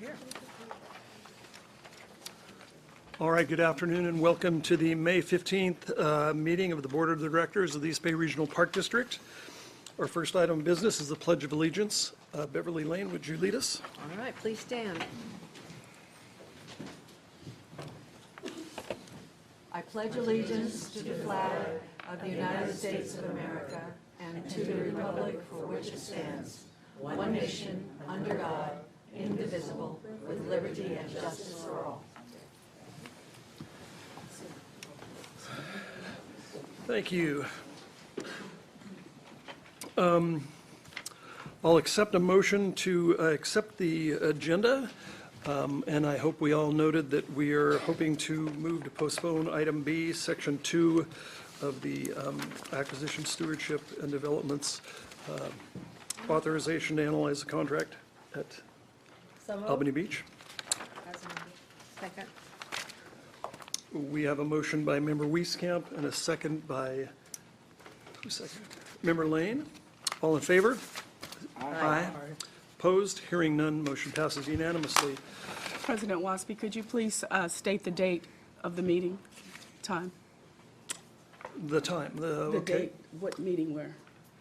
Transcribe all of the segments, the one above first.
Here. All right, good afternoon and welcome to the May 15th meeting of the Board of Directors of the East Bay Regional Park District. Our first item of business is the Pledge of Allegiance. Beverly Lane, would you lead us? All right, please stand. I pledge allegiance to the flag of the United States of America and to the republic for which it stands, one nation, under God, indivisible, with liberty and justice for all. Thank you. I'll accept a motion to accept the agenda, and I hope we all noted that we are hoping to move to postpone item B, section 2 of the acquisition, stewardship, and developments authorization to analyze the contract at Albany Beach. Second. We have a motion by Member Wieskamp and a second by, who's second? Member Lane. All in favor? Aye. Opposed? Hearing none, motion passes unanimously. President Waspy, could you please state the date of the meeting, time? The time, The okay. date, what meeting where?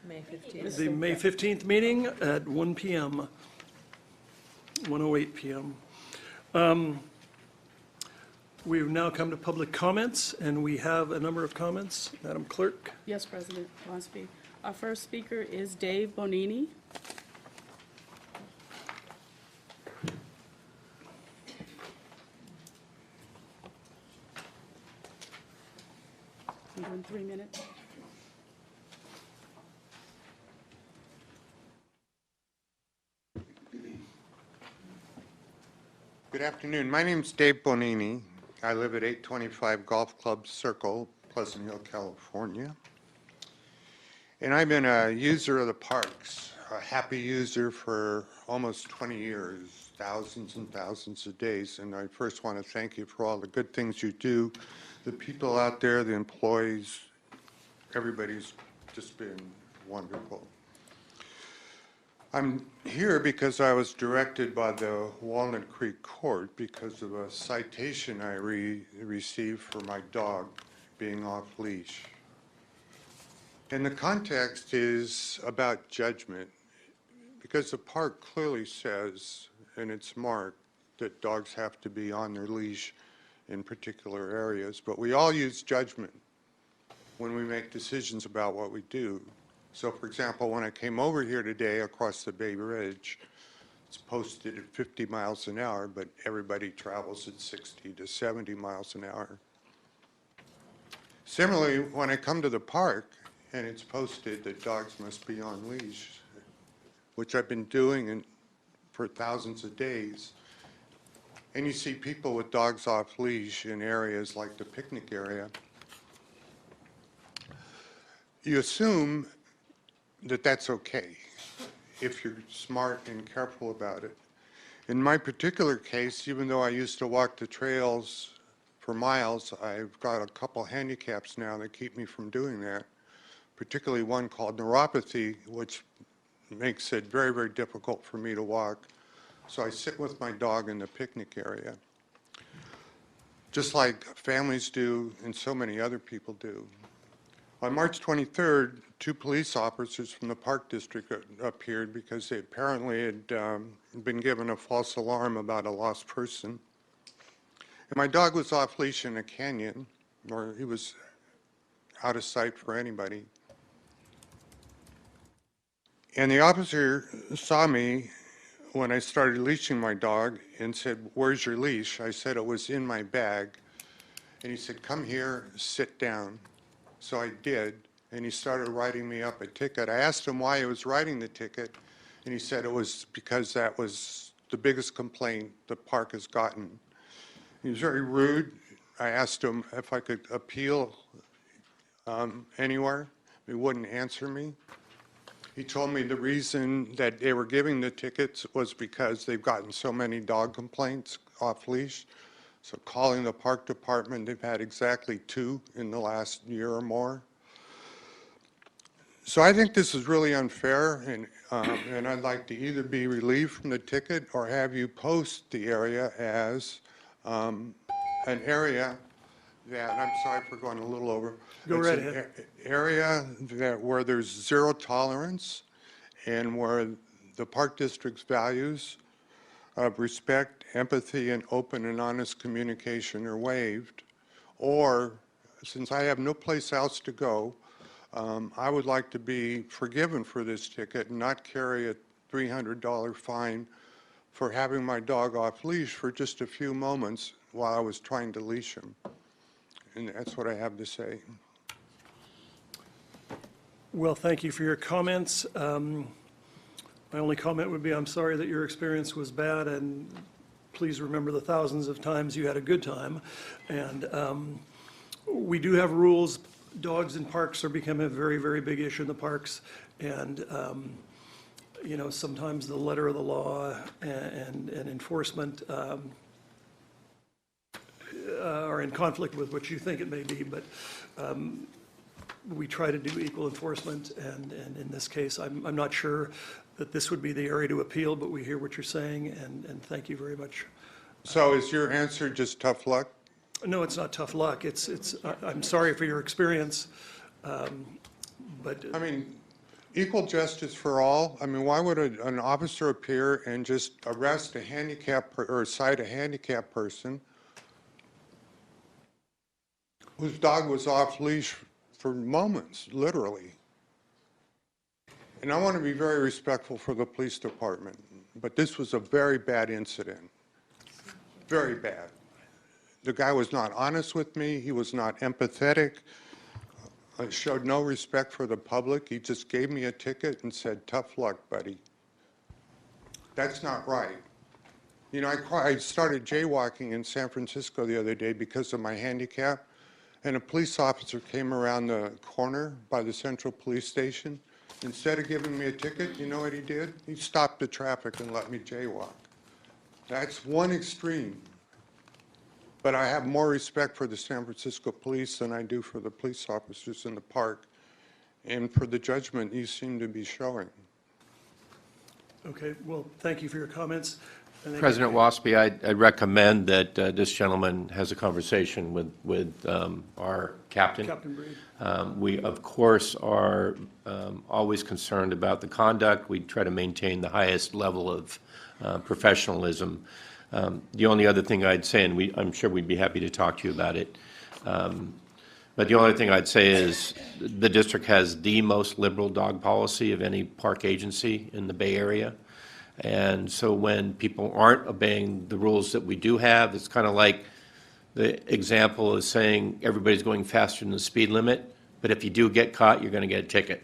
May 15th. The May 15th meeting at 1 p.m., 1:08 p.m. We've now come to public comments, and we have a number of comments. Madam Clerk. Yes, President Waspy. Our first speaker is Dave Bonini. I'm doing 3 minutes. Good afternoon. My name's Dave Bonini. I live at 825 Golf Club Circle, Pleasant Hill, California. And I've been a user of the parks, a happy user for almost 20 years, thousands and thousands of days. And I first want to thank you for all the good things you do. The people out there, the employees, everybody's just been wonderful. I'm here because I was directed by the Walnut Creek Court because of a citation I received for my dog being off leash. And the context is about judgment, because the park clearly says, and it's marked, that dogs have to be on their leash in particular areas, but we all use judgment when we make decisions about what we do. So, for example, when I came over here today across the Bay Bridge, it's posted at 50 miles an hour, but everybody travels at 60 to 70 miles an hour. Similarly, when I come to the park and it's posted that dogs must be on leash, which I've been doing for thousands of days, and you see people with dogs off leash in areas like the picnic area, you assume that that's okay if you're smart and careful about it. In my particular case, even though I used to walk the trails for miles, I've got a couple handicaps now that keep me from doing that, particularly one called neuropathy, which makes it very, very difficult for me to walk. So I sit with my dog in the picnic area, just like families do and so many other people do. On March 23rd, 2 police officers from the Park District appeared because they apparently had been given a false alarm about a lost person. And my dog was off leash in a canyon, or he was out of sight for anybody. And the officer saw me when I started leashing my dog and said, "Where's your leash?" I said it was in my bag. And he said, "Come here, sit down." So I did, and he started writing me up a ticket. I asked him why he was writing the ticket, and he said it was because that was the biggest complaint the park has gotten. He was very rude. I asked him if I could appeal anywhere. He wouldn't answer me. He told me the reason that they were giving the tickets was because they've gotten so many dog complaints off leash. So calling the park department, they've had exactly 2 in the last year or more. So I think this is really unfair, and And I'd like to either be relieved from the ticket or have you post the area as an area that, I'm sorry for going a little over. Go It's right an ahead. Area where there's zero tolerance and where the Park District's values of respect, empathy, and open and honest communication are waived. Or, since I have no place else to go, I would like to be forgiven for this ticket and not carry a $300 fine for having my dog off leash for just a few moments while I was trying to leash him. And that's what I have to say. Well, thank you for your comments. My only comment would be, I'm sorry that your experience was bad, and please remember the thousands of times you had a good time. And we do have rules. Dogs in parks are becoming a very, very big issue in the parks. And, you know, sometimes the letter of the law and enforcement are in conflict with what you think it may be, but we try to do equal enforcement, and in this case, I'm not sure that this would be the area to appeal, but we hear what you're saying, and thank you very much. So is your answer just tough luck? No, it's not tough luck. I'm sorry for your experience, but I mean, equal justice for all. I mean, why would an officer appear and just arrest a handicapped or cite a handicapped person whose dog was off leash for moments, literally? And I want to be very respectful for the police department, but this was a very bad incident. Very bad. The guy was not honest with me. He was not empathetic. Showed no respect for the public. He just gave me a ticket and said, tough luck, buddy. That's not right. You know, I started jaywalking in San Francisco the other day because of my handicap, and a police officer came around the corner by the Central Police Station. Instead of giving me a ticket, you know what he did? He stopped the traffic and let me jaywalk. That's one extreme. But I have more respect for the San Francisco police than I do for the police officers in the park and for the judgment you seem to be showing. okay, well, thank you for your comments. And then- President Waspy, I'd recommend that this gentleman has a conversation with our captain. Captain Breed. We, of course, are always concerned about the conduct. We try to maintain the highest level of professionalism. The only other thing I'd say, and I'm sure we'd be happy to talk to you about it, but the only thing I'd say is the district has the most liberal dog policy of any park agency in the Bay Area. And so when people aren't obeying the rules that we do have, it's kind of like the example is saying everybody's going faster than the speed limit, but if you do get caught, you're going to get a ticket.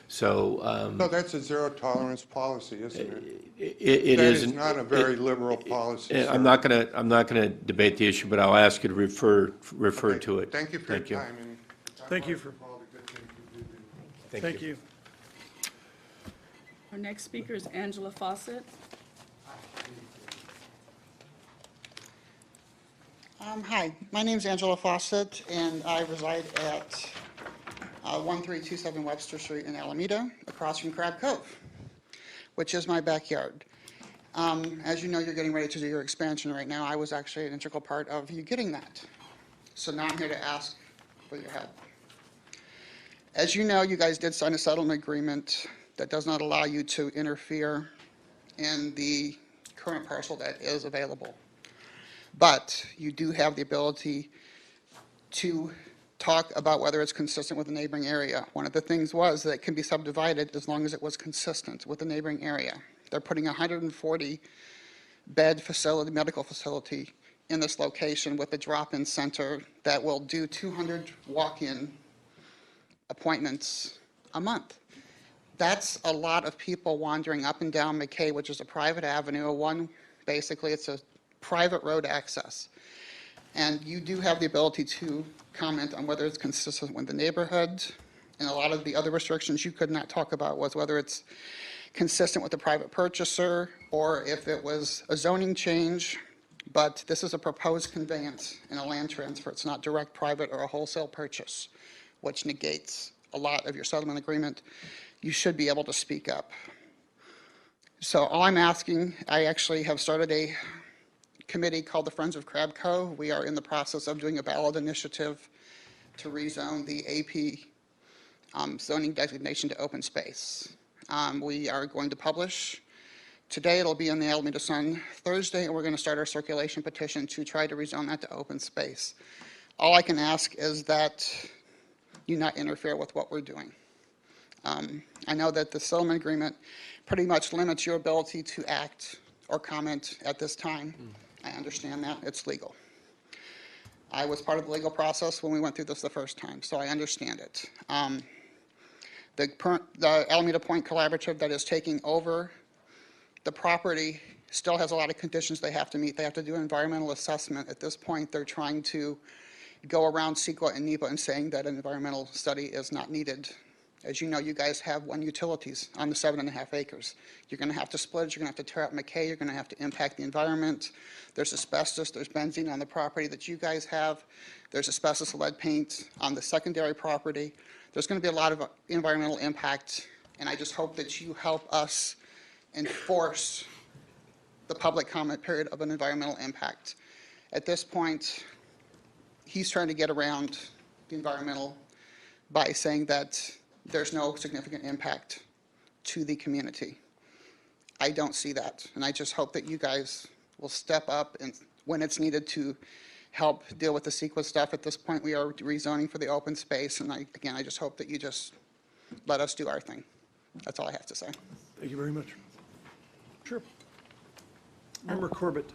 So So that's a zero tolerance policy, isn't it? it That is is not a very liberal policy, sir. I'm not going to debate the issue, but I'll ask you to refer Okay, to it. Thank you for your time. And Thank you for- all the good things you do. Thank you. Our next speaker is Angela Fawcett. Hi, my name's Angela Fawcett, and I reside at 1327 Webster Street in Alameda, across from Crab Cove, which is my backyard. As you know, you're getting ready to do your expansion right now. I was actually an integral part of you getting that. So now I'm here to ask for your help. As you know, you guys did sign a settlement agreement that does not allow you to interfere in the current parcel that is available. But you do have the ability to talk about whether it's consistent with the neighboring area. One of the things was that it can be subdivided as long as it was consistent with the neighboring area. They're putting a 140-bed facility, medical facility, in this location with a drop-in center that will do 200 walk-in appointments a month. That's a lot of people wandering up and down McKay, which is a private avenue, basically it's a private road access. And you do have the ability to comment on whether it's consistent with the neighborhood. And a lot of the other restrictions you could not talk about was whether it's consistent with the private purchaser or if it was a zoning change. But this is a proposed conveyance and a land transfer. It's not direct private or a wholesale purchase, which negates a lot of your settlement agreement. You should be able to speak up. So all I'm asking, I actually have started a committee called the Friends of Crab Cove. We are in the process of doing a ballot initiative to rezone the AP zoning designation to open space. We are going to publish. Today, it'll be in the Alameda Sun. Thursday, and we're going to start our circulation petition to try to rezone that to open space. All I can ask is that you not interfere with what we're doing. I know that the settlement agreement pretty much limits your ability to act or comment at this time. I understand that. It's legal. I was part of the legal process when we went through this the first time, so I understand it. The Alameda Point Collaborative that is taking over the property still has a lot of conditions they have to meet. They have to do an environmental assessment. At this point, they're trying to go around CEQA and NEPA and saying that an environmental study is not needed. As you know, you guys have one utilities on the 7.5 acres. You're going to have to split it. You're going to have to tear out McKay. You're going to have to impact the environment. There's asbestos. There's benzene on the property that you guys have. There's asbestos lead paint on the secondary property. There's going to be a lot of environmental impact, and I just hope that you help us enforce the public comment period of an environmental impact. At this point, he's trying to get around the environmental by saying that there's no significant impact to the community. I don't see that, and I just hope that you guys will step up and when it's needed to help deal with the CEQA stuff. At this point, we are rezoning for the open space, and again, I just hope that you just let us do our thing. That's all I have to say. Thank you very much. Sure. Member Corbett.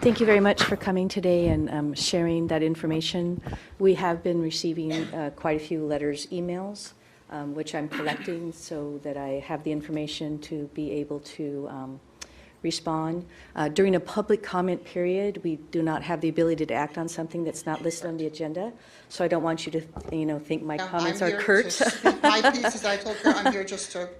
Thank you very much for coming today and sharing that information. We have been receiving quite a few letters, emails, which I'm collecting so that I have the information to be able to respond. During a public comment period, we do not have the ability to act on something that's not listed on the agenda. So I don't want you to, think my comments are curt. My piece, as I told her, I'm here just to,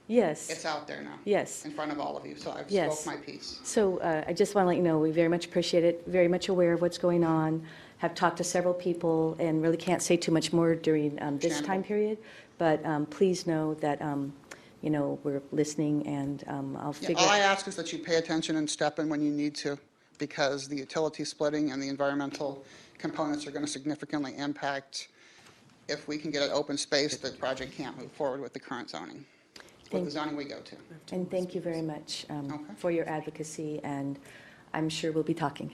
Yes. it's out there now. Yes. In front of all of you, so I've Yes. spoke my piece. So I just want to let you know, we very much appreciate it, very much aware of what's going on, have talked to several people, and really can't say too much more during this time period. But please know that, we're listening, and I'll Yeah, figure. all I ask is that you pay attention and step in when you need to, because the utility splitting and the environmental components are going to significantly impact. If we can get an open space, the project can't move forward with the current zoning, with the zoning we go to. And thank you very much Okay. for your advocacy, and I'm sure we'll be talking.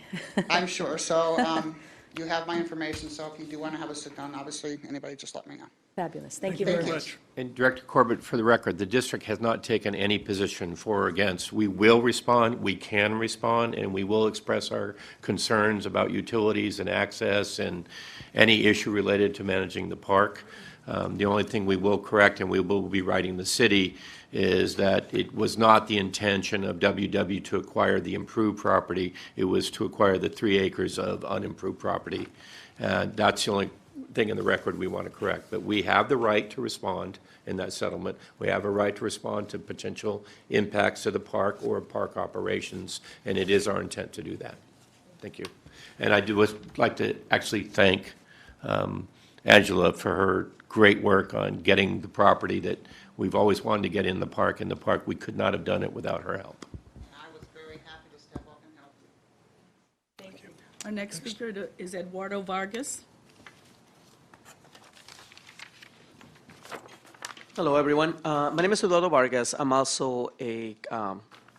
I'm sure, so you have my information, so if you do want to have a sit-down, obviously, anybody, just let me know. Fabulous. Thank you very Thank you. much. And Director Corbett, for the record, the district has not taken any position for or against. We will respond, we can respond, and we will express our concerns about utilities and access and any issue related to managing the park. The only thing we will correct, and we will be writing the city, is that it was not the intention of WW to acquire the improved property. It was to acquire the 3 acres of unimproved property. That's the only thing in the record we want to correct. But we have the right to respond in that settlement. We have a right to respond to potential impacts to the park or park operations, and it is our intent to do that. Thank you. And I would like to actually thank Angela for her great work on getting the property that we've always wanted to get in the park. We could not have done it without her help. I was very happy to step up and help. Thank you. Our next speaker is Eduardo Vargas. Hello, everyone. My name is Eduardo Vargas. I'm also a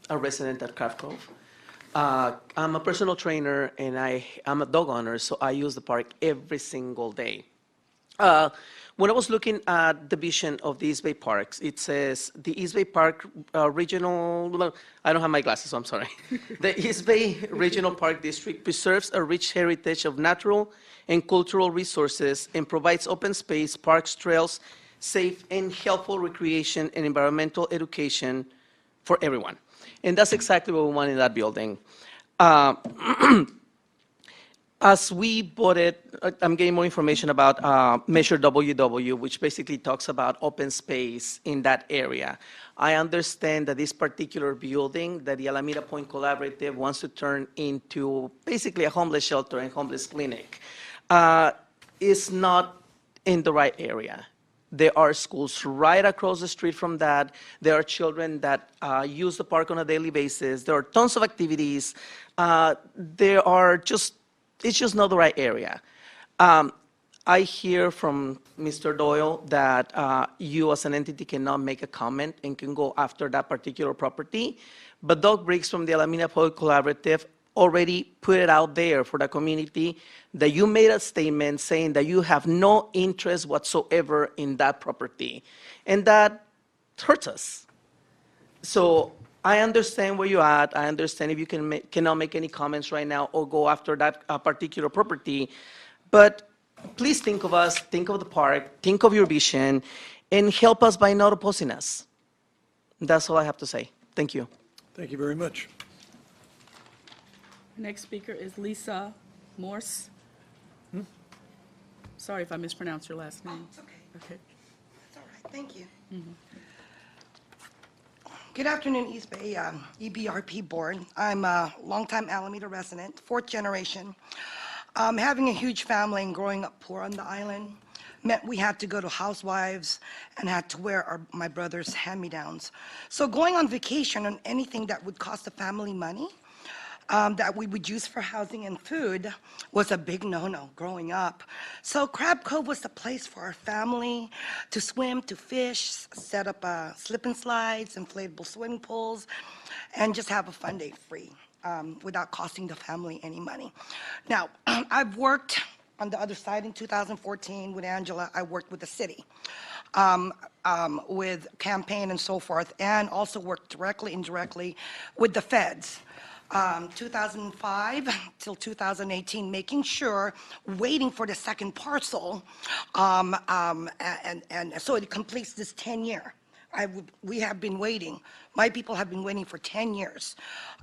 resident at Crab Cove. I'm a personal trainer, and I'm a dog owner, so I use the park every single day. When I was looking at the vision of the East Bay Parks, it says the East Bay Park Regional, I don't have my glasses, so I'm sorry. The East Bay Regional Park District preserves a rich heritage of natural and cultural resources and provides open space, parks, trails, safe and helpful recreation and environmental education for everyone. And that's exactly what we want in that building. As we bought it, I'm getting more information about Measure WW, which basically talks about open space in that area. I understand that this particular building that the Alameda Point Collaborative wants to turn into basically a homeless shelter and homeless clinic is not in the right area. There are schools right across the street from that. There are children that use the park on a daily basis. There are tons of activities. It's just not the right area. I hear from Mr. Doyle that you as an entity cannot make a comment and can go after that particular property. But Doug Briggs from the Alameda Public Collaborative already put it out there for the community that you made a statement saying that you have no interest whatsoever in that property. And that hurts us. So I understand where you're at. I understand if you cannot make any comments right now or go after that particular property. But please think of us, think of the park, think of your vision, and help us by not opposing us. That's all I have to say. Thank you. Thank you very much. Next speaker is Lisa Morse. Sorry if I mispronounced your last name. It's okay. Okay. It's all right. Thank you. Good afternoon, East Bay EBRP Board. I'm a longtime Alameda resident, fourth generation. Having a huge family and growing up poor on the island meant we had to go to housewives and had to wear my brother's hand-me-downs. So going on vacation on anything that would cost the family money, that we would use for housing and food was a big no-no growing up. So Crab Cove was the place for our family to swim, to fish, set up slip and slides, inflatable swimming pools, and just have a fun day free without costing the family any money. Now, I've worked on the other side in 2014 with Angela. I worked with the city. With campaign and so forth, and also worked directly, indirectly with the feds. 2005 till 2018, making sure, waiting for the second parcel, and so it completes this 10-year. We have been waiting. My people have been waiting for 10 years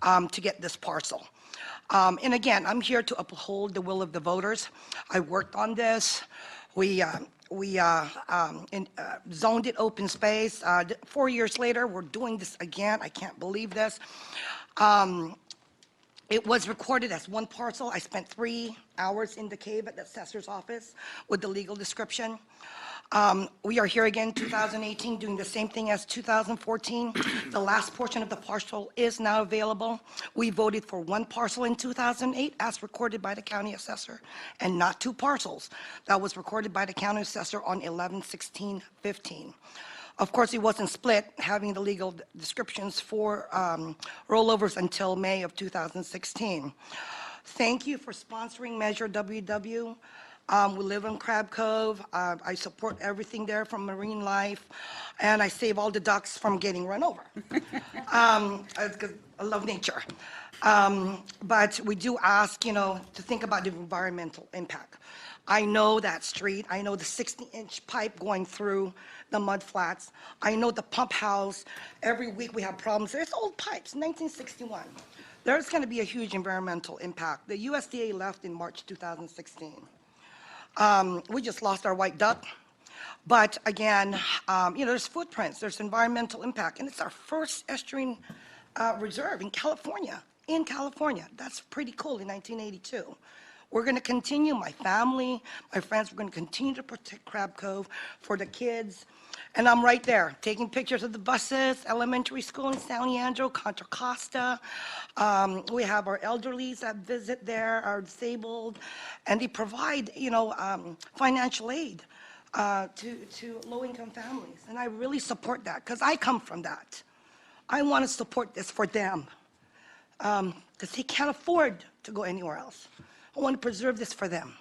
to get this parcel. And again, I'm here to uphold the will of the voters. I worked on this. We zoned it open space. 4 years later, we're doing this again. I can't believe this. It was recorded as one parcel. I spent 3 hours in the cave at the assessor's office with the legal description. We are here again 2018 doing the same thing as 2014. The last portion of the parcel is now available. We voted for one parcel in 2008 as recorded by the county assessor, and not 2 parcels. That was recorded by the county assessor on 11/16/15. Of course, it wasn't split, having the legal descriptions for rollovers until May of 2016. Thank you for sponsoring Measure WW. We live in Crab Cove. I support everything there from marine life, and I save all the ducks from getting run over. Because I love nature. But we do ask, to think about the environmental impact. I know that street. I know the 60-inch pipe going through the mud flats. I know the pump house. Every week we have problems. There's old pipes, 1961. There's going to be a huge environmental impact. The USDA left in March 2016. We just lost our white duck. But again, there's footprints, there's environmental impact, and it's our first estuarine reserve in California. That's pretty cool in 1982. We're going to continue, my family, my friends, we're going to continue to protect Crab Cove for the kids. And I'm right there, taking pictures of the buses, elementary school in San Leandro, Contra Costa. We have our elderlies that visit there, our disabled, and they provide, financial aid to low-income families. And I really support that, because I come from that. I want to support this for them, because they can't afford to go anywhere else. I want to preserve this for them.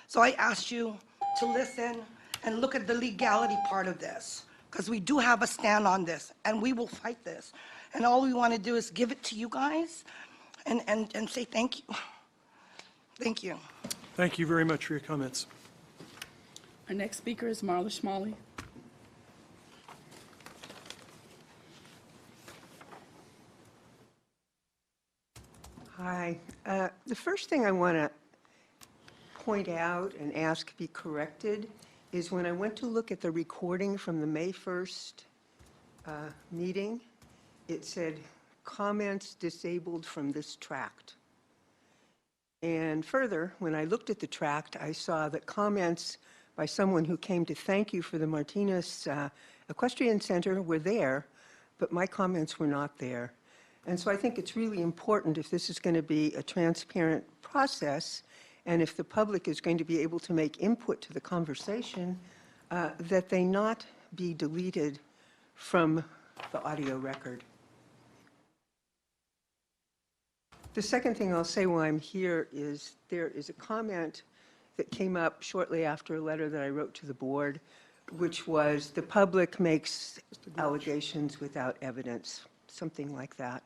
So I ask you to listen and look at the legality part of this, because we do have a stand on this, and we will fight this. And all we want to do is give it to you guys and say thank you. Thank you. Thank you very much for your comments. Our next speaker is Marla Schmalley. Hi. The first thing I want to point out and ask be corrected is when I went to look at the recording from the May 1st meeting, it said comments disabled from this tract. And further, when I looked at the tract, I saw that comments by someone who came to thank you for the Martinez Equestrian Center were there, but my comments were not there. And so I think it's really important, if this is going to be a transparent process, and if the public is going to be able to make input to the conversation, that they not be deleted from the audio record. The second thing I'll say while I'm here is there is a comment that came up shortly after a letter that I wrote to the board, which was the public makes allegations without evidence, something like that.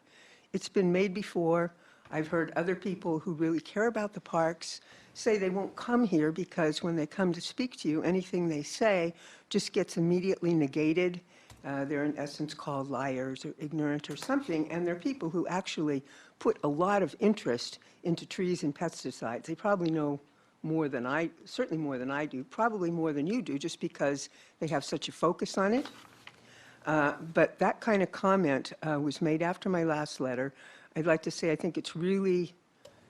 It's been made before. I've heard other people who really care about the parks say they won't come here because when they come to speak to you, anything they say just gets immediately negated. They're in essence called liars or ignorant or something, and they're people who actually put a lot of interest into trees and pesticides. They probably know more than I, certainly more than I do, probably more than you do, just because they have such a focus on it. But that kind of comment was made after my last letter. I'd like to say I think it's really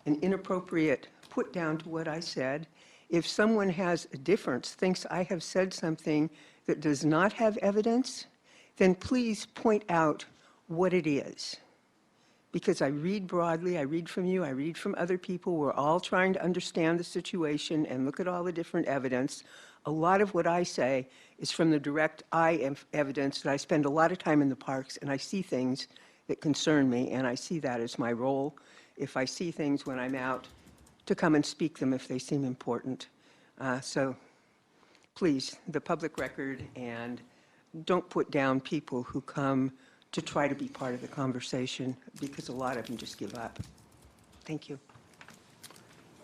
an inappropriate put down to what I said. If someone has a difference, thinks I have said something that does not have evidence, then please point out what it is. Because I read broadly, I read from you, I read from other people. We're all trying to understand the situation and look at all the different evidence. A lot of what I say is from the direct eye evidence that I spend a lot of time in the parks and I see things that concern me, and I see that as my role. If I see things when I'm out, to come and speak them if they seem important. So please, the public record, and don't put down people who come to try to be part of the conversation, because a lot of them just give up. Thank you.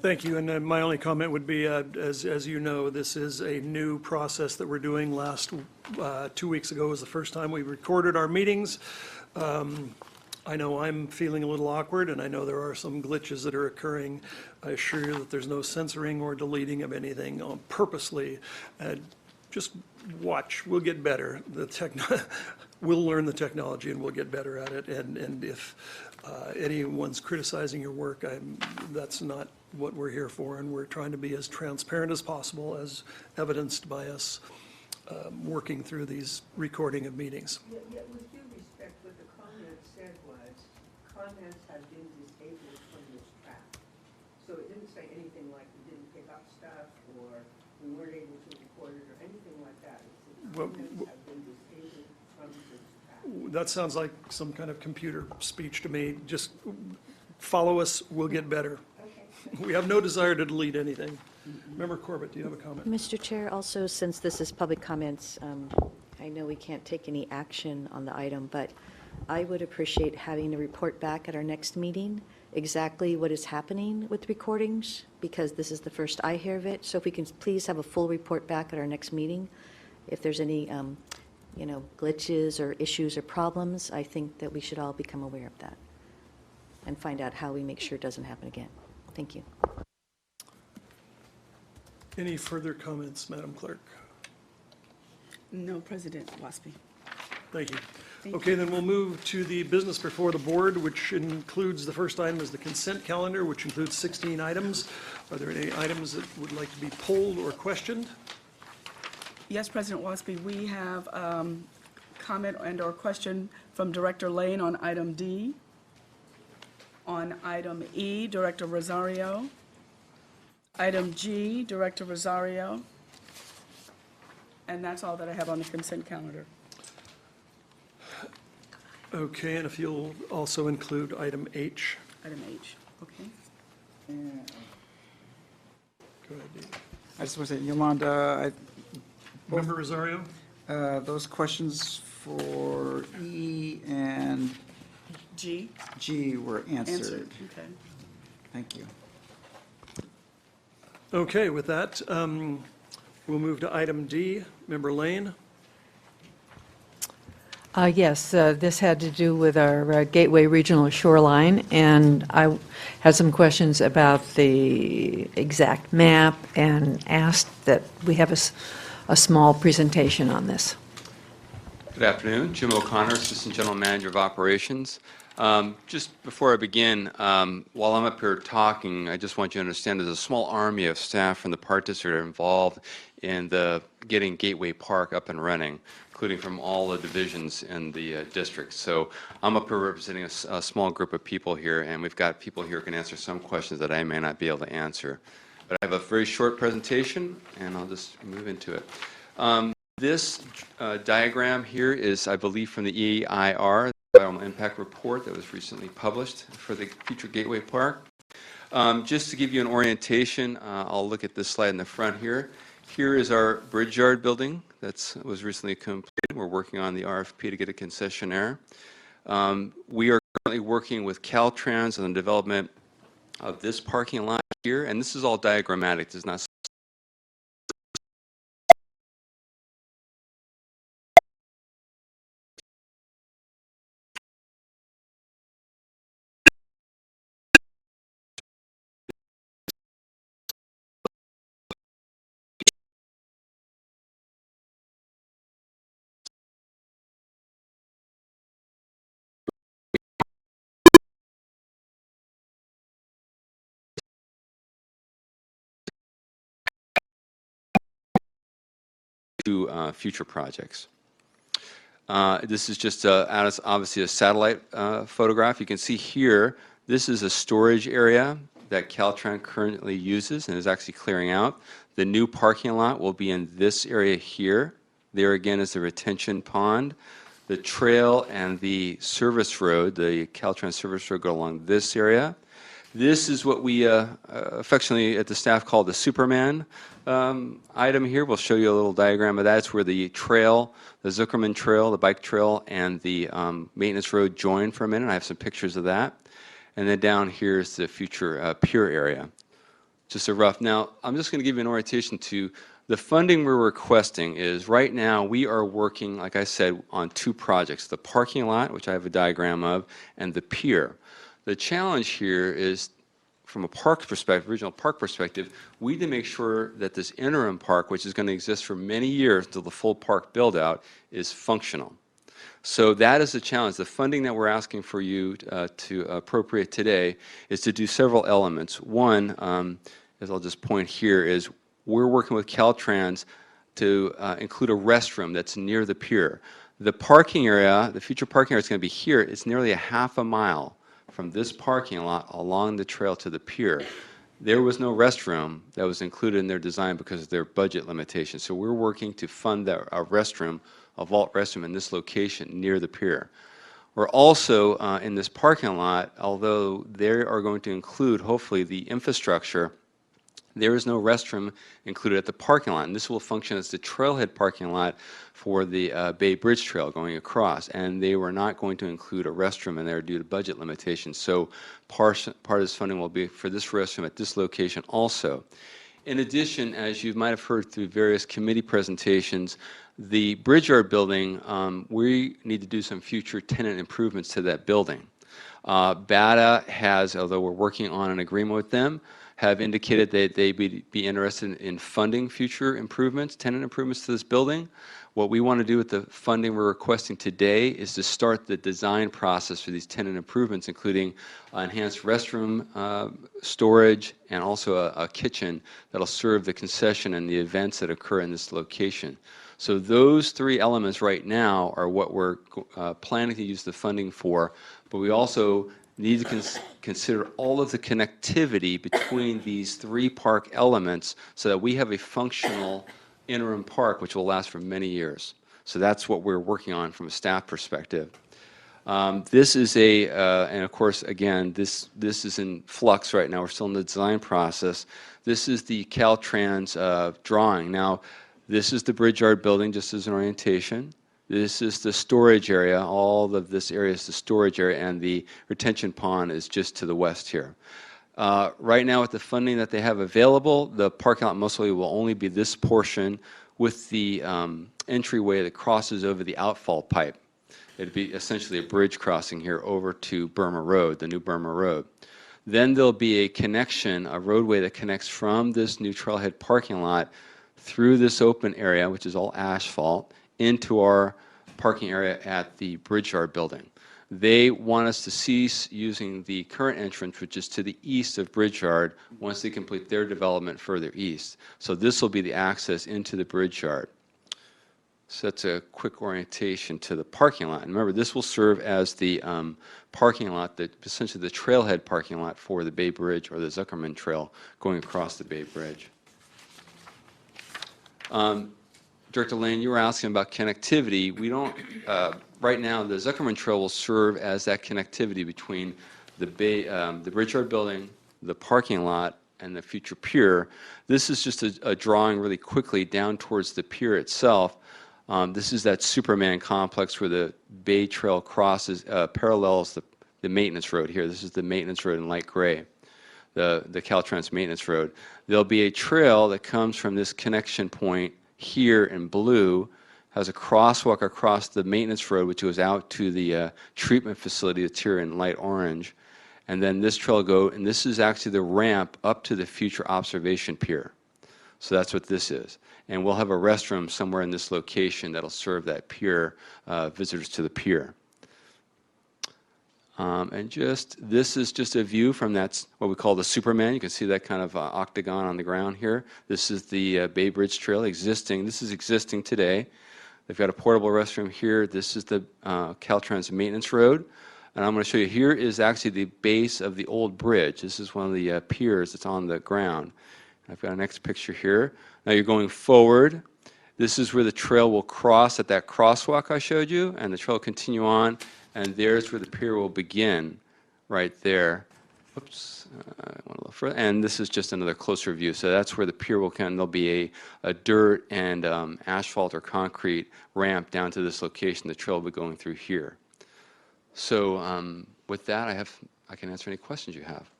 Thank you, and my only comment would be, as you know, this is a new process that we're doing. 2 weeks ago was the first time we recorded our meetings. I know I'm feeling a little awkward, and I know there are some glitches that are occurring. I assure you that there's no censoring or deleting of anything purposely. Just watch, we'll get better. We'll learn the technology and we'll get better at it. And if anyone's criticizing your work, that's not what we're here for. And we're trying to be as transparent as possible, as evidenced by us working through these recording of meetings. Yet with due respect, what the comment said was, comments have been disabled from this track. So it didn't say anything like we didn't pick up stuff or we weren't able to record it or anything like that. It said comments have been disabled from this track. That sounds like some kind of computer speech to me. Just follow us, we'll get better. Okay. We have no desire to delete anything. Member Corbett, do you have a comment? Mr. Chair, also, since this is public comments, I know we can't take any action on the item, but I would appreciate having a report back at our next meeting, exactly what is happening with recordings, because this is the first I hear of it. So if we can please have a full report back at our next meeting, if there's any, glitches or issues or problems, I think that we should all become aware of that and find out how we make sure it doesn't happen again. Thank you. Any further comments, Madam Clerk? No, President Waspy. Thank you. Thank Okay, then we'll move to the business before the board, which includes, the first item is the consent calendar, which includes 16 items. Are there any items that would like to be pulled or questioned? Yes, President Waspy, we have comment and/or question from Director Lane on item D. On item E, Director Rosario. Item G, Director Rosario. And that's all that I have on the consent calendar. Okay, and if you'll also include item H. Item H, okay. Go ahead, Dave. I just want to say, Yolanda, Member Rosario? those questions for E and G, G were answered. answered, okay. Thank you. Okay, with that, we'll move to item D. Member Lane? Yes, this had to do with our Gateway Regional Shoreline, and I had some questions about the exact map and asked that we have a small presentation on this. Good afternoon. Jim O'Connor, Assistant General Manager of Operations. Just before I begin, while I'm up here talking, I just want you to understand there's a small army of staff from the Park District involved in the getting Gateway Park up and running, including from all the divisions in the district. So I'm up here representing a small group of people here, and we've got people here who can answer some questions that I may not be able to answer. But I have a very short presentation, and I'll just move into it. This diagram here is, I believe, from the EIR, the Environmental Impact Report that was recently published for the future Gateway Park. Just to give you an orientation, I'll look at this slide in the front here. Here is our bridge yard building that was recently completed. We're working on the RFP to get a concessionaire. We are currently working with Caltrans on the development of this parking lot here, and this is all diagrammatic. This is not to future projects. This is just obviously a satellite photograph. You can see here, this is a storage area that Caltrans currently uses and is actually clearing out. The new parking lot will be in this area here. There again is the retention pond. The trail and the service road, the Caltrans service road, go along this area. This is what we affectionately at the staff call the Superman item here. We'll show you a little diagram of that. It's where the trail, the Zuckerman Trail, the bike trail, and the maintenance road join for a minute. I have some pictures of that. And then down here is the future pier area. Just a rough. Now, I'm just going to give you an orientation to the funding we're requesting is right now we are working, like I said, on two projects, the parking lot, which I have a diagram of, and the pier. The challenge here is, from a park perspective, regional park perspective, we need to make sure that this interim park, which is going to exist for many years until the full park build-out, is functional. So that is the challenge. The funding that we're asking for you to appropriate today is to do several elements. One, as I'll just point here, is we're working with Caltrans to include a restroom that's near the pier. The parking area, the future parking area is going to be here. It's nearly a half a mile from this parking lot along the trail to the pier. There was no restroom that was included in their design because of their budget limitations. So we're working to fund a restroom, a vault restroom in this location near the pier. We're also in this parking lot, although they are going to include hopefully the infrastructure, there is no restroom included at the parking lot, and this will function as the trailhead parking lot for the Bay Bridge Trail going across, and they were not going to include a restroom in there due to budget limitations, so part of this funding will be for this restroom at this location also. In addition, as you might have heard through various committee presentations, the bridge yard building, we need to do some future tenant improvements to that building. BATA has, although we're working on an agreement with them, have indicated that they'd be interested in funding future improvements, tenant improvements to this building. What we want to do with the funding we're requesting today is to start the design process for these tenant improvements, including enhanced restroom storage and also a kitchen that'll serve the concession and the events that occur in this location. So those three elements right now are what we're planning to use the funding for, but we also need to consider all of the connectivity between these three park elements so that we have a functional interim park which will last for many years. So that's what we're working on from a staff perspective. This is and of course, again, this is in flux right now. We're still in the design process. This is the Caltrans drawing. Now, this is the bridge yard building, just as an orientation. This is the storage area. All of this area is the storage area, and the retention pond is just to the west here. Right now, with the funding that they have available, the parking lot mostly will only be this portion with the entryway that crosses over the outfall pipe. It'd be essentially a bridge crossing here over to Burma Road, the new Burma Road. Then there'll be a connection, a roadway that connects from this new trailhead parking lot through this open area, which is all asphalt, into our parking area at the bridge yard building. They want us to cease using the current entrance, which is to the east of Bridgeyard, once they complete their development further east. So this will be the access into the Bridgeyard. So that's a quick orientation to the parking lot. And remember, this will serve as the parking lot, essentially the trailhead parking lot for the Bay Bridge or the Zuckerman Trail going across the Bay Bridge. Director Lane, you were asking about connectivity. We don't, right now, the Zuckerman Trail will serve as that connectivity between the Bridgeyard building, the parking lot, and the future pier. This is just a drawing really quickly down towards the pier itself. This is that Superman complex where the Bay Trail crosses, parallels the maintenance road here. This is the maintenance road in light gray, the Caltrans maintenance road. There'll be a trail that comes from this connection point here in blue, has a crosswalk across the maintenance road, which goes out to the treatment facility that's here in light orange. And then this trail will go, and this is actually the ramp up to the future observation pier. So that's what this is. And we'll have a restroom somewhere in this location that'll serve that pier, visitors to the pier. And this is just a view from that, what we call the Superman. You can see that kind of octagon on the ground here. This is the Bay Bridge Trail existing. This is existing today. They've got a portable restroom here. This is the Caltrans maintenance road. And I'm going to show you, here is actually the base of the old bridge. This is one of the piers that's on the ground. I've got a next picture here. Now you're going forward. This is where the trail will cross at that crosswalk I showed you, and the trail will continue on, and there's where the pier will begin, right there. Oops, I want to look further. And this is just another closer view. So that's where the pier will come. There'll be a dirt and asphalt or concrete ramp down to this location. The trail will be going through here. So with that, I can answer any questions you have.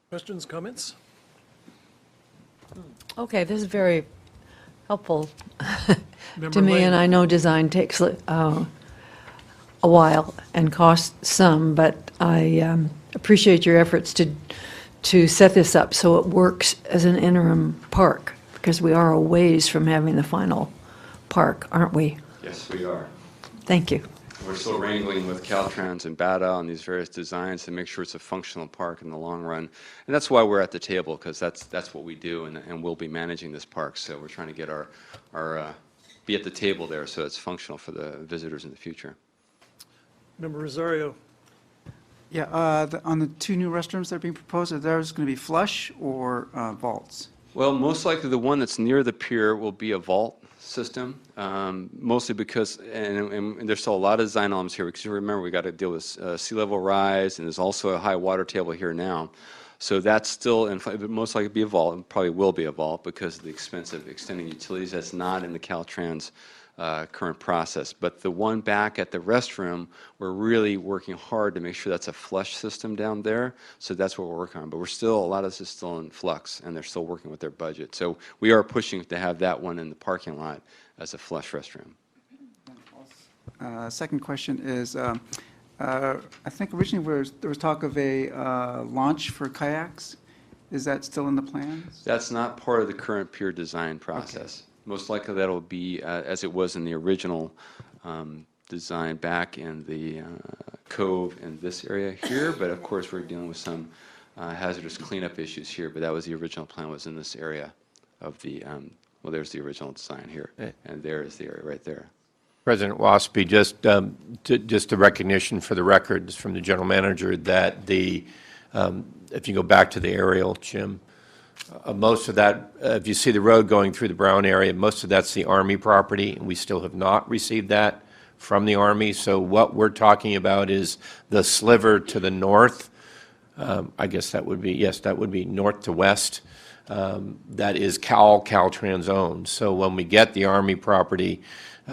Questions, comments? Okay, this is very helpful Member to me, Lane. and I know design takes a while and costs some, but I appreciate your efforts to set this up so it works as an interim park, because we are a ways from having the final park, aren't we? Yes, we are. Thank you. We're still wrangling with Caltrans and BATA on these various designs to make sure it's a functional park in the long run. And that's why we're at the table, because that's what we do, and we'll be managing this park. So we're trying to get our be at the table there so it's functional for the visitors in the future. Member Rosario. Yeah, on the two new restrooms that are being proposed, are those going to be flush or vaults? Well, most likely the one that's near the pier will be a vault system, mostly because, and there's still a lot of design elements here, because you remember we got to deal with sea level rise, and there's also a high water table here now. So that's still, but most likely be a vault, and probably will be a vault because of the expense of extending utilities. That's not in the Caltrans current process. But the one back at the restroom, we're really working hard to make sure that's a flush system down there. So that's what we're working on. But we're still, a lot of this is still in flux, and they're still working with their budget. So we are pushing to have that one in the parking lot as a flush restroom. Second question is, I think originally there was talk of a launch for kayaks. Is that still in the plans? That's not part of the current pier design process. Okay. Most likely that'll be as it was in the original design back in the cove in this area here, but of course we're dealing with some hazardous cleanup issues here, but that was the original plan, was in this area of the, well, there's the original design here, and there is the area right there. President Waspy, just a recognition for the records from the general manager that the, if you go back to the aerial, Jim, most of that, if you see the road going through the Brown area, most of that's the Army property, and we still have not received that from the Army. So what we're talking about is the sliver to the north. I guess that would be, yes, that would be north to west. That is Caltrans owned. So when we get the Army property,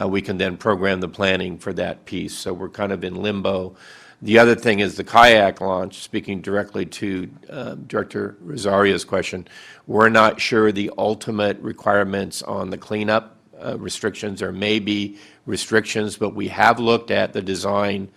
we can then program the planning for that piece. So we're kind of in limbo. The other thing is the kayak launch, speaking directly to Director Rosario's question, we're not sure the ultimate requirements on the cleanup restrictions. There may be restrictions, but we have looked at the design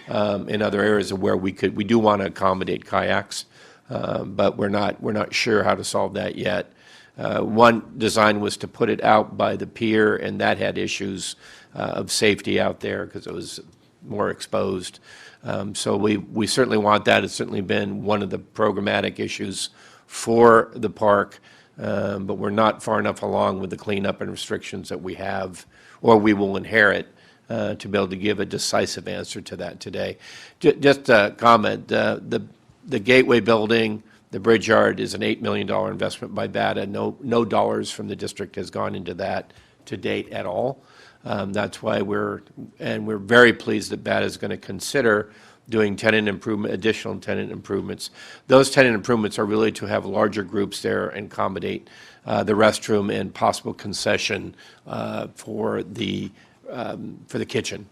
in other areas of where we do want to accommodate kayaks, but we're not sure how to solve that yet. One design was to put it out by the pier, and that had issues of safety out there because it was more exposed. So we certainly want that. It's certainly been one of the programmatic issues for the park, but we're not far enough along with the cleanup and restrictions that we have, or we will inherit, to be able to give a decisive answer to that today. Just a comment, the Gateway building, the Bridge Yard is an $8 million investment by BATA. No dollars from the district has gone into that to date at all. That's why we're very pleased that BATA is going to consider doing additional tenant improvements. Those tenant improvements are really to have larger groups there and accommodate the restroom and possible concession for the kitchen.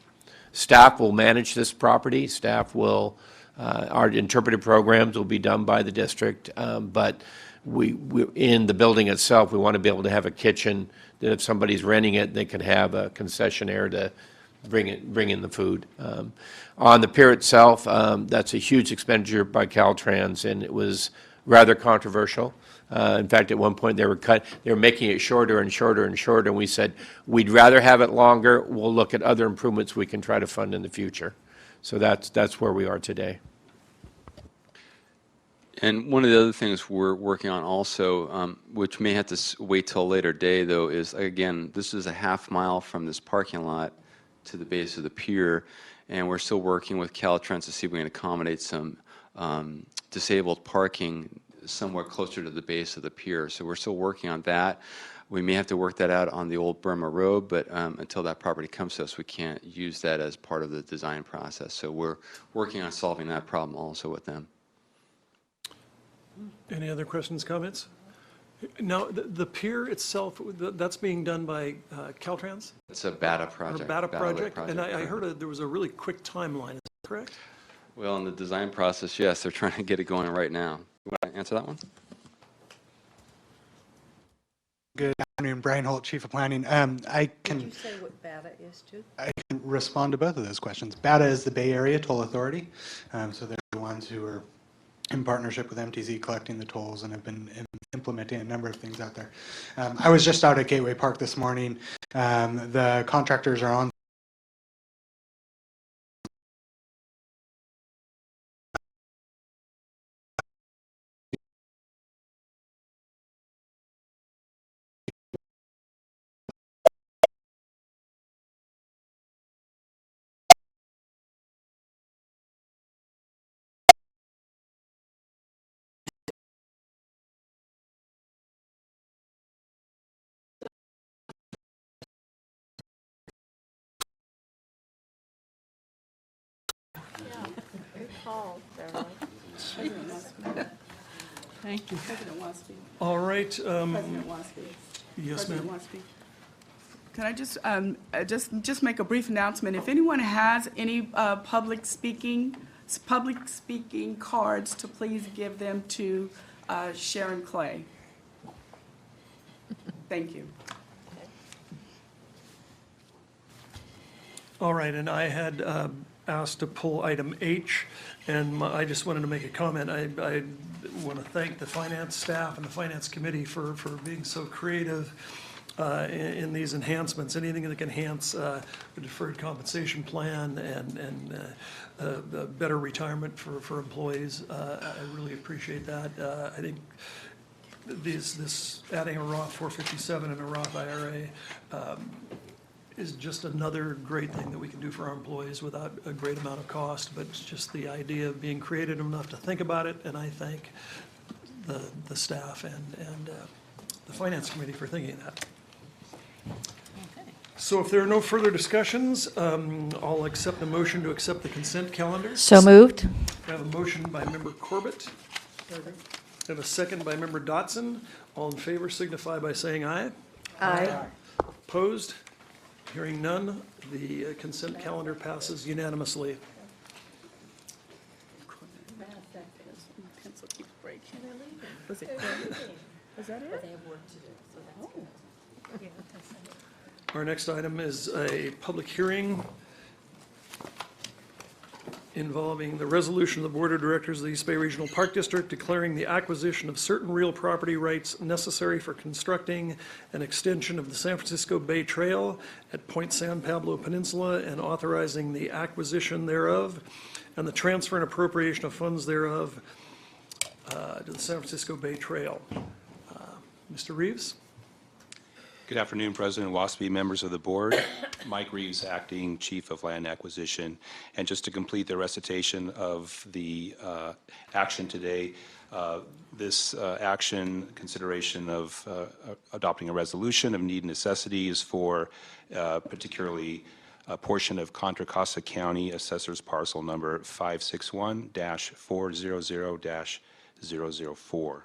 Staff will manage this property. Staff will, our interpretive programs will be done by the district, but we in the building itself, we want to be able to have a kitchen that if somebody's renting it, they can have a concessionaire to bring in the food. On the pier itself, that's a huge expenditure by Caltrans, and it was rather controversial. In fact, at one point they were making it shorter and shorter and shorter, and we said, we'd rather have it longer. We'll look at other improvements we can try to fund in the future. So that's where we are today. And one of the other things we're working on also, which may have to wait till a later day, though, is, again, this is a half-mile from this parking lot to the base of the pier, and we're still working with Caltrans to see if we can accommodate some disabled parking somewhere closer to the base of the pier. So we're still working on that. We may have to work that out on the old Burma Road, but until that property comes to us, we can't use that as part of the design process. So we're working on solving that problem also with them. Any other questions, comments? Now, the pier itself, that's being done by Caltrans? It's a BATA project. Or BATA project? project. And I heard there was a really quick timeline, is that correct? Well, in the design process, yes, they're trying to get it going right now. You want to answer that one? Good afternoon, Brian Holt, Chief of Planning. I Can you say what BATA is, too? can respond to both of those questions. BATA is the Bay Area Toll Authority, so they're the ones who are in partnership with MTZ collecting the tolls and have been implementing a number of things out there. I was just out at Gateway Park this morning. The contractors are on Thank you. President wants to speak. All right. President wants to speak. Yes, President ma'am. wants to speak. Can I just make a brief announcement? If anyone has any public speaking cards, to please give them to Sharon Clay. Thank you. All right, and I had asked to pull item H, and I just wanted to make a comment. I want to thank the finance staff and the finance committee for being so creative in these enhancements. Anything that can enhance the deferred compensation plan and better retirement for employees, I really appreciate that. I think this adding a Roth 457 and a Roth IRA is just another great thing that we can do for our employees without a great amount of cost, but it's just the idea of being creative enough to think about it, and I thank the staff and the finance committee for thinking of that. So if there are no further discussions, I'll accept a motion to accept the consent calendar. So moved. I have a motion by Member Corbett. I have a second by Member Dotson. All in favor signify by saying aye. Aye. Opposed? Hearing none, the consent calendar passes unanimously. Pencil keeps breaking. Was it? Was that it? Our next item is a public hearing involving the resolution of the Board of Directors of the East Bay Regional Park District declaring the acquisition of certain real property rights necessary for constructing an extension of the San Francisco Bay Trail at Point San Pablo Peninsula and authorizing the acquisition thereof, and the transfer and appropriation of funds thereof to the San Francisco Bay Trail. Mr. Reeves? Good afternoon, President Waspy, members of the board. Mike Reeves, Acting Chief of Land Acquisition. And just to complete the recitation of the action today, this action, consideration of adopting a resolution of need and necessities for particularly a portion of Contra Costa County Assessor's Parcel Number 561-400-004.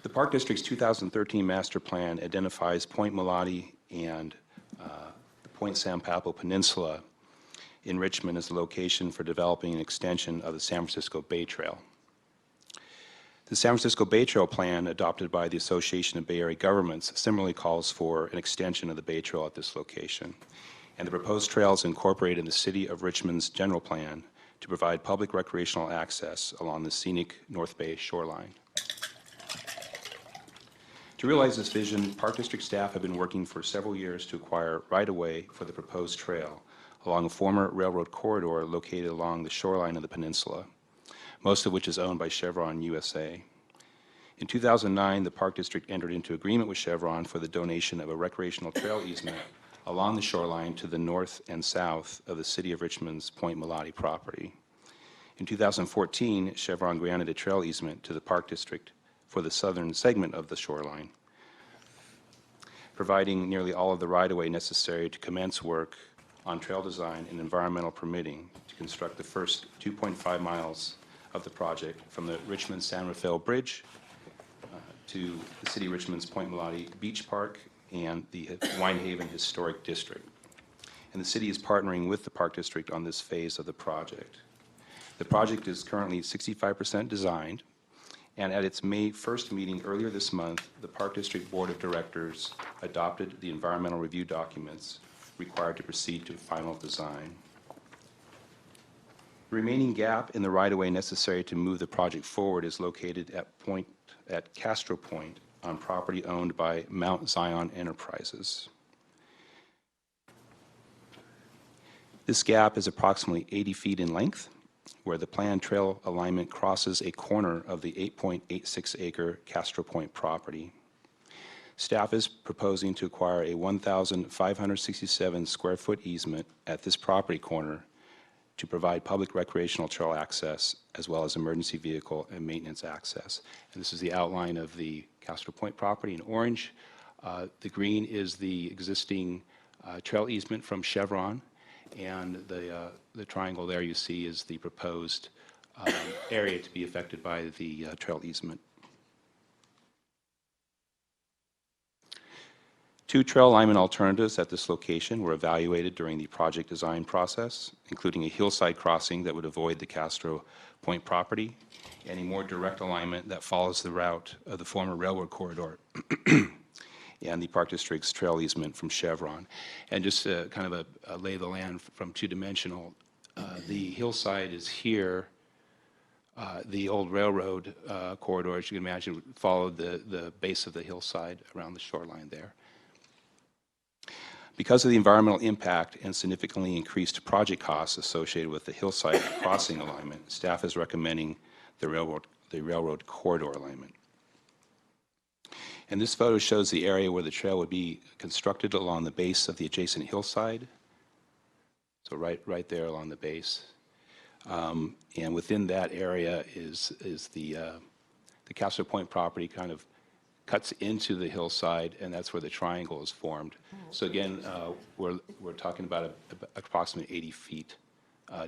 The Park District's 2013 master plan identifies Point Mulati and the Point San Pablo Peninsula in Richmond as the location for developing an extension of the San Francisco Bay Trail. The San Francisco Bay Trail plan, adopted by the Association of Bay Area Governments, similarly calls for an extension of the Bay Trail at this location. And the proposed trail is incorporated in the City of Richmond's general plan to provide public recreational access along the scenic North Bay shoreline. To realize this vision, Park District staff have been working for several years to acquire right-of-way for the proposed trail along a former railroad corridor located along the shoreline of the peninsula, most of which is owned by Chevron USA. In 2009, the Park District entered into agreement with Chevron for the donation of a recreational trail easement along the shoreline to the north and south of the City of Richmond's Point Mulati property. In 2014, Chevron granted a trail easement to the Park District for the southern segment of the shoreline, providing nearly all of the right-of-way necessary to commence work on trail design and environmental permitting to construct the first 2.5 miles of the project from the Richmond-San Rafael Bridge to the City of Richmond's Point Mulati Beach Park and the Winehaven Historic District. And the city is partnering with the Park District on this phase of the project. The project is currently 65% designed, and at its May 1st meeting earlier this month, the Park District Board of Directors adopted the environmental review documents required to proceed to final design. The remaining gap in the right-of-way necessary to move the project forward is located at Castro Point on property owned by Mount Zion Enterprises. This gap is approximately 80 feet in length, where the planned trail alignment crosses a corner of the 8.86-acre Castro Point property. Staff is proposing to acquire a 1,567 square foot easement at this property corner to provide public recreational trail access as well as emergency vehicle and maintenance access. And this is the outline of the Castro Point property in orange. The green is the existing trail easement from Chevron, and the triangle there you see is the proposed area to be affected by the trail easement. Two trail alignment alternatives at this location were evaluated during the project design process, including a hillside crossing that would avoid the Castro Point property and a more direct alignment that follows the route of the former railroad corridor and the Park District's trail easement from Chevron. And just kind of a lay of the land from two-dimensional, the hillside is here. The old railroad corridor, as you can imagine, followed the base of the hillside around the shoreline there. Because of the environmental impact and significantly increased project costs associated with the hillside crossing alignment, staff is recommending the railroad corridor alignment. And this photo shows the area where the trail would be constructed along the base of the adjacent hillside. So right there along the base. And within that area is the Castro Point property kind of cuts into the hillside, and that's where the triangle is formed. So again, we're talking about approximately 80 feet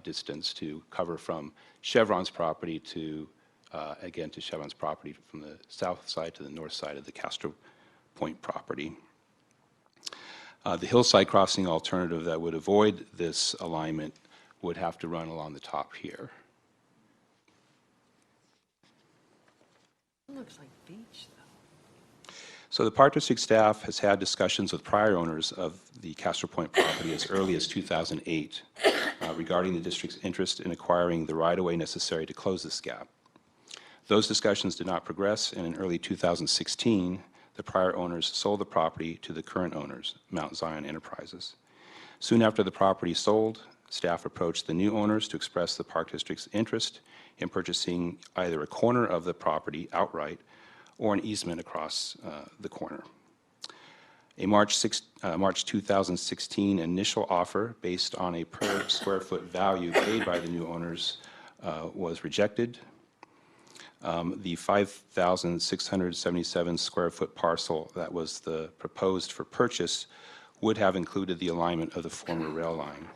distance to cover from Chevron's property to, again, to Chevron's property from the south side to the north side of the Castro Point property. The hillside crossing alternative that would avoid this alignment would have to run along the top here. It looks like beach, though. So the Park District staff has had discussions with prior owners of the Castro Point property as early as 2008 regarding the district's interest in acquiring the right-of-way necessary to close this gap. Those discussions did not progress, and in early 2016, the prior owners sold the property to the current owners, Mount Zion Enterprises. Soon after the property sold, staff approached the new owners to express the Park District's interest in purchasing either a corner of the property outright or an easement across the corner. A March 2016 initial offer based on a per square foot value paid by the new owners was rejected. The 5,677 square foot parcel that was the proposed for purchase would have included the alignment of the former rail line.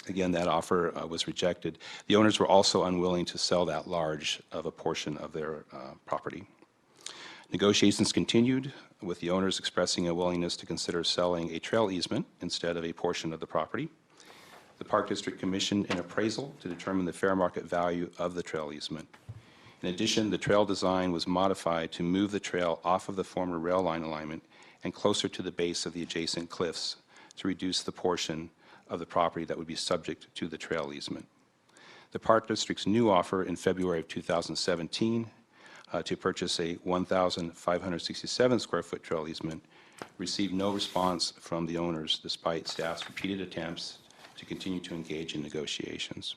Again, that offer was rejected. The owners were also unwilling to sell that large of a portion of their property. Negotiations continued, with the owners expressing a willingness to consider selling a trail easement instead of a portion of the property. The Park District commissioned an appraisal to determine the fair market value of the trail easement. In addition, the trail design was modified to move the trail off of the former rail line alignment and closer to the base of the adjacent cliffs to reduce the portion of the property that would be subject to the trail easement. The Park District's new offer in February of 2017 to purchase a 1,567 square foot trail easement received no response from the owners despite staff's repeated attempts to continue to engage in negotiations.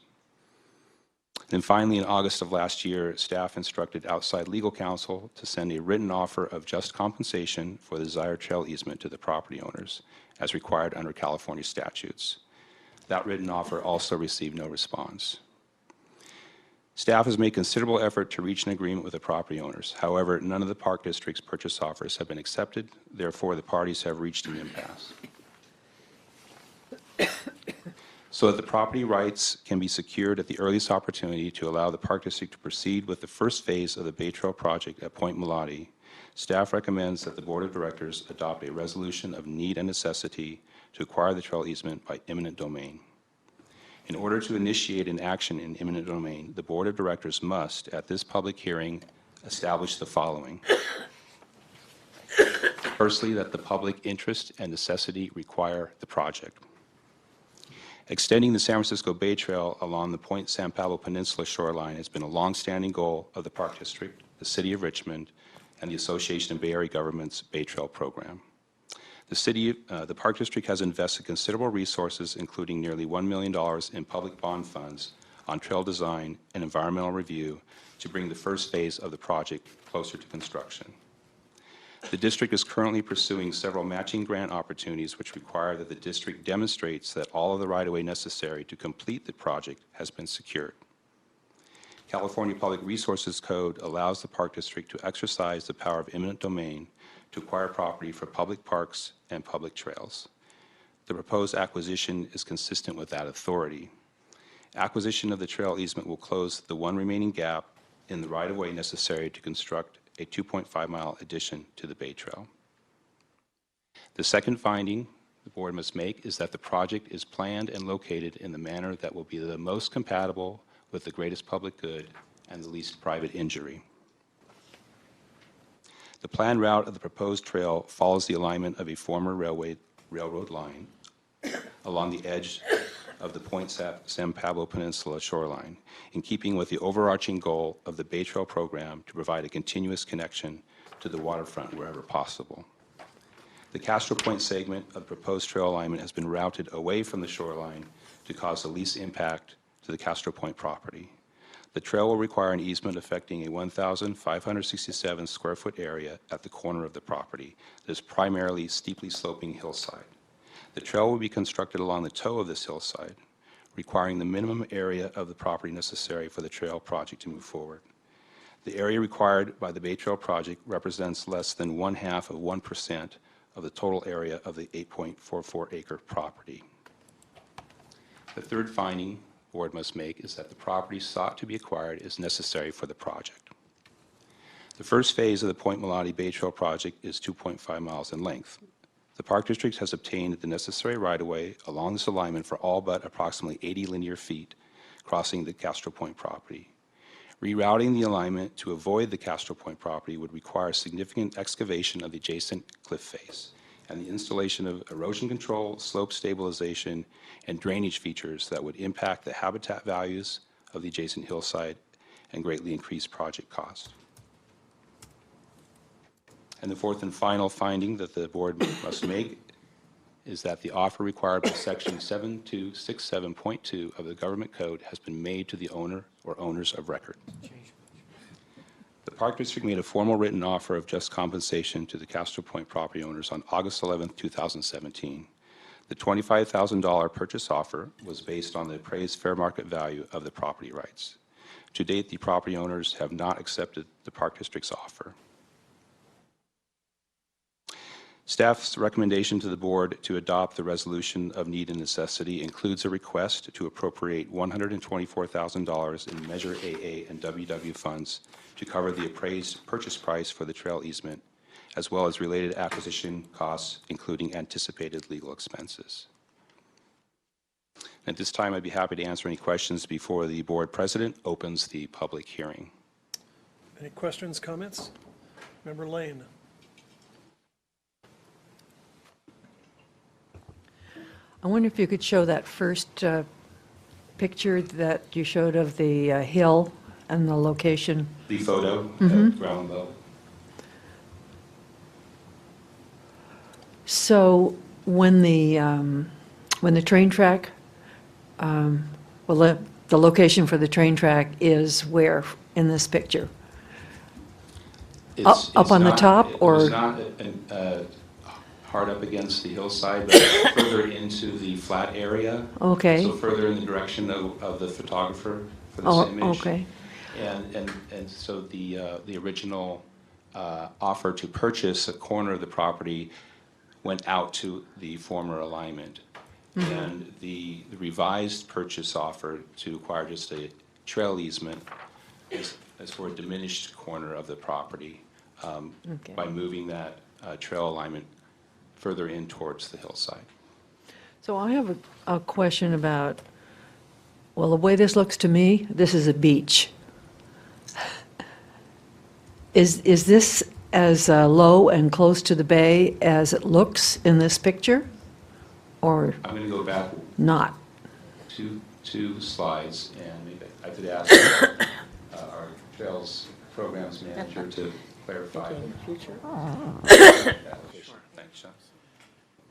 Then finally, in August of last year, staff instructed outside legal counsel to send a written offer of just compensation for the desired trail easement to the property owners, as required under California statutes. That written offer also received no response. Staff has made considerable effort to reach an agreement with the property owners. However, none of the Park District's purchase offers have been accepted. Therefore, the parties have reached an impasse. So that the property rights can be secured at the earliest opportunity to allow the Park District to proceed with the first phase of the Bay Trail project at Point Mulati, staff recommends that the Board of Directors adopt a resolution of need and necessity to acquire the trail easement by eminent domain. In order to initiate an action in eminent domain, the Board of Directors must, at this public hearing, establish the following. Firstly, that the public interest and necessity require the project. Extending the San Francisco Bay Trail along the Point San Pablo Peninsula shoreline has been a long-standing goal of the Park District, the City of Richmond, and the Association of Bay Area Governments Bay Trail Program. The Park District has invested considerable resources, including nearly $1 million in public bond funds on trail design and environmental review to bring the first phase of the project closer to construction. The district is currently pursuing several matching grant opportunities which require that the district demonstrates that all of the right-of-way necessary to complete the project has been secured. California Public Resources Code allows the Park District to exercise the power of eminent domain to acquire property for public parks and public trails. The proposed acquisition is consistent with that authority. Acquisition of the trail easement will close the one remaining gap in the right-of-way necessary to construct a 2.5-mile addition to the Bay Trail. The second finding the board must make is that the project is planned and located in the manner that will be the most compatible with the greatest public good and the least private injury. The planned route of the proposed trail follows the alignment of a former railroad line along the edge of the Point San Pablo Peninsula shoreline, in keeping with the overarching goal of the Bay Trail program to provide a continuous connection to the waterfront wherever possible. The Castro Point segment of the proposed trail alignment has been routed away from the shoreline to cause the least impact to the Castro Point property. The trail will require an easement affecting a 1,567 square foot area at the corner of the property that is primarily steeply sloping hillside. The trail will be constructed along the toe of this hillside, requiring the minimum area of the property necessary for the trail project to move forward. The area required by the Bay Trail project represents less than 0.5% of the total area of the 8.44 acre property. The third finding the board must make is that the property sought to be acquired is necessary for the project. The first phase of the Point Mulati Bay Trail project is 2.5 miles in length. The Park District has obtained the necessary right-of-way along this alignment for all but approximately 80 linear feet crossing the Castro Point property. Rerouting the alignment to avoid the Castro Point property would require significant excavation of the adjacent cliff face and the installation of erosion control, slope stabilization, and drainage features that would impact the habitat values of the adjacent hillside and greatly increase project cost. And the fourth and final finding that the board must make is that the offer required by section 7267.2 of the Government Code has been made to the owner or owners of record. The Park District made a formal written offer of just compensation to the Castro Point property owners on August 11, 2017. The $25,000 purchase offer was based on the appraised fair market value of the property rights. To date, the property owners have not accepted the Park District's offer. Staff's recommendation to the board to adopt the resolution of need and necessity includes a request to appropriate $124,000 in Measure AA and WW funds to cover the appraised purchase price for the trail easement, as well as related acquisition costs, including anticipated legal expenses. At this time, I'd be happy to answer any questions before the board president opens the public hearing. Any questions, comments? Member Lane? I wonder if you could show that first picture that you showed of the hill and the location. The photo at ground level. So when the train track, the location for the train track is where in this picture? Up on the top, or? It's not hard up against the hillside, but further into the flat area. Okay. So further in the direction of the photographer for this image. Okay. And so the original offer to purchase a corner of the property went out to the former alignment. And the revised purchase offer to acquire just a trail easement is for a diminished corner of the property by moving that trail alignment further in towards the hillside. So I have a question about, well, the way this looks to me, this is a beach. Is this as low and close to the bay as it looks in this picture, or I'm going to go back not? two slides, and maybe I could ask our Trails Programs Manager to clarify. Thanks, Sean.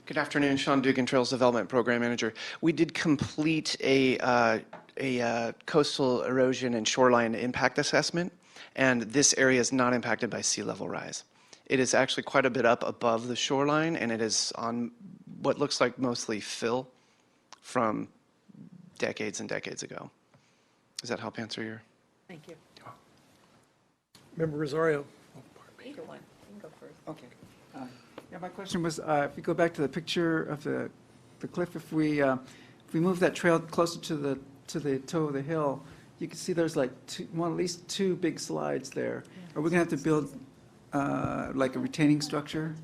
Good afternoon, Sean Dugan, Trails Development Program Manager. We did complete a coastal erosion and shoreline impact assessment, and this area is not impacted by sea level rise. It is actually quite a bit up above the shoreline, and it is on what looks like mostly fill from decades and decades ago. Does that help answer your? Thank you. Member Rosario? Either one. You can go first. Okay. Yeah, my question was, if you go back to the picture of the cliff, if we move that trail closer to the toe of the hill, you can see there's like at least two big slides there. Are we going to have to build like a retaining structure?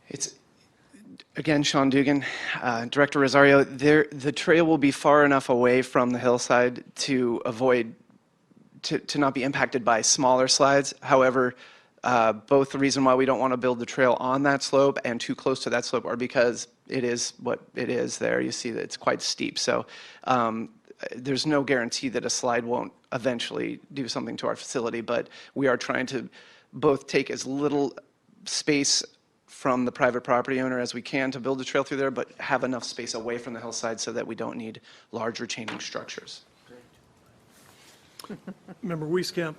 It's, again, Sean Dugan, Director Rosario, the trail will be far enough away from the hillside to avoid, to not be impacted by smaller slides. However, both the reason why we don't want to build the trail on that slope and too close to that slope are because it is what it is there. You see that it's quite steep. So there's no guarantee that a slide won't eventually do something to our facility, but we are trying to both take as little space from the private property owner as we can to build a trail through there, but have enough space away from the hillside so that we don't need large retaining structures. Member Wieskamp?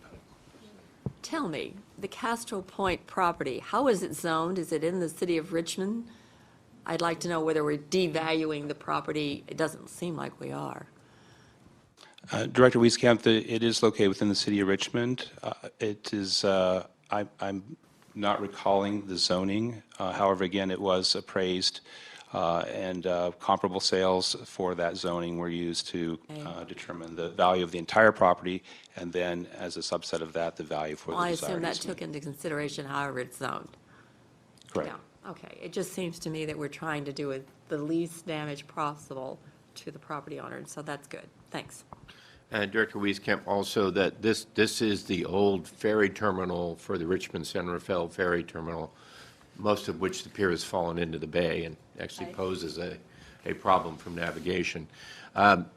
Tell me, the Castro Point property, how is it zoned? Is it in the city of Richmond? I'd like to know whether we're devaluing the property. It doesn't seem like we are. Director Wieskamp, it is located within the city of Richmond. It is, I'm not recalling the zoning. However, again, it was appraised, and comparable sales for that zoning were used to determine the value of the entire property, and then as a subset of that, the value for the Well, I desired assume that easement. took into consideration however it's zoned. Correct. Yeah, okay. It just seems to me that we're trying to do it the least damage possible to the property owner, and so that's good. Thanks. And Director Wieskamp, also that this is the old ferry terminal for the Richmond San Rafael ferry terminal, most of which the pier has fallen into the bay and actually poses a a problem from navigation.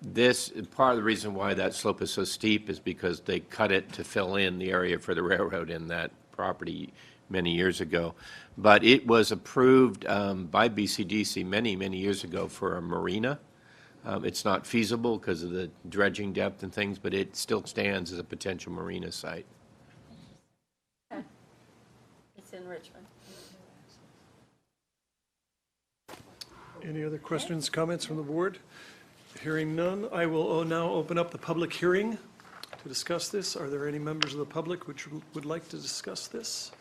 This, part of the reason why that slope is so steep is because they cut it to fill in the area for the railroad in that property many years ago. But it was approved by BCDC many, many years ago for a marina. It's not feasible because of the dredging depth and things, but it still stands as a potential marina site. It's in Richmond. Any other questions, comments from the board? Hearing none, I will now open up the public hearing to discuss this. Are there any members of the public which would like to discuss this?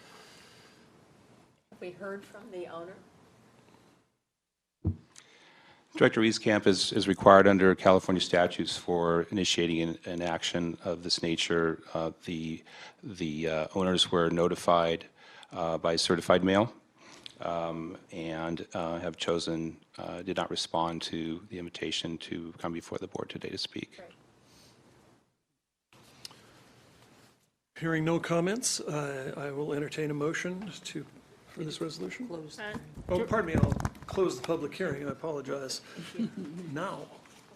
Have we heard from the owner? Director Wieskamp is required under California statutes for initiating an action of this nature. The owners were notified by certified mail and have chosen, did not respond to the invitation to come before the board today to speak. Great. Hearing no comments, I will entertain a motion for this resolution. Oh, pardon me, I'll close the public hearing. I apologize. Now,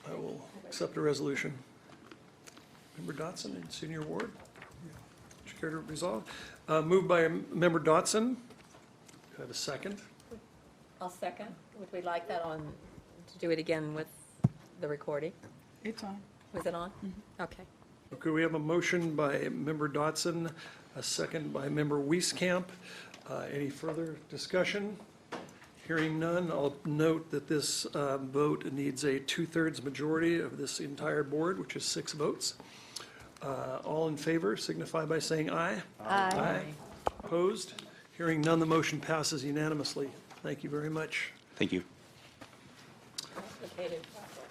I will accept a resolution. Member Dotson in Senior Ward. Would you care to resolve? Moved by Member Dotson. Do I have a second? I'll second. Would we like that on, to do it again with the recording? It's on. Was it on? Okay. Okay, we have a motion by Member Dotson, a second by Member Wieskamp. Any further discussion? Hearing none, I'll note that this vote needs a 2/3 majority of this entire board, which is 6 votes. All in favor signify by saying aye. Aye. Opposed? Hearing none, the motion passes unanimously. Thank you very much. Thank you. Complicated process.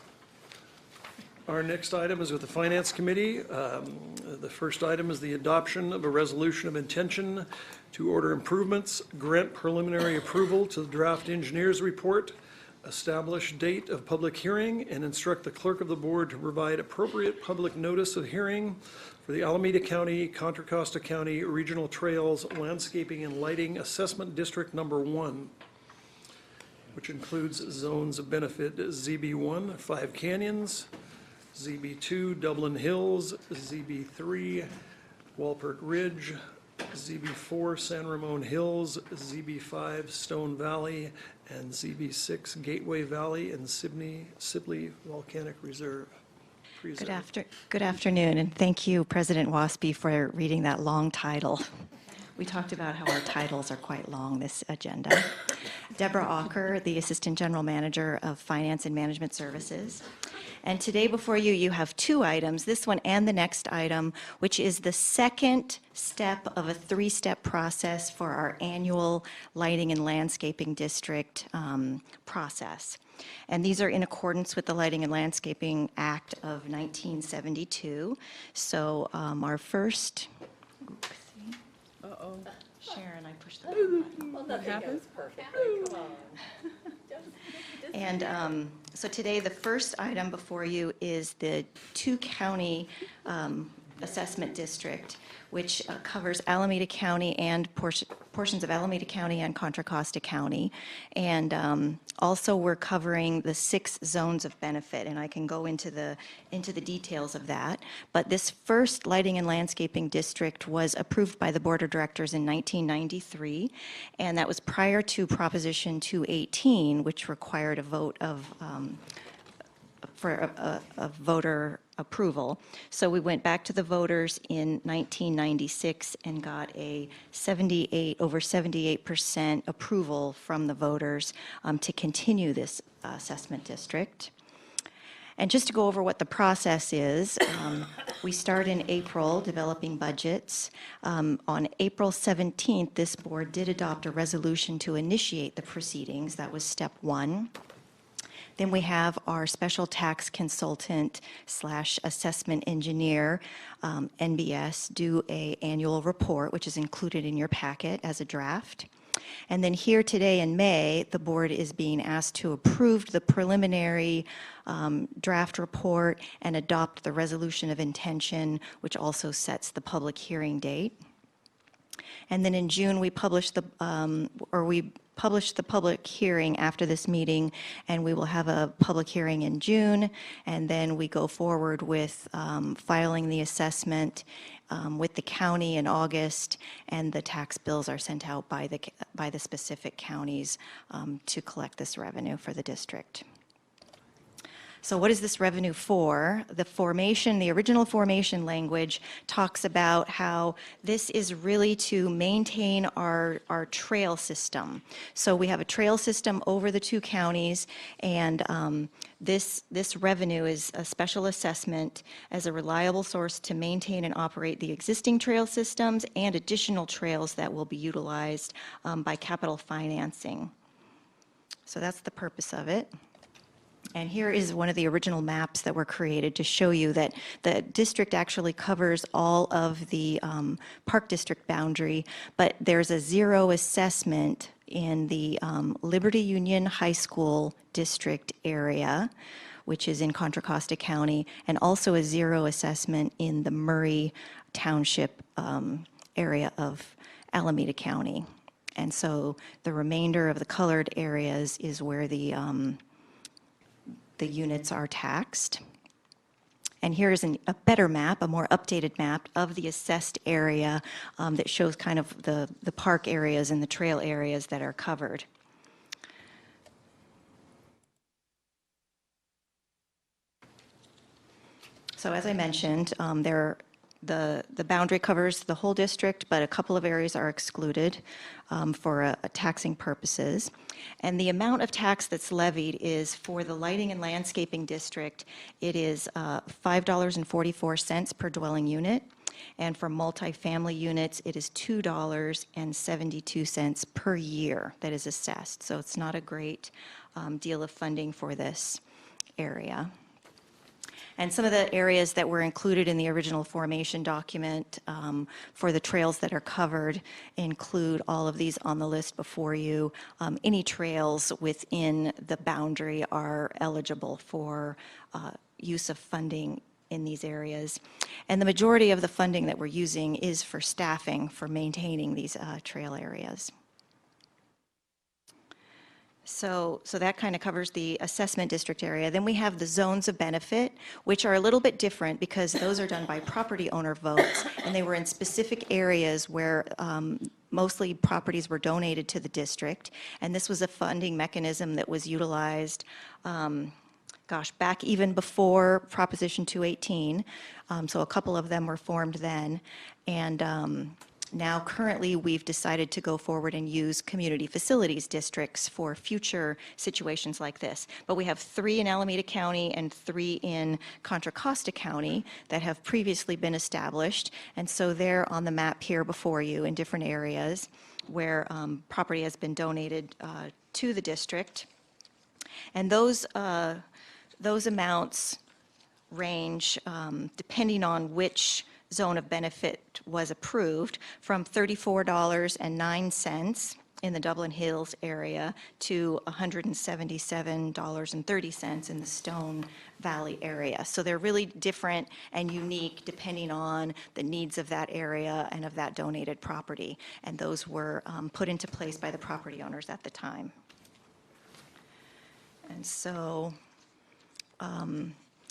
Our next item is with the Finance Committee. The first item is the adoption of a resolution of intention to order improvements, grant preliminary approval to the draft engineer's report, establish date of public hearing, and instruct the clerk of the board to provide appropriate public notice of hearing for the Alameda County, Contra Costa County Regional Trails Landscaping and Lighting Assessment District Number 1, which includes zones of benefit ZB1, 5 Canyons, ZB2, Dublin Hills, ZB3, Walpert Ridge, ZB4, San Ramon Hills, ZB5, Stone Valley, and ZB6, Gateway Valley and Sibley Volcanic Reserve. Good afternoon, and thank you, President Waspy, for reading that long title. We talked about how our titles are quite long, this agenda. Deborah Auker, the Assistant General Manager of Finance and Management Services. And today before you, you have 2 items, this one and the next item, which is the second step of a 3-step process for our annual Lighting and Landscaping District process. And these are in accordance with the Lighting and Landscaping Act of 1972. So our first, Uh-oh. Sharon, I pushed the button. Well, nothing goes perfectly. Come on. And so today, the first item before you is the 2-county assessment district, which covers Alameda County and portions of Alameda County and Contra Costa County. And also, we're covering the 6 zones of benefit, and I can go into the details of that. But this first lighting and landscaping district was approved by the Board of Directors in 1993, and that was prior to Proposition 218, which required a vote of for a voter approval. So we went back to the voters in 1996 and got a over 78% approval from the voters to continue this assessment district. And just to go over what the process is, we start in April developing budgets. On April 17th, this board did adopt a resolution to initiate the proceedings. That was step 1. Then we have our special tax consultant / assessment engineer, NBS, do an annual report, which is included in your packet as a draft. And then here today in May, the board is being asked to approve the preliminary draft report and adopt the resolution of intention, which also sets the public hearing date. And then in June, we published we publish the public hearing after this meeting, and we will have a public hearing in June, and then we go forward with filing the assessment with the county in August, and the tax bills are sent out by the specific counties to collect this revenue for the district. So what is this revenue for? The original formation language talks about how this is really to maintain our trail system. So we have a trail system over the two counties, and this revenue is a special assessment as a reliable source to maintain and operate the existing trail systems and additional trails that will be utilized by capital financing. So that's the purpose of it. And here is one of the original maps that were created to show you that the district actually covers all of the Park District boundary, but there's a zero assessment in the Liberty Union High School district area, which is in Contra Costa County, and also a zero assessment in the Murray Township area of Alameda County. And so the remainder of the colored areas is where the units are taxed. And here is a better map, a more updated map of the assessed area that shows kind of the park areas and the trail areas that are covered. So as I mentioned, the boundary covers the whole district, but a couple of areas are excluded for taxing purposes. And the amount of tax that's levied is for the lighting and landscaping district, it is $5.44 per dwelling unit. And for multifamily units, it is $2.72 per year that is assessed. So it's not a great deal of funding for this area. And some of the areas that were included in the original formation document for the trails that are covered include all of these on the list before you. Any trails within the boundary are eligible for use of funding in these areas. And the majority of the funding that we're using is for staffing, for maintaining these trail areas. So that kind of covers the assessment district area. Then we have the zones of benefit, which are a little bit different because those are done by property owner votes, and they were in specific areas where mostly properties were donated to the district. And this was a funding mechanism that was utilized, back even before Proposition 218. So a couple of them were formed then. And now, currently, we've decided to go forward and use community facilities districts for future situations like this. But we have 3 in Alameda County and 3 in Contra Costa County that have previously been established. And so they're on the map here before you in different areas where property has been donated to the district. And those amounts range, depending on which zone of benefit was approved, from $34.09 in the Dublin Hills area to $177.30 in the Stone Valley area. So they're really different and unique depending on the needs of that area and of that donated property. And those were put into place by the property owners at the time. And so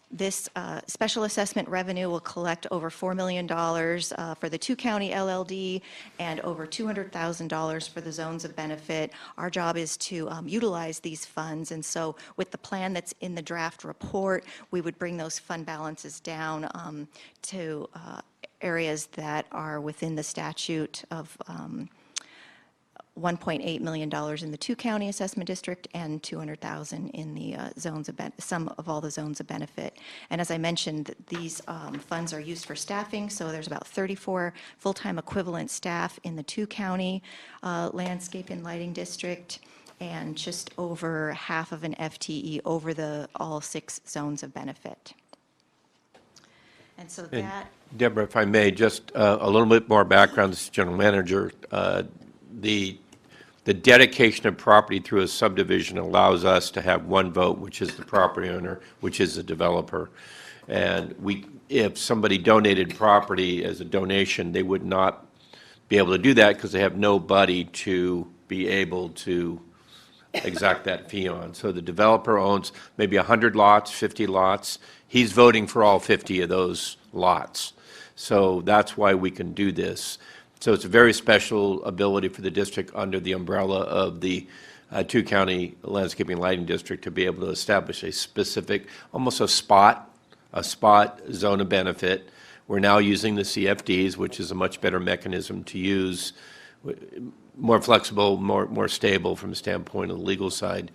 this special assessment revenue will collect over $4 million for the 2-county LLD and over $200,000 for the zones of benefit. Our job is to utilize these funds, and so with the plan that's in the draft report, we would bring those fund balances down to areas that are within the statute of $1.8 million in the 2-county assessment district and $200,000 in the zones of some of all the zones of benefit. And as I mentioned, these funds are used for staffing, so there's about 34 full-time equivalent staff in the 2-county landscape and lighting district, and just over half of an FTE over all 6 zones of benefit. And so that. Deborah, if I may, just a little bit more background. This is General Manager. The dedication of property through a subdivision allows us to have one vote, which is the property owner, which is the developer. And if somebody donated property as a donation, they would not be able to do that because they have nobody to be able to exact that fee on. So the developer owns maybe 100 lots, 50 lots. He's voting for all 50 of those lots. So that's why we can do this. So it's a very special ability for the district under the umbrella of the two-county landscaping lighting district to be able to establish a specific, almost a spot zone of benefit. We're now using the CFDs, which is a much better mechanism to use, more flexible, more stable from the standpoint of the legal side.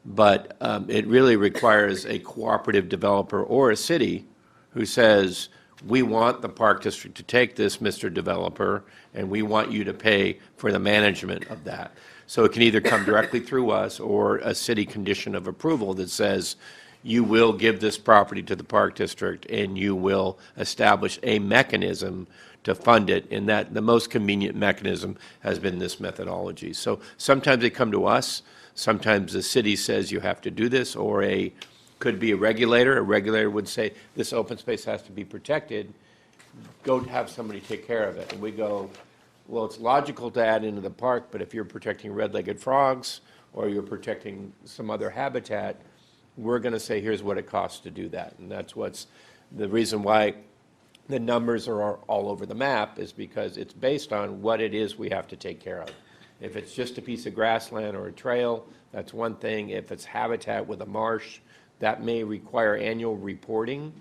But it really requires a cooperative developer or a city who says, we want the park district to take this, Mr. Developer, and we want you to pay for the management of that. So it can either come directly through us or a city condition of approval that says, you will give this property to the park district and you will establish a mechanism to fund it, and that the most convenient mechanism has been this methodology. So sometimes they come to us, sometimes the city says you have to do this, or could be a regulator. A regulator would say, this open space has to be protected, go have somebody take care of it. And we go, well, it's logical to add into the park, but if you're protecting red-legged frogs or you're protecting some other habitat, we're going to say, here's what it costs to do that. And that's what's the reason why the numbers are all over the map, is because it's based on what it is we have to take care of. If it's just a piece of grassland or a trail, that's one thing. If it's habitat with a marsh, that may require annual reporting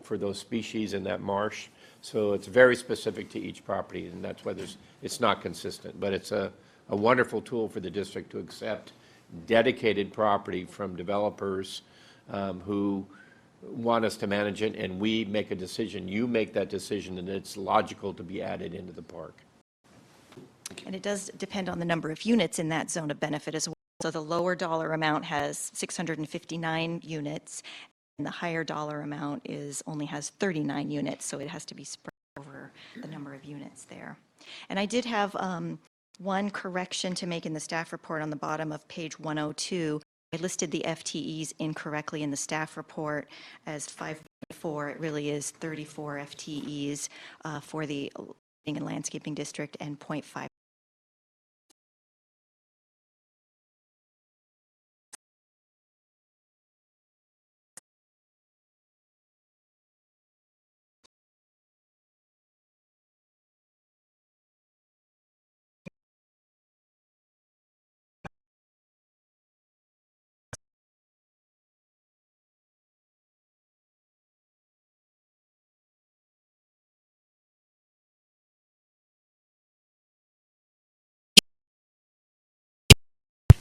for those species in that marsh. So it's very specific to each property, and that's why it's not consistent. But it's a wonderful tool for the district to accept dedicated property from developers who want us to manage it, and we make a decision. You make that decision, and it's logical to be added into the park. And it does depend on the number of units in that zone of benefit as well. So the lower dollar amount has 659 units, and the higher dollar amount only has 39 units, so it has to be spread over the number of units there. And I did have one correction to make in the staff report on the bottom of page 102. I listed the FTEs incorrectly in the staff report as 5.4. It really is 34 FTEs for the lighting and landscaping district, and 0.5.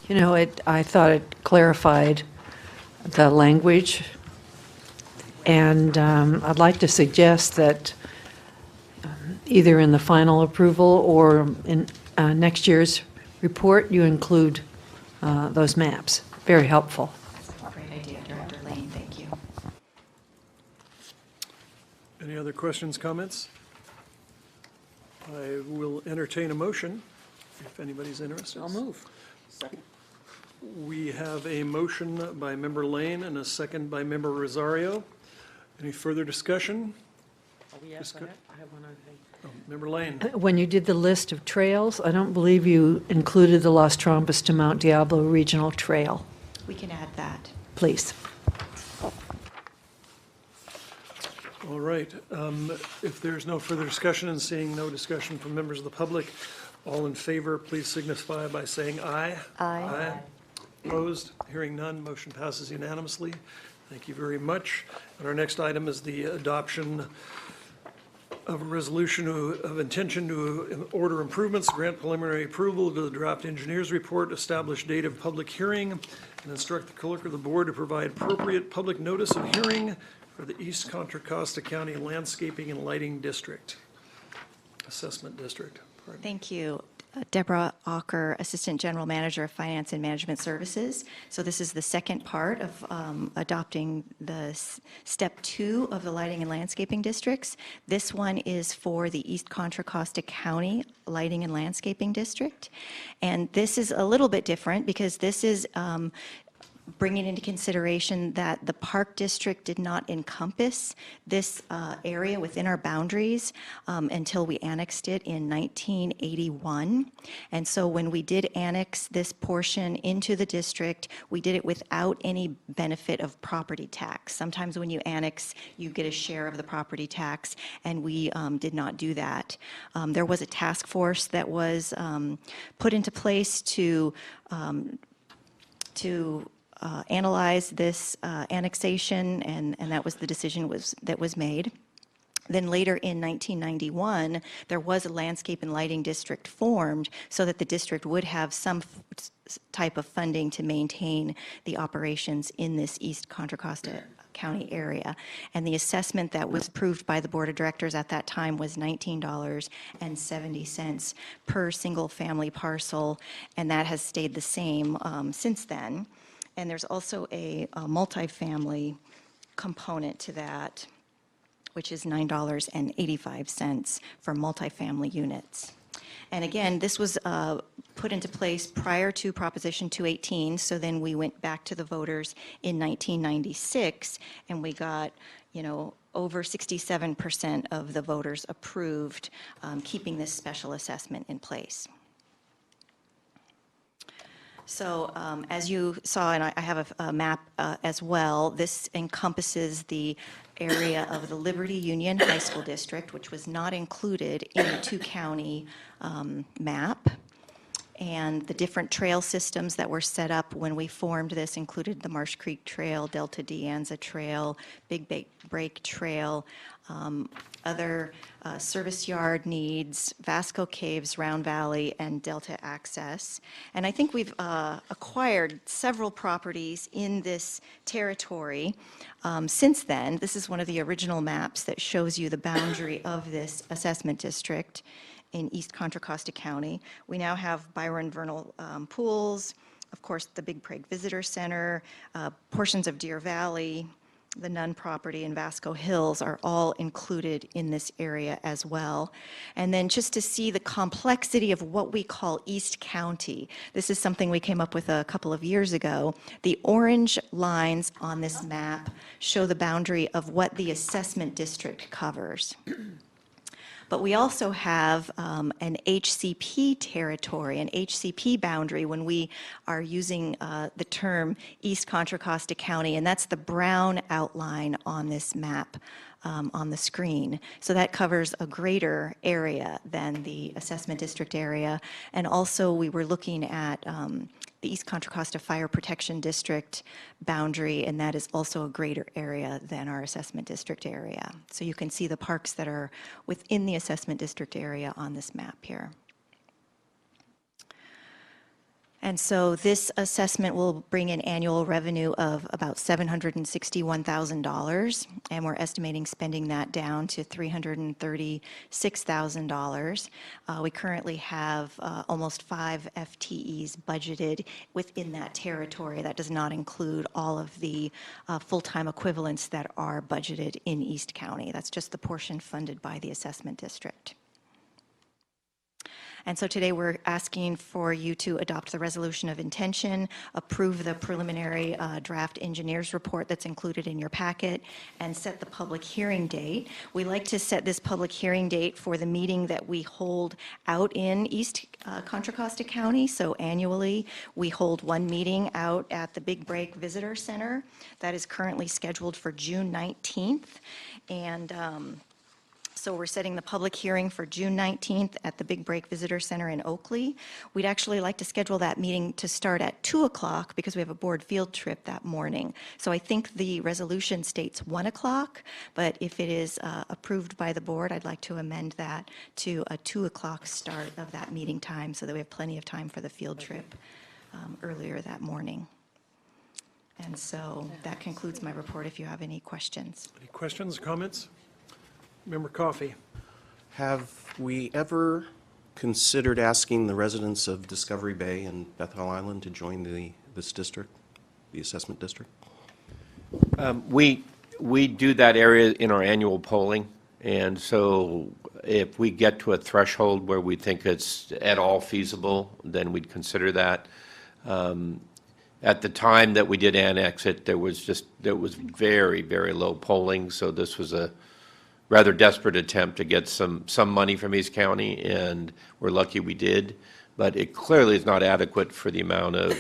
You know, I thought it clarified the language, and I'd like to suggest that either in the final approval or in next year's report, you include those maps. Very helpful. Great idea, Director Lane, thank you. Any other questions, comments? I will entertain a motion if anybody's interested. I'll move. Second. We have a motion by Member Lane and a second by Member Rosario. Any further discussion? Yes, I have one other thing. Oh, Member Lane. When you did the list of trails, I don't believe you included the Las Trompas to Mount Diablo Regional Trail. We can add that. Please. All right. If there's no further discussion and seeing no discussion from members of the public, all in favor, please signify by saying aye. Aye. Opposed? Hearing none, motion passes unanimously. Thank you very much. And our next item is the adoption of a resolution of intention to order improvements, grant preliminary approval to the draft engineer's report, establish date of public hearing, and instruct the clerk of the board to provide appropriate public notice of hearing for the East Contra Costa County Landscaping and Lighting District, Assessment District. Pardon. Thank you. Deborah Ocker, Assistant General Manager of Finance and Management Services. So this is the second part of adopting the step 2 of the lighting and landscaping districts. This one is for the East Contra Costa County Lighting and Landscaping District. And this is a little bit different because this is bringing into consideration that the Park District did not encompass this area within our boundaries until we annexed it in 1981. And so when we did annex this portion into the district, we did it without any benefit of property tax. Sometimes when you annex, you get a share of the property tax, and we did not do that. There was a task force that was put into place to analyze this annexation, and that was the decision that was made. Then later in 1991, there was a landscape and lighting district formed so that the district would have some type of funding to maintain the operations in this East Contra Costa County area. And the assessment that was approved by the Board of Directors at that time was $19.70 per single-family parcel, and that has stayed the same since then. And there's also a multifamily component to that, which is $9.85 for multifamily units. And again, this was put into place prior to Proposition 218, so then we went back to the voters in 1996, and we got, over 67% of the voters approved keeping this special assessment in place. So as you saw, and I have a map as well, this encompasses the area of the Liberty Union High School District, which was not included in the two-county map. And the different trail systems that were set up when we formed this included the Marsh Creek Trail, Delta De Anza Trail, Big Break Trail, other service yard needs, Vasco Caves, Round Valley, and Delta Access. And I think we've acquired several properties in this territory since then. This is one of the original maps that shows you the boundary of this assessment district in East Contra Costa County. We now have Byron Vernal Pools, of course, the Big Break Visitor Center, portions of Deer Valley, the Nunn property, and Vasco Hills are all included in this area as well. And then just to see the complexity of what we call East County, this is something we came up with a couple of years ago. The orange lines on this map show the boundary of what the assessment district covers. But we also have an HCP territory, an HCP boundary when we are using the term East Contra Costa County, and that's the brown outline on this map on the screen. So that covers a greater area than the assessment district area. And also we were looking at the East Contra Costa Fire Protection District boundary, and that is also a greater area than our assessment district area. So you can see the parks that are within the assessment district area on this map here. And so this assessment will bring in annual revenue of about $761,000, and we're estimating spending that down to $336,000. We currently have almost 5 FTEs budgeted within that territory. That does not include all of the full-time equivalents that are budgeted in East County. That's just the portion funded by the assessment district. And so today we're asking for you to adopt the resolution of intention, approve the preliminary draft engineer's report that's included in your packet, and set the public hearing date. We like to set this public hearing date for the meeting that we hold out in East Contra Costa County. So annually, we hold one meeting out at the Big Break Visitor Center. That is currently scheduled for June 19th. And so we're setting the public hearing for June 19th at the Big Break Visitor Center in Oakley. We'd actually like to schedule that meeting to start at 2 o'clock because we have a board field trip that morning. So I think the resolution states 1 o'clock, but if it is approved by the board, I'd like to amend that to a 2 o'clock start of that meeting time so that we have plenty of time for the field trip earlier that morning. And so that concludes my report if you have any questions. Any questions, comments? Member Coffey. Have we ever considered asking the residents of Discovery Bay and Bethel Island to join this district, the assessment district? We do that area in our annual polling, and so if we get to a threshold where we think it's at all feasible, then we'd consider that. At the time that we did annex it, there was very, very low polling, so this was a rather desperate attempt to get some money from East County, and we're lucky we did. But it clearly is not adequate for the amount of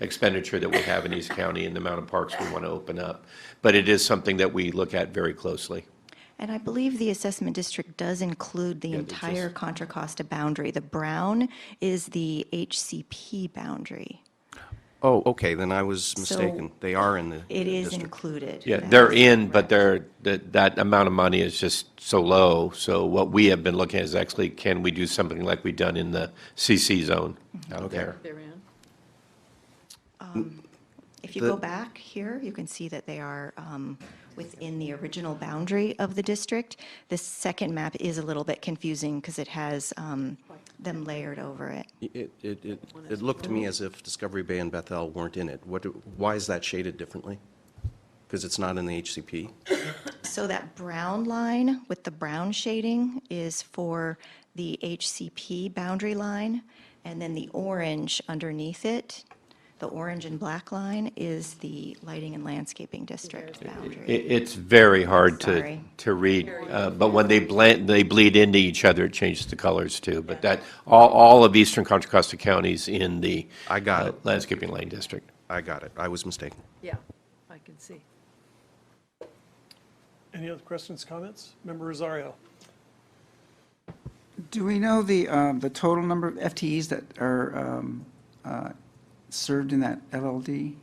expenditure that we have in East County and the amount of parks we want to open up. But it is something that we look at very closely. And I believe the assessment district does include the entire Contra Costa boundary. The brown is the HCP boundary. Oh, okay, then I was mistaken. They are in the It is district. included. Yeah, they're in, but that amount of money is just so low. So what we have been looking at is actually, can we do something like we've done in the CC zone out there? If you go back here, you can see that they are within the original boundary of the district. This second map is a little bit confusing because it has them layered over it. It looked to me as if Discovery Bay and Bethel weren't in it. Why is that shaded differently? Because it's not in the HCP? So that brown line with the brown shading is for the HCP boundary line, and then the orange underneath it, the orange and black line, is the lighting and landscaping district boundary. It's very hard Sorry. to read, but when they bleed into each other, it changes the colors too. But that, all of eastern Contra Costa County's in the I got it. landscaping lane district. I got it. I was mistaken. Yeah, I can see. Any other questions, comments? Member Rosario? Do we know the total number of FTEs that are served in that LLD?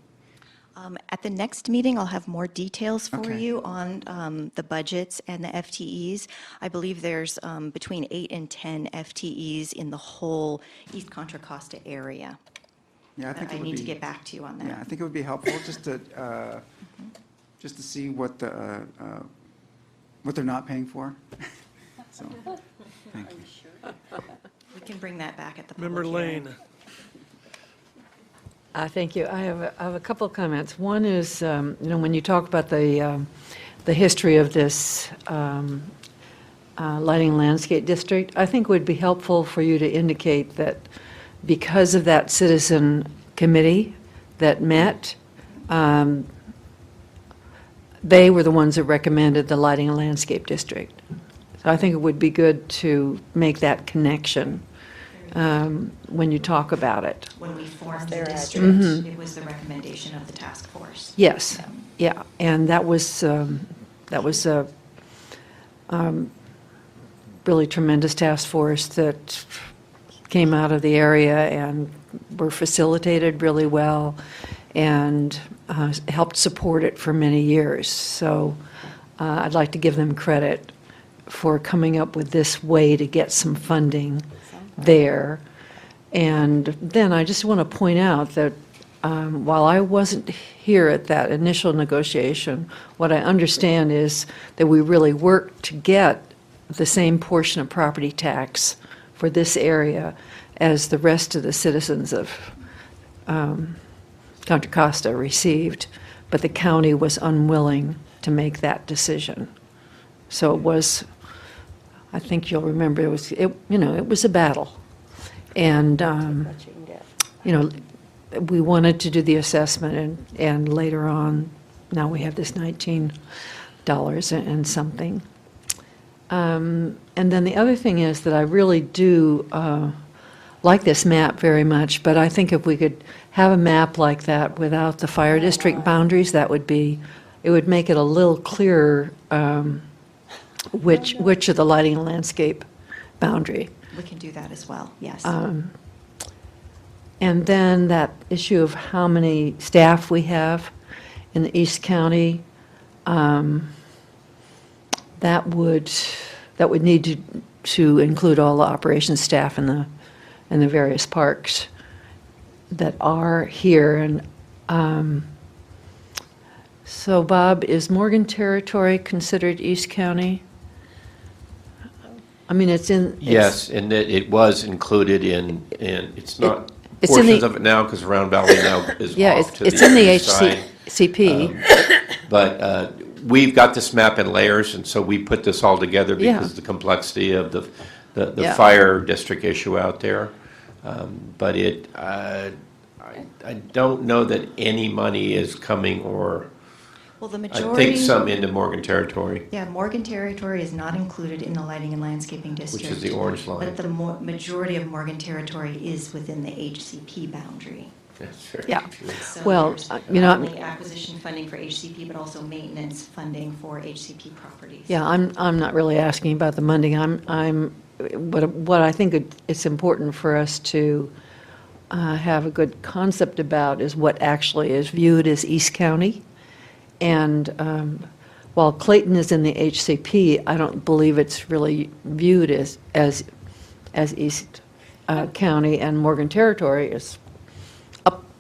At the next meeting, I'll have more details for Okay. you on the budgets and the FTEs. I believe there's between 8 and 10 FTEs in the whole East Contra Costa area. Yeah, I think it I would need to be- get back to you on that. Yeah, I think it would be helpful just to see what they're not paying for. So, thank you. We can bring that back at the public Member hearing. Lane? Thank you. I have a couple of comments. One is, when you talk about the history of this lighting and landscape district, I think it would be helpful for you to indicate that because of that citizen committee that met, they were the ones that recommended the lighting and landscape district. So I think it would be good to make that connection when you talk about it. When we formed the district, it was the recommendation of the task force. Yes, yeah, and that was a really tremendous task force that came out of the area and were facilitated really well and helped support it for many years. So I'd like to give them credit for coming up with this way to get some funding there. And then I just want to point out that while I wasn't here at that initial negotiation, what I understand is that we really worked to get the same portion of property tax for this area as the rest of the citizens of Contra Costa received, but the county was unwilling to make that decision. So it was, I think you'll remember, it was a battle. And, we wanted to do the assessment, and later on, now we have this $19 and something. And then the other thing is that I really do like this map very much, but I think if we could have a map like that without the fire district boundaries, it would make it a little clearer which are the lighting and landscape boundary. We can do that as well, yes. And then that issue of how many staff we have in the East County, that would need to include all the operations staff in the various parks that are here. And so, Bob, is Morgan Territory considered East County? I mean, it's in. Yes, and it was included in it's not It's in portions the- of it now, because Round Valley now is Yeah, off to it's in the east side. HCP. But we've got this map in layers, and so we put this all together Yeah. because of the complexity of the Yeah. fire district issue out there. But I don't know that any money is coming, or Well, the I majority. think some into Morgan territory, Yeah, Morgan territory is not included in the lighting and landscaping district. which is the orange line. But the majority of Morgan territory is within the HCP boundary. That's very Yeah. confusing. So Well, there's you know, not only acquisition funding for HCP, but also maintenance funding for HCP properties. Yeah, I'm not really asking about the money. What I think it's important for us to have a good concept about is what actually is viewed as East County. And while Clayton is in the HCP, I don't believe it's really viewed as East County, and Morgan Territory is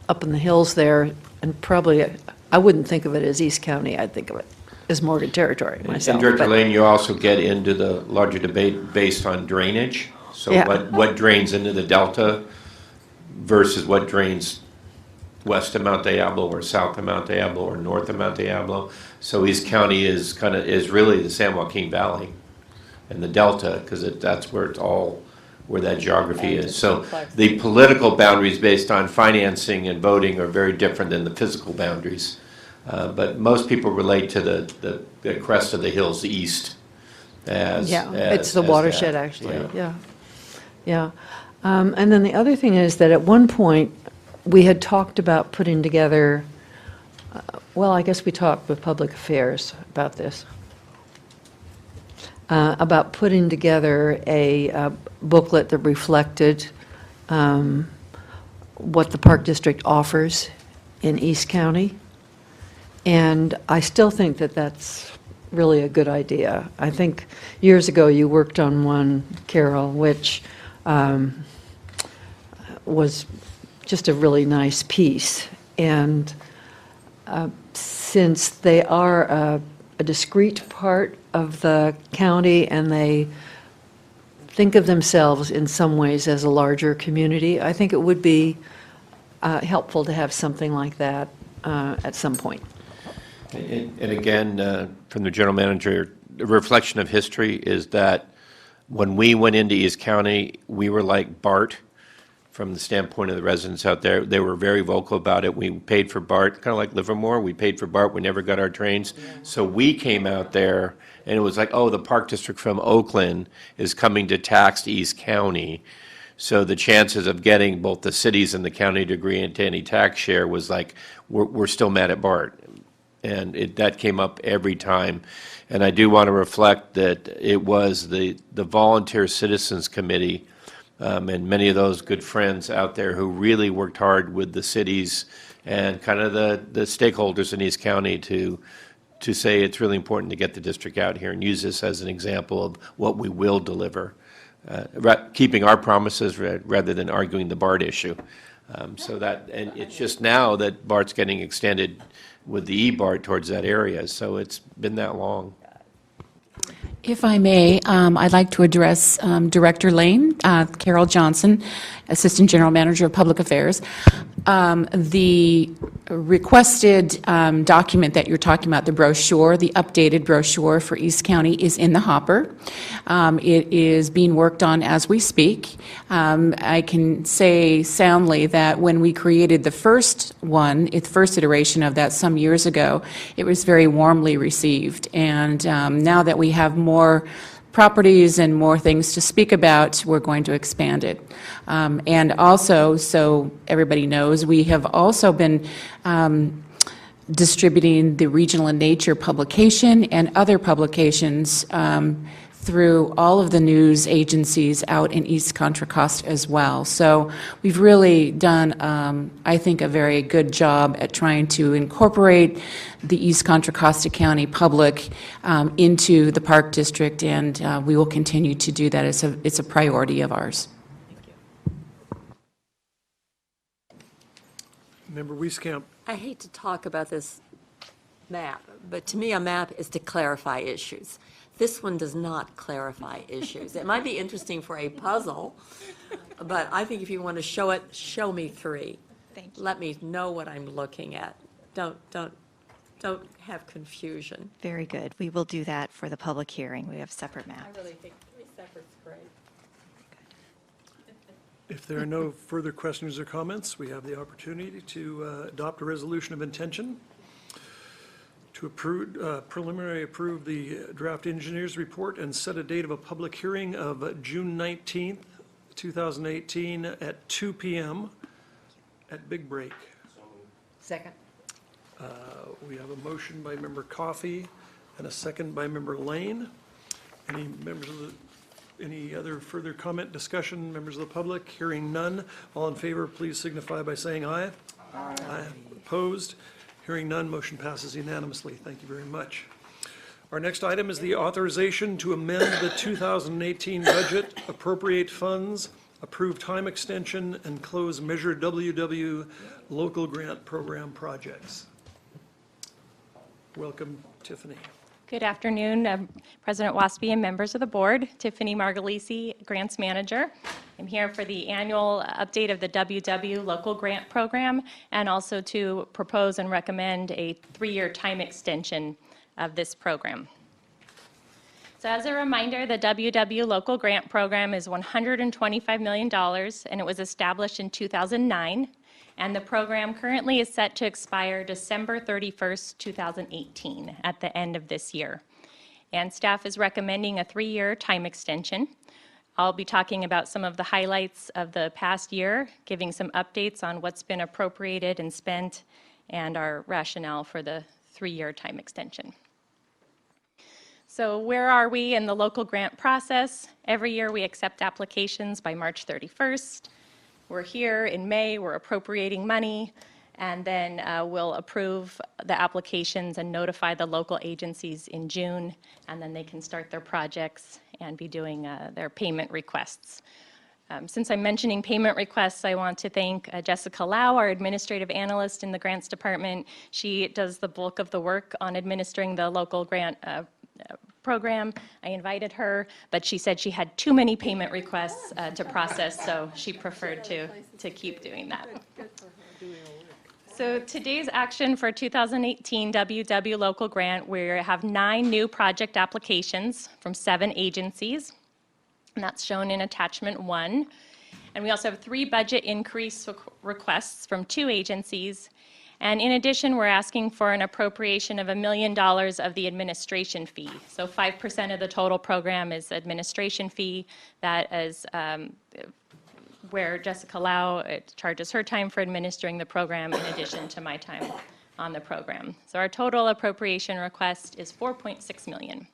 up in the hills there, and probably, I wouldn't think of it as East County, I'd think of it as Morgan Territory myself. And Director but- Lane, you also get into the larger debate based on drainage. So Yeah. what drains into the delta versus what drains west of Mount Diablo or south of Mount Diablo or north of Mount Diablo. So East County is really the San Joaquin Valley and the delta, because that's where it's all, where that geography is. So the political boundaries based on financing and voting are very different than the physical boundaries. But most people relate to the crest of the hills east as. Yeah, as- it's the as watershed, that. actually, Yeah. yeah. And then the other thing is that at one point, we had talked about putting together, well, I guess we talked with Public Affairs about this, about putting together a booklet that reflected what the Park District offers in East County. And I still think that that's really a good idea. I think years ago you worked on one, Carol, which was just a really nice piece. And since they are a discrete part of the county and they think of themselves in some ways as a larger community, I think it would be helpful to have something like that at some point. And again, from the general manager, the reflection of history is that when we went into East County, we were like BART from the standpoint of the residents out there. They were very vocal about it. We paid for BART, kind of like Livermore. We paid for BART. We never got our trains. So we came out there, and it was like, oh, the Park District from Oakland is coming to tax East County. So the chances of getting both the cities and the county to agree into any tax share was like, we're still mad at BART. And that came up every time. And I do want to reflect that it was the Volunteer Citizens Committee and many of those good friends out there who really worked hard with the cities and kind of the stakeholders in East County to say it's really important to get the district out here and use this as an example of what we will deliver, keeping our promises rather than arguing the BART issue. And it's just now that BART's getting extended with the E-BART towards that area, so it's been that long. If I may, I'd like to address Director Lane, Carol Johnson, Assistant General Manager of Public Affairs. The requested document that you're talking about, the brochure, the updated brochure for East County is in the hopper. It is being worked on as we speak. I can say soundly that when we created the first one, the first iteration of that some years ago, it was very warmly received. And now that we have more properties and more things to speak about, we're going to expand it. And also, so everybody knows, we have also been distributing the Regional in Nature publication and other publications through all of the news agencies out in East Contra Costa as well. So we've really done, I think, a very good job at trying to incorporate the East Contra Costa County public into the Park District, and we will continue to do that. It's a priority of ours. Member Wieskamp. I hate to talk about this map, but to me, a map is to clarify issues. This one does not clarify issues. It might be interesting for a puzzle, but I think if you want to show it, show me three. Thank you. Let me know what I'm looking at. Don't have confusion. Very good. We will do that for the public hearing. We have separate maps. I really think three separate's great. If there are no further questions or comments, we have the opportunity to adopt a resolution of intention to approve, preliminary approve the draft engineer's report and set a date of a public hearing of June 19th, 2018 at 2 p.m. at Big Break. Second. We have a motion by Member Coffey and a second by Member Lane. Any members of any other further comment, discussion, members of the public? Hearing none. All in favor, please signify by saying aye. Aye. Opposed? Hearing none, motion passes unanimously. Thank you very much. Our next item is the authorization to amend the 2018 budget, appropriate funds, approve time extension, and close Measure WW local grant program projects. Welcome, Tiffany. Good afternoon, President Waspy and members of the board. Tiffany Margalisi, Grants Manager. I'm here for the annual update of the WW Local Grant Program and also to propose and recommend a 3-year time extension of this program. So as a reminder, the WW Local Grant Program is $125 million and it was established in 2009. And the program currently is set to expire December 31st, 2018, at the end of this year. And staff is recommending a 3-year time extension. I'll be talking about some of the highlights of the past year, giving some updates on what's been appropriated and spent, and our rationale for the 3-year time extension. So where are we in the local grant process? Every year we accept applications by March 31st. We're here in May, we're appropriating money, and then we'll approve the applications and notify the local agencies in June, and then they can start their projects and be doing their payment requests. Since I'm mentioning payment requests, I want to thank Jessica Lau, our administrative analyst in the grants department. She does the bulk of the work on administering the local grant program. I invited her, but she said she had too many payment requests to process, so she preferred to keep doing that. So today's action for 2018 WW Local Grant, we have 9 new project applications from 7 agencies, and that's shown in attachment 1. And we also have 3 budget increase requests from 2 agencies. And in addition, we're asking for an appropriation of $1 million of the administration fee. So 5% of the total program is administration fee. That is where Jessica Lau charges her time for administering the program in addition to my time on the program. So our total appropriation request is $4.6 million.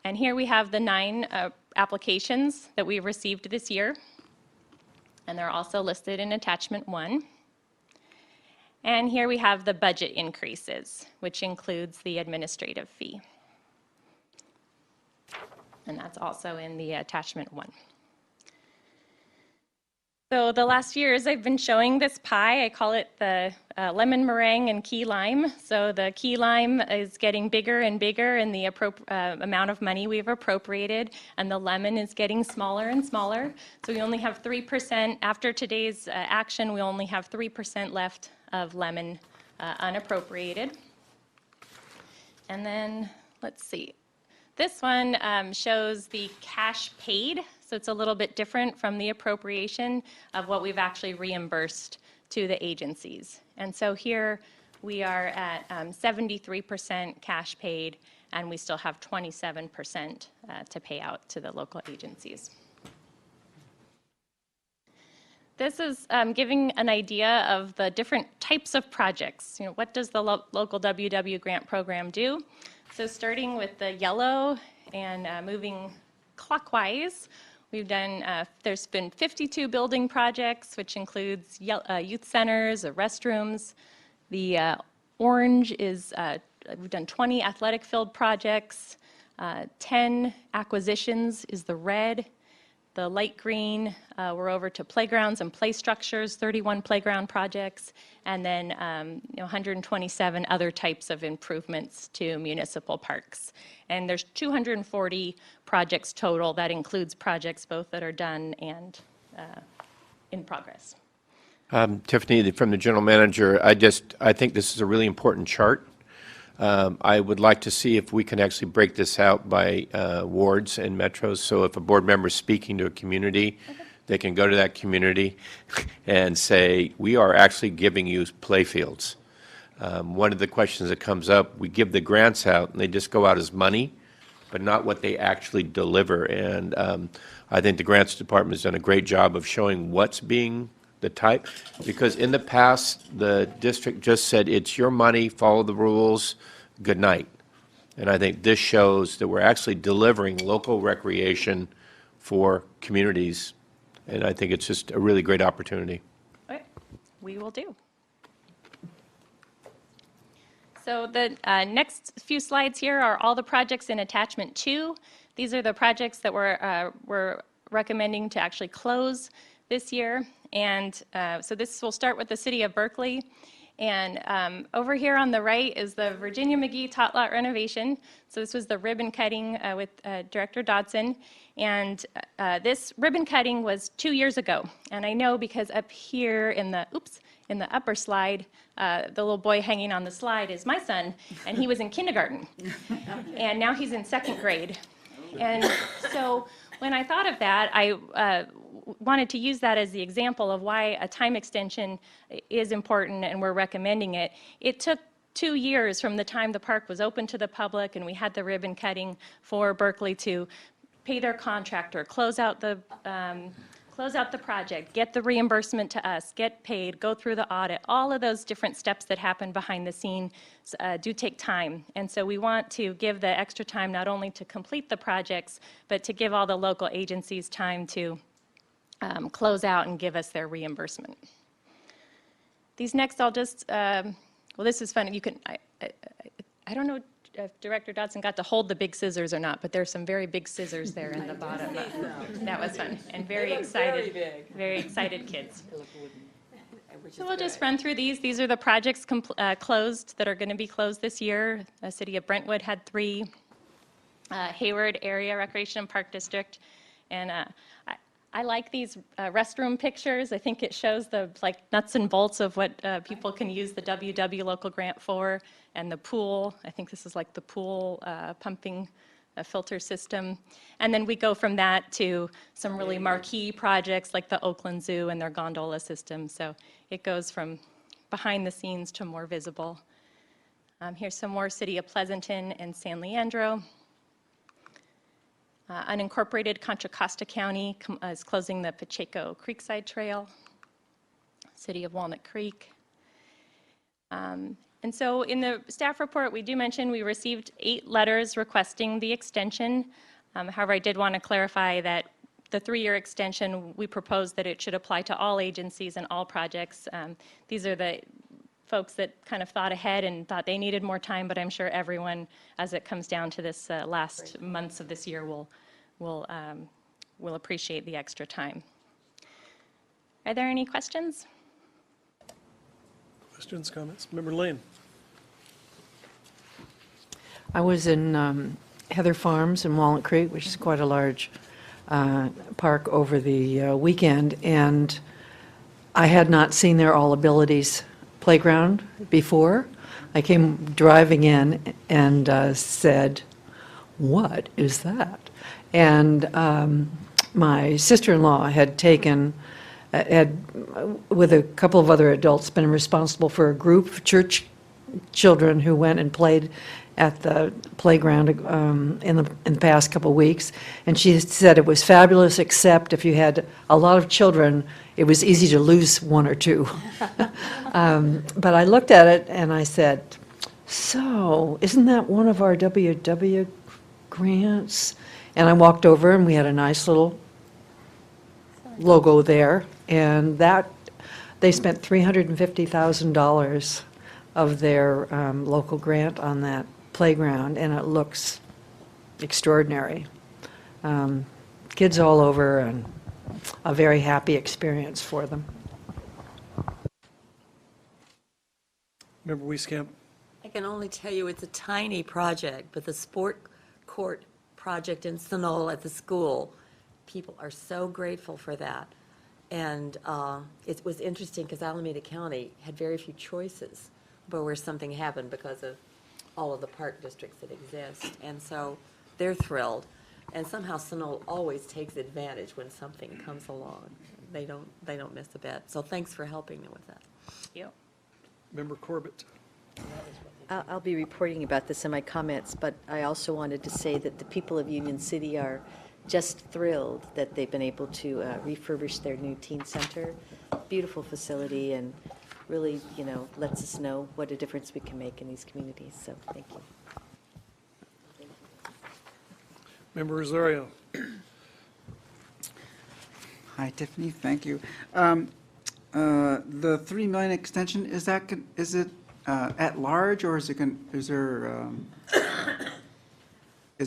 And here we have the 9 applications that we've received this year. And they're also listed in attachment 1. And here we have the budget increases, which includes the administrative fee. And that's also in the attachment 1. So the last years I've been showing this pie. I call it the lemon meringue and key lime. So the key lime is getting bigger and bigger in the amount of money we've appropriated, and the lemon is getting smaller and smaller. So we only have 3%, after today's action, we only have 3% left of lemon unappropriated. And then, let's see. This one shows the cash paid. So it's a little bit different from the appropriation of what we've actually reimbursed to the agencies. And so here we are at 73% cash paid, and we still have 27% to pay out to the local agencies. This is giving an idea of the different types of projects. You know, what does the local WW grant program do? So starting with the yellow and moving clockwise, we've done, there's been 52 building projects, which includes youth centers, restrooms. The orange is, we've done 20 athletic field projects, 10 acquisitions is the red. The light green, we're over to playgrounds and play structures, 31 playground projects, and then 127 other types of improvements to municipal parks. And there's 240 projects total. That includes projects both that are done and in progress. Tiffany, from the general manager, I think this is a really important chart. I would like to see if we can actually break this out by wards and metros. So if a board member is speaking to a community, They can go to that community and say, we are actually giving you playfields. One of the questions that comes up, we give the grants out, and they just go out as money, but not what they actually deliver. And I think the grants department has done a great job of showing what's being the type, because in the past, the district just said, it's your money, follow the rules, good night. And I think this shows that we're actually delivering local recreation for communities, and I think it's just a really great opportunity. Okay, we will do. So the next few slides here are all the projects in attachment 2. These are the projects that we're recommending to actually close this year. And so this will start with the City of Berkeley. And over here on the right is the Virginia McGee Tot Lot renovation. So this was the ribbon cutting with Director Dodson. And this ribbon cutting was 2 years ago. And I know because up here in the upper slide, the little boy hanging on the slide is my son, and he was in kindergarten. And now he's in 2nd grade. And so when I thought of that, I wanted to use that as the example of why a time extension is important and we're recommending it. It took 2 years from the time the park was open to the public and we had the ribbon cutting for Berkeley to pay their contractor, close out the project, get the reimbursement to us, get paid, go through the audit. All of those different steps that happen behind the scenes do take time. And so we want to give the extra time not only to complete the projects, but to give all the local agencies time to close out and give us their reimbursement. These next, I'll just, well, this is fun. You can, I don't know if Director Dodson got to hold the big scissors or not, but there's some very big scissors there in the bottom. That was fun and very excited kids. So we'll just run through these. These are the projects closed that are going to be closed this year. The City of Brentwood had 3, Hayward Area Recreation and Park District, and I like these restroom pictures. I think it shows the nuts and bolts of what people can use the WW local grant for, and the pool. I think this is like the pool pumping filter system. And then we go from that to some really marquee projects like the Oakland Zoo and their gondola system. So it goes from behind the scenes to more visible. Here's some more City of Pleasanton and San Leandro. Unincorporated Contra Costa County is closing the Pacheco Creekside Trail. City of Walnut Creek. And so in the staff report, we do mention we received 8 letters requesting the extension. However, I did want to clarify that the 3-year extension, we proposed that it should apply to all agencies and all projects. These are the folks that kind of thought ahead and thought they needed more time, but I'm sure everyone, as it comes down to this last months of this year, will appreciate the extra time. Are there any questions? Questions, comments? Member Lane. I was in Heather Farms in Walnut Creek, which is quite a large park, over the weekend, and I had not seen their All Abilities playground before. I came driving in and said, "What is that?" And my sister-in-law had taken, with a couple of other adults, been responsible for a group of church children who went and played at the playground in the past couple of weeks. And she said it was fabulous, except if you had a lot of children, it was easy to lose 1 or 2. But I looked at it and I said, "So, isn't that one of our WW grants?" And I walked over and we had a nice little logo there, and that they spent $350,000 of their local grant on that playground, and it looks extraordinary. Kids all over, and a very happy experience for them. Member Wieskamp. I can only tell you it's a tiny project, but the sport court project in Sunol at the school, people are so grateful for that. And it was interesting because Alameda County had very few choices but where something happened because of all of the park districts that exist. And so they're thrilled. And somehow Sunol always takes advantage when something comes along. They don't miss a bit. So thanks for helping me with that. Thank you. Member Corbett. I'll be reporting about this in my comments, but I also wanted to say that the people of Union City are just thrilled that they've been able to refurbish their new teen center. Beautiful facility, and really, lets us know what a difference we can make in these communities. So thank you. Member Rosario. Hi, Tiffany, thank you. The 3 million extension, is it at large, or is the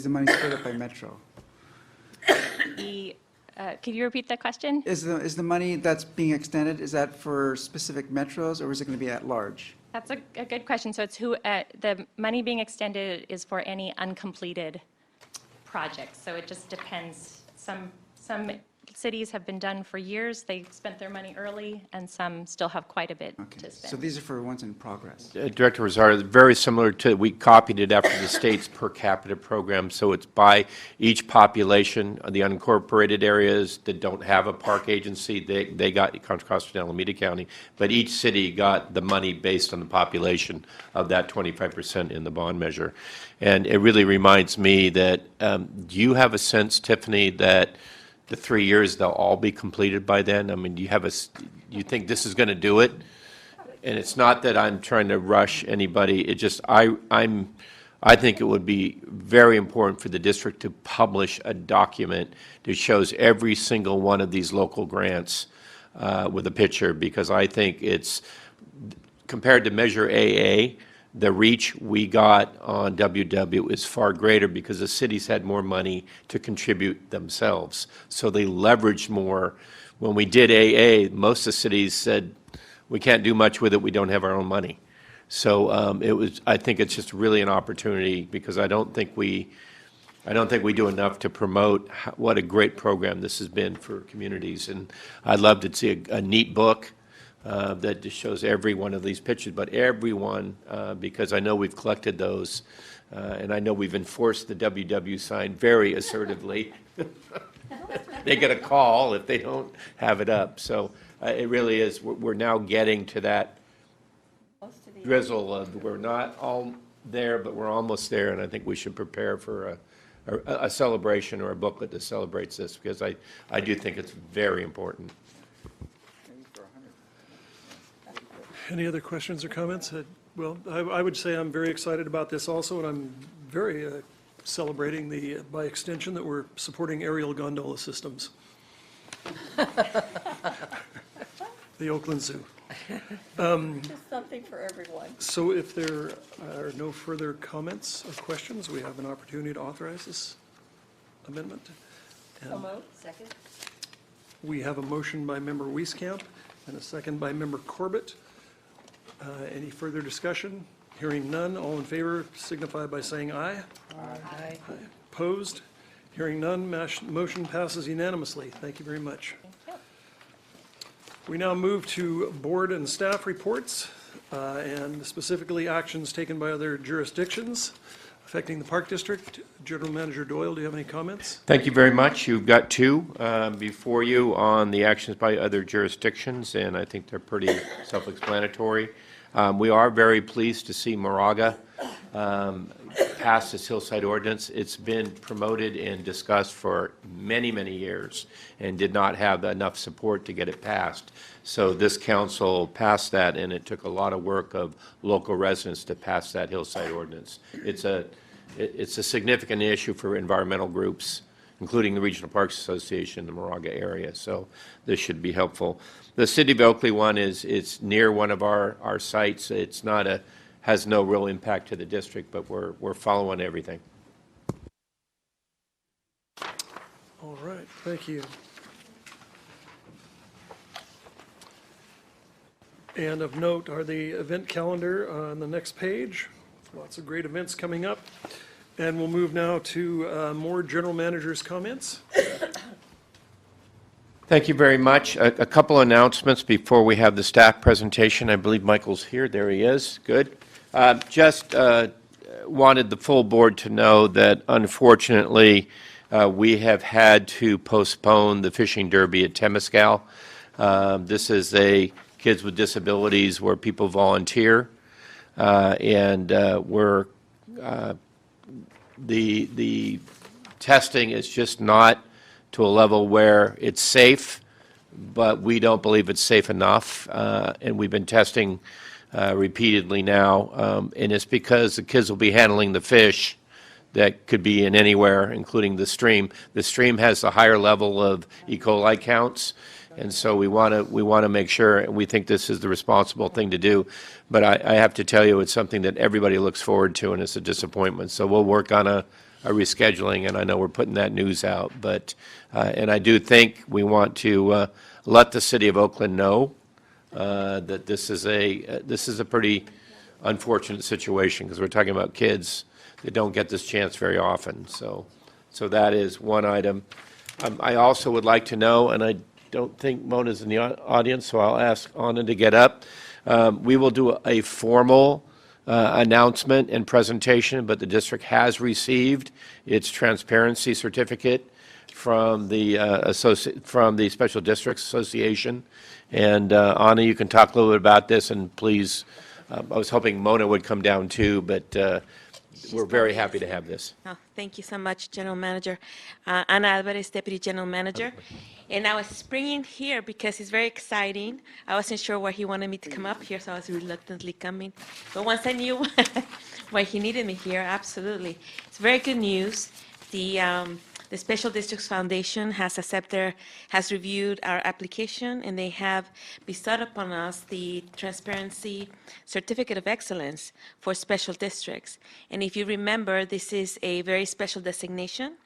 money split up by Metro? Could you repeat that question? Is the money that's being extended, is that for specific metros, or is it going to be at large? That's a good question. So it's the money being extended is for any uncompleted projects. So it just depends. Some cities have been done for years. They spent their money early, and some still have quite a bit to spend. So these are for ones in progress? Director Rosario, very similar to, we copied it after the state's per capita program, so it's by each population. The unincorporated areas that don't have a park agency, they got Contra Costa and Alameda County, but each city got the money based on the population of that 25% in the bond measure. And it really reminds me that, do you have a sense, Tiffany, that the 3 years, they'll all be completed by then? I mean, do you think this is going to do it? And it's not that I'm trying to rush anybody. It just, I think it would be very important for the district to publish a document that shows every single one of these local grants with a picture, because I think it's, compared to Measure AA, the reach we got on WW is far greater because the cities had more money to contribute themselves. So they leveraged more. When we did AA, most of the cities said, we can't do much with it, we don't have our own money. So I think it's just really an opportunity, because I don't think we do enough to promote what a great program this has been for communities. And I'd love to see a neat book that just shows every one of these pictures, but every one, because I know we've collected those, and I know we've enforced the WW sign very assertively. They get a call if they don't have it up. So it really is, we're now getting to that drizzle of, we're not all there, but we're almost there, and I think we should prepare for a celebration or a booklet that celebrates this, because I do think it's very important. Any other questions or comments? Well, I would say I'm very excited about this also, and I'm very celebrating by extension, that we're supporting aerial gondola systems. The Oakland Zoo. Just something for everyone. So if there are no further comments or questions, we have an opportunity to authorize this amendment. So moved. Second. We have a motion by Member Wieskamp and a second by Member Corbett. Any further discussion? Hearing none, all in favor signify by saying aye. Aye. Opposed? Hearing none, motion passes unanimously. Thank you very much. We now move to board and staff reports, and specifically actions taken by other jurisdictions affecting the Park District. General Manager Doyle, do you have any comments? Thank you very much. You've got two before you on the actions by other jurisdictions, and I think they're pretty self-explanatory. We are very pleased to see Moraga pass this hillside ordinance. It's been promoted and discussed for many, many years and did not have enough support to get it passed. So this council passed that, and it took a lot of work of local residents to pass that hillside ordinance. It's a significant issue for environmental groups, including the Regional Parks Association, the Moraga area. So this should be helpful. The City of Oakley one it's near one of our sites. It's not has no real impact to the district, but we're following everything. All right, thank you. And of note are the event calendar on the next page. Lots of great events coming up. And we'll move now to more general manager's comments. Thank you very much. A couple announcements before we have the staff presentation. I believe Michael's here. There he is. Good. Just wanted the full board to know that unfortunately we have had to postpone the fishing derby at Temescal. This is a kids with disabilities where people volunteer, and the testing is just not to a level where it's safe, but we don't believe it's safe enough, and we've been testing repeatedly now, and it's because the kids will be handling the fish that could be in anywhere, including the stream. The stream has a higher level of E. coli counts, and so we want to make sure, and we think this is the responsible thing to do. But I have to tell you, it's something that everybody looks forward to, and it's a disappointment. So we'll work on a rescheduling, and I know we're putting that news out. But and I do think we want to let the city of Oakland know that this is a pretty unfortunate situation, because we're talking about kids that don't get this chance very often. So that is one item. I also would like to know, and I don't think Mona's in the audience, so I'll ask Anna to get up. We will do a formal announcement and presentation, but the district has received its transparency certificate from the Special Districts Association. And Anna, you can talk a little bit about this, and please, I was hoping Mona would come down too, but we're very happy to have this. Oh, thank you so much, General Manager. Ana Alvarez, Deputy General Manager. And I was springing here because it's very exciting. I wasn't sure why he wanted me to come up here, so I was reluctantly coming. But once I knew why he needed me here, absolutely. It's very good news. The Special Districts Foundation has reviewed our application, and they have bestowed upon us the Transparency Certificate of Excellence for special districts. And if you remember, this is a very special designation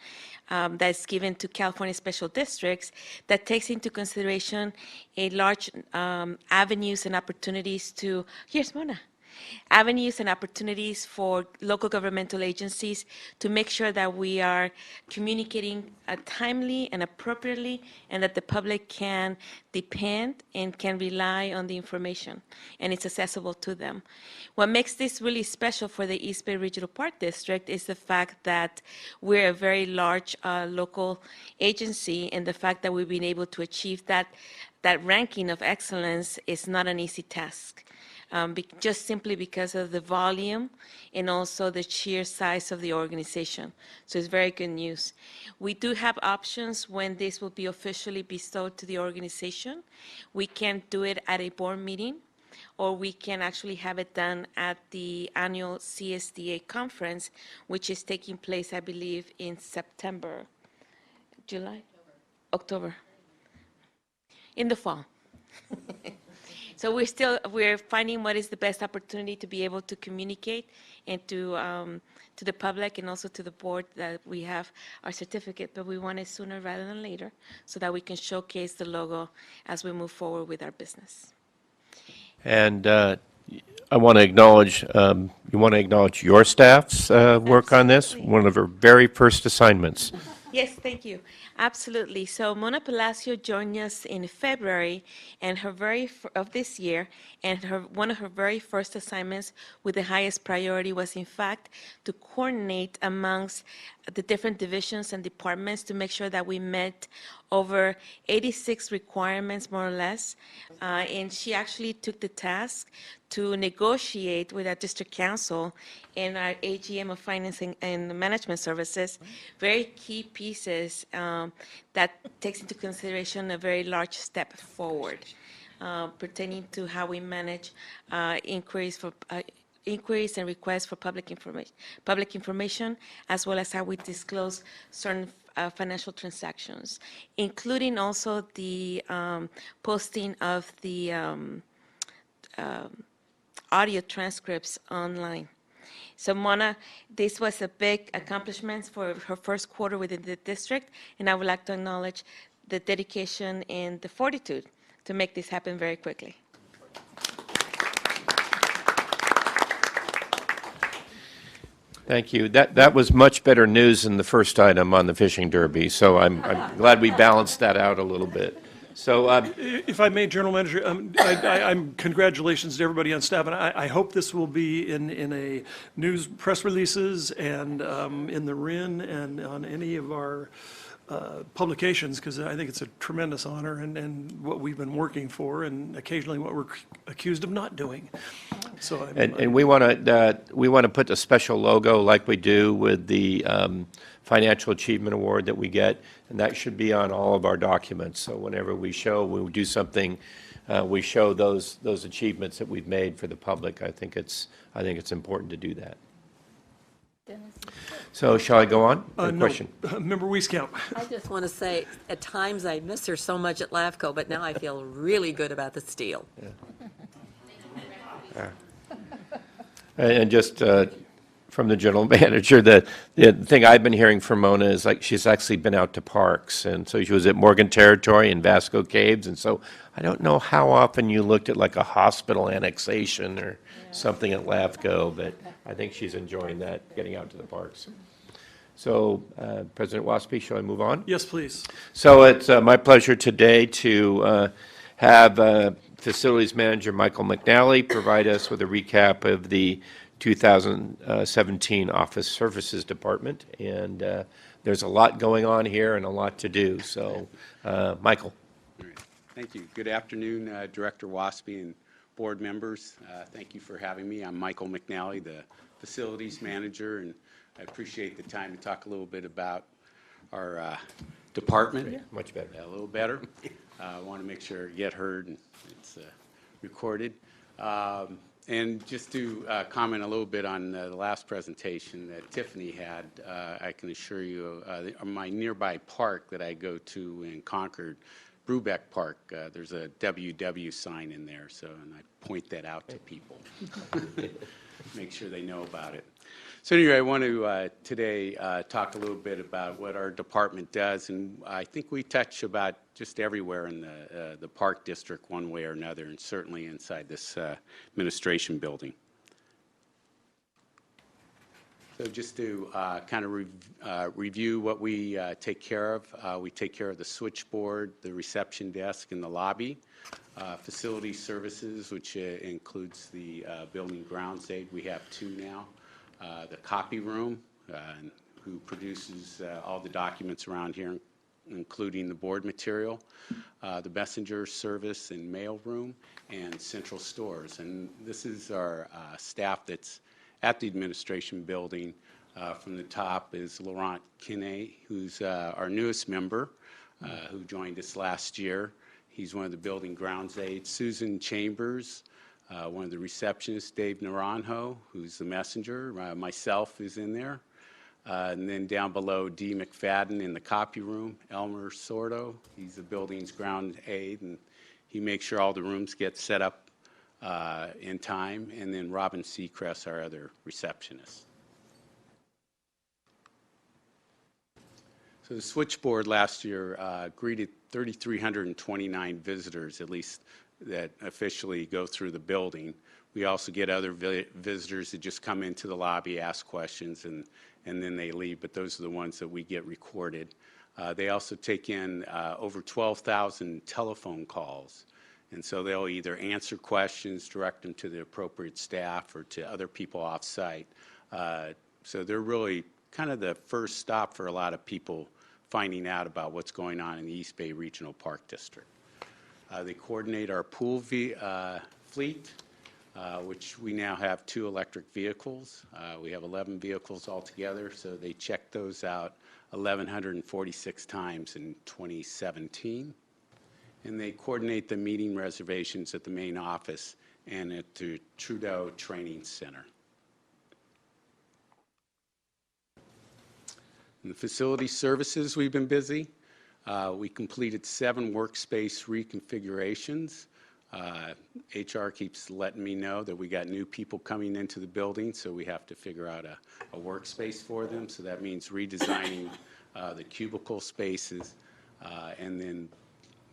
that's given to California special districts that takes into consideration a large avenues and opportunities to, here's Mona. Avenues and opportunities for local governmental agencies to make sure that we are communicating timely and appropriately, and that the public can depend and can rely on the information, and it's accessible to them. What makes this really special for the East Bay Regional Park District is the fact that we're a very large local agency, and the fact that we've been able to achieve that ranking of excellence is not an easy task. Just simply because of the volume and also the sheer size of the organization. So it's very good news. We do have options when this will be officially bestowed to the organization. We can do it at a board meeting, or we can actually have it done at the annual CSDA conference, which is taking place, I believe, in September, July? October. In the fall. So we're finding what is the best opportunity to be able to communicate and to the public and also to the board that we have our certificate, but we want it sooner rather than later so that we can showcase the logo as we move forward with our business. And I want to acknowledge, your staff's work on this, one of her very first assignments. Yes, thank you. Absolutely. So Mona Palacio joined us in February and of this year, and one of her very first assignments with the highest priority was, in fact, to coordinate amongst the different divisions and departments to make sure that we met over 86 requirements, more or less. And she actually took the task to negotiate with our district council and our AGM of Financing and Management Services very key pieces that takes into consideration a very large step forward pertaining to how we manage inquiries and requests for public information, as well as how we disclose certain financial transactions, including also the posting of the audio transcripts online. So Mona, this was a big accomplishment for her first quarter within the district, and I would like to acknowledge the dedication and the fortitude to make this happen very quickly. Thank you. That was much better news than the first item on the fishing derby, so I'm glad we balanced that out a little bit. So, If I may, General Manager, I'm congratulations to everybody on staff, and I hope this will be in a news press releases and in the RIN and on any of our publications, because I think it's a tremendous honor and what we've been working for, and occasionally what we're accused of not doing. So, and we want to put the special logo like we do with the Financial Achievement Award that we get, and that should be on all of our documents. So whenever we do something, we show those achievements that we've made for the public. I think it's important to do that. So shall I go on? no, Question. Member Wieskamp. I just want to say, at times I miss her so much at LAFCO, but now I feel really good about the steel. And just from the general manager, the thing I've been hearing from Mona is like she's actually been out to parks, and so she was at Morgan Territory and Vasco Caves, and so I don't know how often you looked at like a hospital annexation or something at LAFCO, but I think she's enjoying that, getting out to the parks. So, President Waspy, shall I move on? Yes, please. So it's my pleasure today to have Facilities Manager Michael McNally provide us with a recap of the 2017 Office Services Department. And there's a lot going on here and a lot to do. So, Michael. All right. Thank you. Good afternoon, Director Waspy and board members. Thank you for having me. I'm Michael McNally, the Facilities Manager, and I appreciate the time to talk a little bit about our department. Great. Much better. A little better. I want to make sure it get heard and it's recorded. And just to comment a little bit on the last presentation that Tiffany had, I can assure you, my nearby park that I go to in Concord, Brubeck Park, there's a WW sign in there, so, and I point that out to people. Make sure they know about it. So anyway, I want to today talk a little bit about what our department does, and I think we touch about just everywhere in the Park District one way or another, and certainly inside this administration building. So just to kind of review what we take care of, we take care of the switchboard, the reception desk, and the lobby. Facility services, which includes the building grounds aid. We have two now. The copy room, who produces all the documents around here, including the board material, the messenger service and mail room, and central stores. And this is our staff that's at the administration building. From the top is Laurent Kinney, who's our newest member, who joined us last year. He's one of the building grounds aides. Susan Chambers, one of the receptionists, Dave Naranjo, who's the messenger, myself is in there. And then down below, Dee McFadden in the copy room, Elmer Sordo, he's the building's ground aide, and he makes sure all the rooms get set up in time. And then Robin Seacrest, our other receptionist. So the switchboard last year greeted 3,329 visitors, at least that officially go through the building. We also get other visitors that just come into the lobby, ask questions, and then they leave, but those are the ones that we get recorded. They also take in over 12,000 telephone calls, and so they'll either answer questions, direct them to the appropriate staff, or to other people off-site. So they're really kind of the first stop for a lot of people finding out about what's going on in the East Bay Regional Park District. They coordinate our pool fleet, which we now have 2 electric vehicles. We have 11 vehicles altogether, so they checked those out 1,146 times in 2017. And they coordinate the meeting reservations at the main office and at the Trudeau Training Center. In the facility services, we've been busy. We completed 7 workspace reconfigurations. HR keeps letting me know that we got new people coming into the building, so we have to figure out a workspace for them. So that means redesigning the cubicle spaces, and then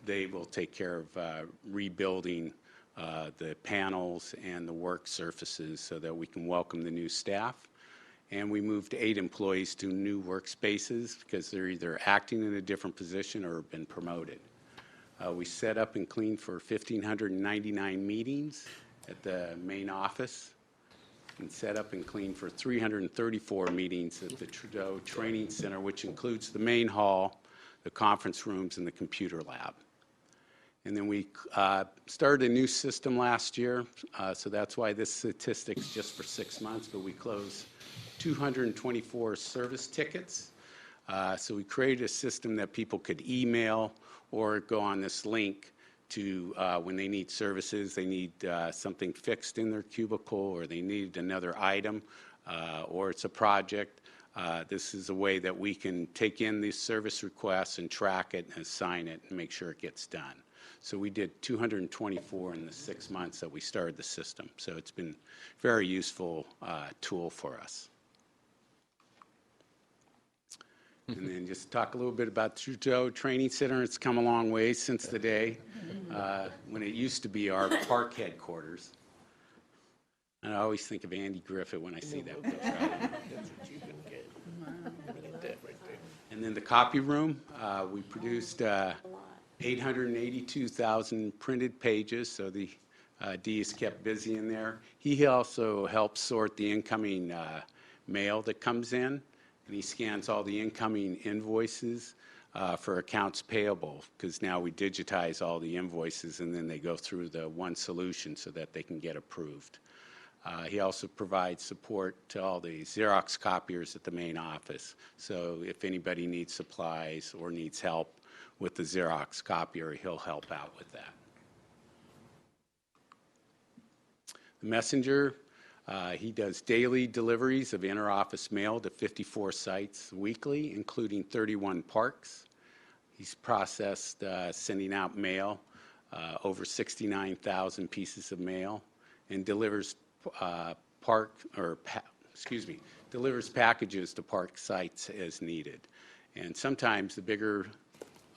they will take care of rebuilding the panels and the work surfaces so that we can welcome the new staff. And we moved 8 employees to new workspaces because they're either acting in a different position or been promoted. We set up and cleaned for 1,599 meetings at the main office, and set up and cleaned for 334 meetings at the Trudeau Training Center, which includes the main hall, the conference rooms, and the computer lab. And then we started a new system last year, so that's why this statistic's just for 6 months, but we closed 224 service tickets. So we created a system that people could email or go on this link to when they need services, they need something fixed in their cubicle, or they need another item, or it's a project. This is a way that we can take in these service requests and track it and assign it and make sure it gets done. So we did 224 in the 6 months that we started the system. So it's been a very useful tool for us. And then just talk a little bit about Trudeau Training Center. It's come a long way since the day when it used to be our park headquarters. And I always think of Andy Griffith when I see that picture. And then the copy room, we produced 882,000 printed pages, so the D is kept busy in there. He also helps sort the incoming mail that comes in, and he scans all the incoming invoices for accounts payable, because now we digitize all the invoices and then they go through the one solution so that they can get approved. He also provides support to all the Xerox copiers at the main office. So if anybody needs supplies or needs help with the Xerox copier, he'll help out with that. The messenger, he does daily deliveries of interoffice mail to 54 sites weekly, including 31 parks. He's processed sending out mail, over 69,000 pieces of mail, and delivers delivers packages to park sites as needed. And sometimes the bigger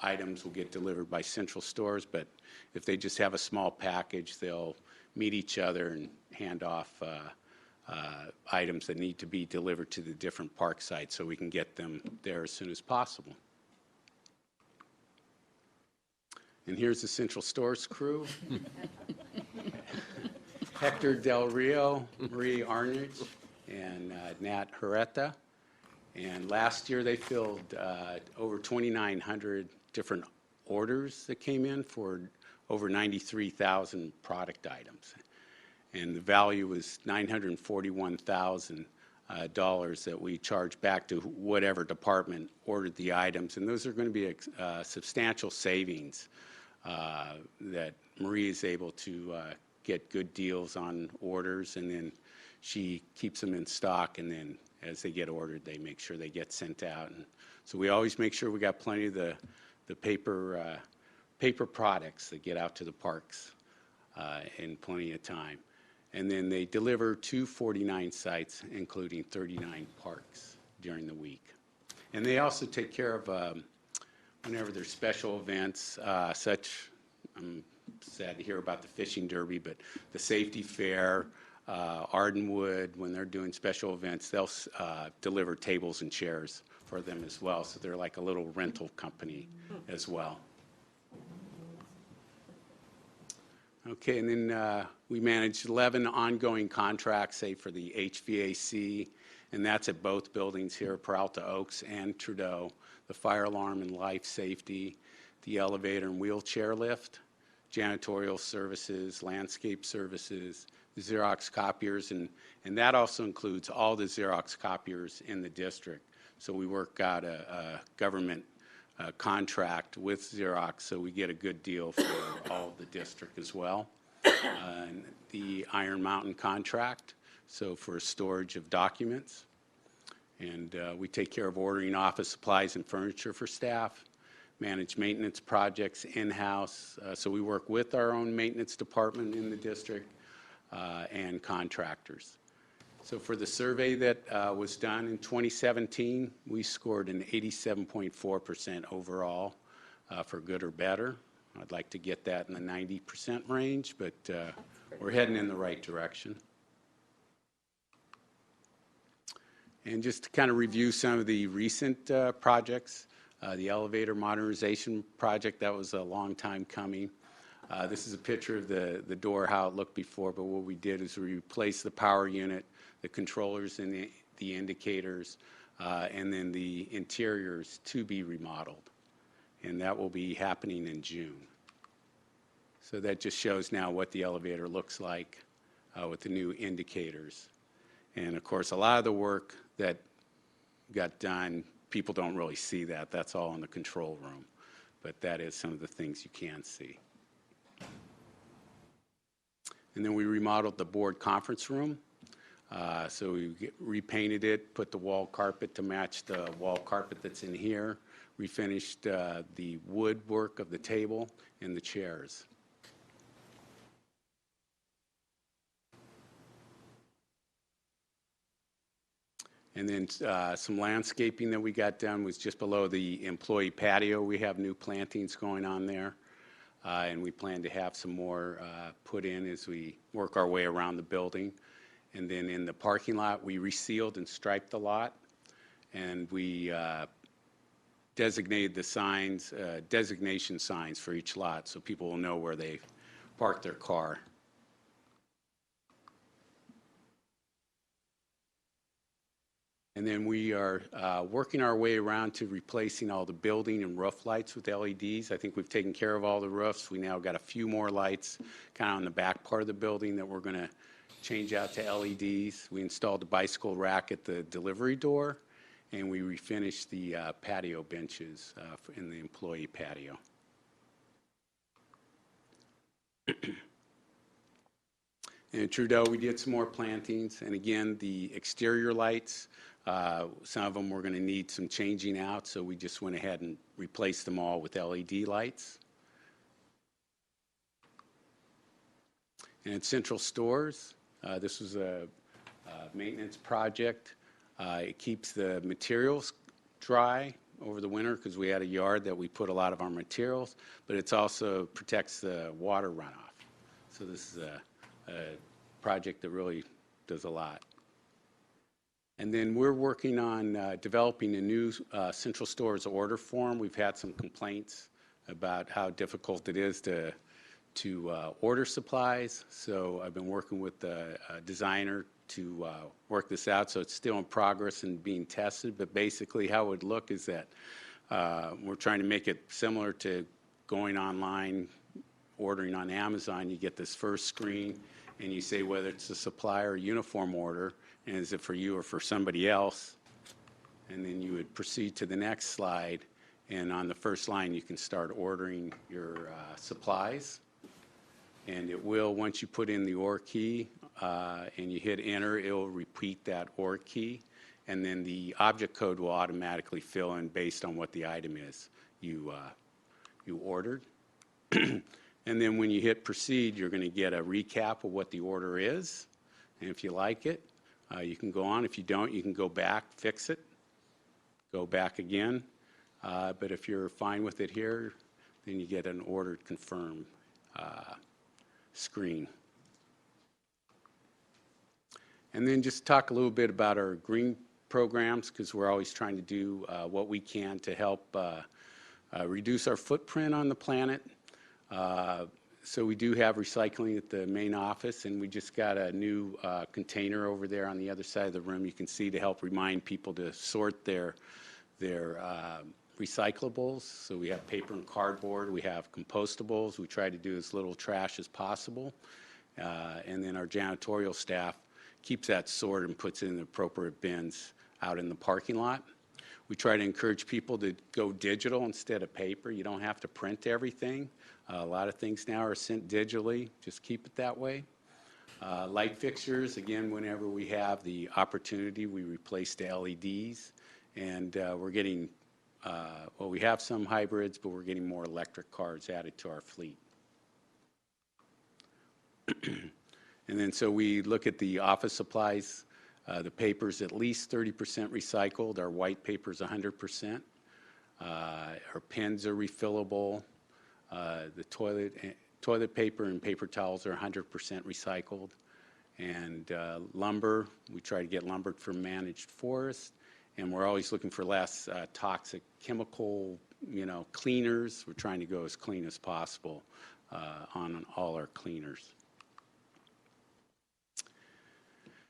items will get delivered by central stores, but if they just have a small package, they'll meet each other and hand off items that need to be delivered to the different park sites so we can get them there as soon as possible. And here's the central stores crew. Hector Del Rio, Marie Arnage, and Nat Herreta. And last year they filled over 2,900 different orders that came in for over 93,000 product items. And the value was $941,000 that we charge back to whatever department ordered the items. And those are going to be substantial savings that Marie is able to get good deals on orders, and then she keeps them in stock, and then as they get ordered, they make sure they get sent out. And so we always make sure we got plenty of the paper products that get out to the parks in plenty of time. And then they deliver to 49 sites, including 39 parks during the week. And they also take care of whenever there's special events, such, I'm sad to hear about the fishing derby, but the safety fair, Ardenwood, when they're doing special events, they'll deliver tables and chairs for them as well. So they're like a little rental company as well. Okay, and then we manage 11 ongoing contracts, say for the HVAC, and that's at both buildings here, Peralta Oaks and Trudeau, the fire alarm and life safety, the elevator and wheelchair lift, janitorial services, landscape services, the Xerox copiers, and that also includes all the Xerox copiers in the district. So we work out a government contract with Xerox, so we get a good deal for all of the district as well. And the Iron Mountain contract, so for storage of documents. And we take care of ordering office supplies and furniture for staff, manage maintenance projects in-house. So we work with our own maintenance department in the district and contractors. So for the survey that was done in 2017, we scored an 87.4% overall for good or better. I'd like to get that in the 90% range, but we're heading in the right direction. And just to kind of review some of the recent projects, The elevator modernization project, that was a long time coming. This is a picture of the door, how it looked before, but what we did is we replaced the power unit, the controllers, and the indicators, and then the interiors to be remodeled. And that will be happening in June. So that just shows now what the elevator looks like with the new indicators. And of course, a lot of the work that got done, people don't really see that. That's all in the control room. But that is some of the things you can see. And then we remodeled the board conference room. So we repainted it, put the wall carpet to match the wall carpet that's in here, refinished the woodwork of the table and the chairs. And then some landscaping that we got done was just below the employee patio. We have new plantings going on there. And we plan to have some more put in as we work our way around the building. And then in the parking lot, we resealed and striped the lot. And we designated the signs, designation signs for each lot so people will know where they park their car. And then we are working our way around to replacing all the building and roof lights with LEDs. I think we've taken care of all the roofs. We now got a few more lights kind of on the back part of the building that we're going to change out to LEDs. We installed a bicycle rack at the delivery door, and we refinished the patio benches in the employee patio. And at Trudeau, we did some more plantings. And again, the exterior lights, some of them were going to need some changing out, so we just went ahead and replaced them all with LED lights. And at Central Stores, this was a maintenance project. It keeps the materials dry over the winter because we had a yard that we put a lot of our materials, but it also protects the water runoff. So this is a project that really does a lot. And then we're working on developing a new Central Stores order form. We've had some complaints about how difficult it is to order supplies. So I've been working with the designer to work this out. So it's still in progress and being tested. But basically how it would look is that we're trying to make it similar to going online, ordering on Amazon. You get this first screen and you say whether it's a supplier or uniform order, and is it for you or for somebody else? And then you would proceed to the next slide, and on the first line you can start ordering your supplies. And it will, once you put in the OR key and you hit enter, it will repeat that OR key, and then the object code will automatically fill in based on what the item is you ordered. And then when you hit proceed, you're going to get a recap of what the order is. And if you like it, you can go on. If you don't, you can go back, fix it, go back again. But if you're fine with it here, then you get an ordered confirm screen. And then just talk a little bit about our green programs, because we're always trying to do what we can to help reduce our footprint on the planet. So we do have recycling at the main office, and we just got a new container over there on the other side of the room you can see to help remind people to sort their recyclables. So we have paper and cardboard, we have compostables, we try to do as little trash as possible, and then our janitorial staff keeps that sorted and puts it in the appropriate bins out in the parking lot. We try to encourage people to go digital instead of paper. You don't have to print everything. A lot of things now are sent digitally. Just keep it that way. Light fixtures, again, whenever we have the opportunity, we replace the LEDs. And we're getting, well, we have some hybrids, but we're getting more electric cars added to our fleet. And then so we look at the office supplies. The paper's at least 30% recycled. Our white paper's 100%. Our pens are refillable. The toilet paper and paper towels are 100% recycled. And lumber, we try to get lumber from managed forests. and we're always looking for less toxic chemical, cleaners. We're trying to go as clean as possible on all our cleaners.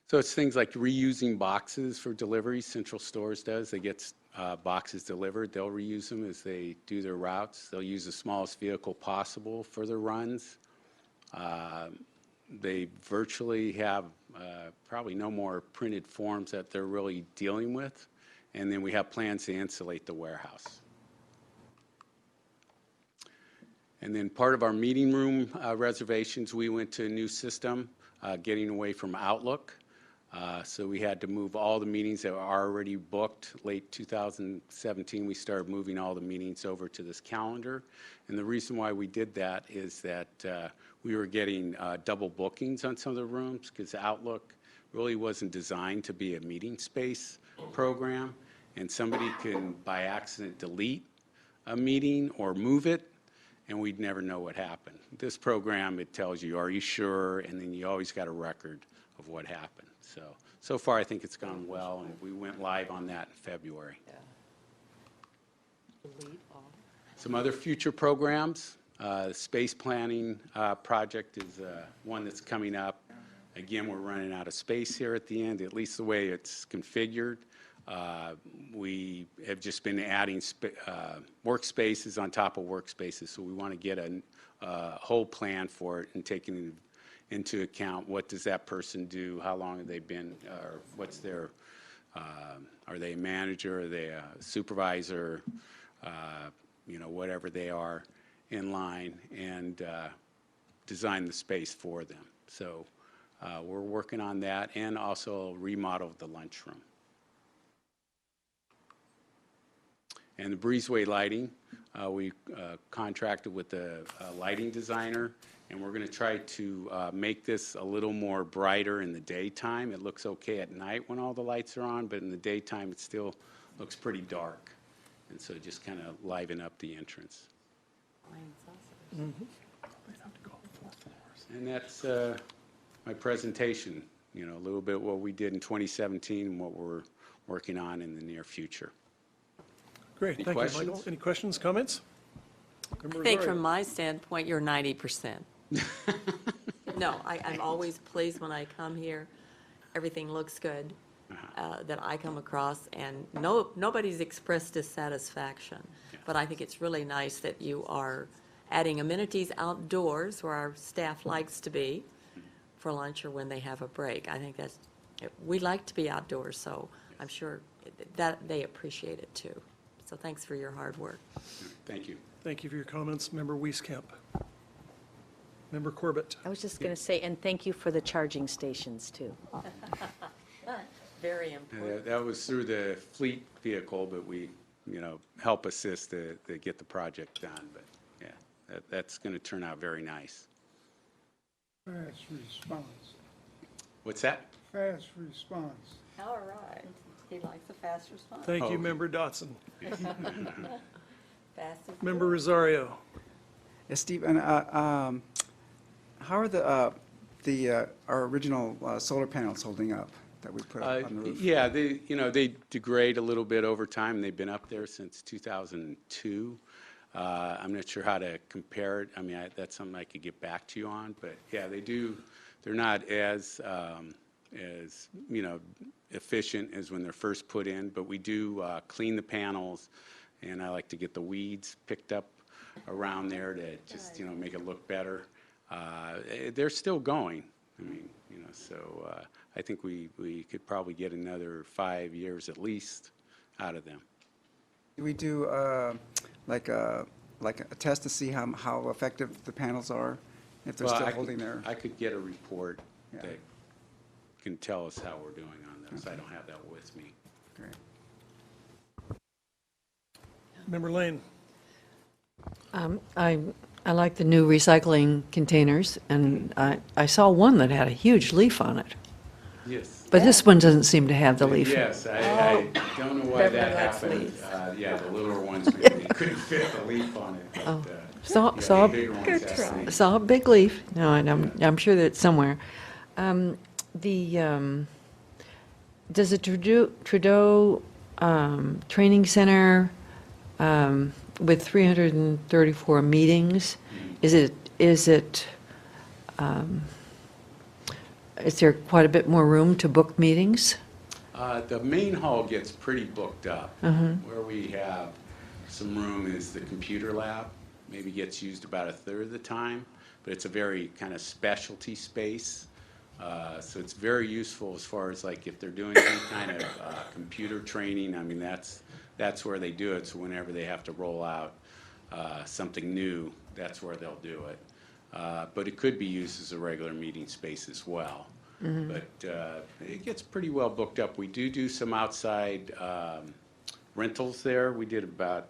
So it's things like reusing boxes for delivery. Central Stores does. They get boxes delivered. They'll reuse them as they do their routes. They'll use the smallest vehicle possible for their runs. They virtually have probably no more printed forms that they're really dealing with. And then we have plans to insulate the warehouse. And then part of our meeting room reservations, we went to a new system, getting away from Outlook. So we had to move all the meetings that were already booked. Late 2017, we started moving all the meetings over to this calendar. And the reason why we did that is that we were getting double bookings on some of the rooms because Outlook really wasn't designed to be a meeting space program. And somebody can, by accident, delete a meeting or move it, and we'd never know what happened. This program, it tells you, are you sure? And then you always got a record of what happened. So far, I think it's gone well, and we went live on that in February. Some other future programs, the space planning project is one that's coming up. Again, we're running out of space here at the end, at least the way it's configured. We have just been adding workspaces on top of workspaces, so we want to get a whole plan for it and taking into account what does that person do, how long have they been, or what's their, are they a manager, are they a supervisor, whatever they are in line, and design the space for them. So we're working on that, and also remodel the lunchroom. And the breezeway lighting, we contracted with the lighting designer, and we're going to try to make this a little more brighter in the daytime. It looks okay at night when all the lights are on, but in the daytime it still looks pretty dark. And so just kind of liven up the entrance. And that's my presentation, a little bit what we did in 2017 and what we're working on in the near future. Great, Any thank questions? you, Michael. Any questions, comments? I think from my standpoint, you're 90%. No, I'm always pleased when I come here. Everything looks good that I come across, and nobody's expressed dissatisfaction. But I think it's really nice that you are adding amenities outdoors where our staff likes to be for lunch or when they have a break. I think we like to be outdoors, so I'm sure that they appreciate it too. So thanks for your hard work. Thank you. Thank you for your comments, Member Wieskamp. Member Corbett. I was just going to say, and thank you for the charging stations, too. Very important. That was through the fleet vehicle, but we, help assist to get the project done. But yeah, that's going to turn out very nice. Fast response. What's that? Fast response. All right. He likes a fast response. Thank you, Member Dotson. Fast as Member Rosario. Yes, Steve, and how are our original solar panels holding up that we put up on the roof? Yeah, they degrade a little bit over time. They've been up there since 2002. I'm not sure how to compare it. I mean, that's something I could get back to you on. But yeah, they do. They're not as efficient as when they're first put in. But we do clean the panels, and I like to get the weeds picked up around there to just make it look better. They're still going. I mean, so I think we could probably get another 5 years at least out of them. Do we do like a test to see how effective the panels are, if they're still holding their? I could get a report that can tell us how we're doing on those. I don't have that with me. Great. Member Lane. I like the new recycling containers, and I saw one that had a huge leaf on it. Yes. But this one doesn't seem to have the leaf. Yes, I don't know why that happened. Yeah, the littler ones maybe couldn't fit the leaf on it. But, Saw the bigger ones actually. a big leaf. No, and I'm sure that it's somewhere. Does the Trudeau training center with 334 meetings. Is there quite a bit more room to book meetings? The main hall gets pretty booked up. Where we have some room is the computer lab. Maybe gets used about a third of the time, but it's a very kind of specialty space. So it's very useful as far as like if they're doing any kind of computer training. I mean, that's where they do it. So whenever they have to roll out something new, that's where they'll do it. But it could be used as a regular meeting space as well. But it gets pretty well booked up. We do some outside rentals there. We did about,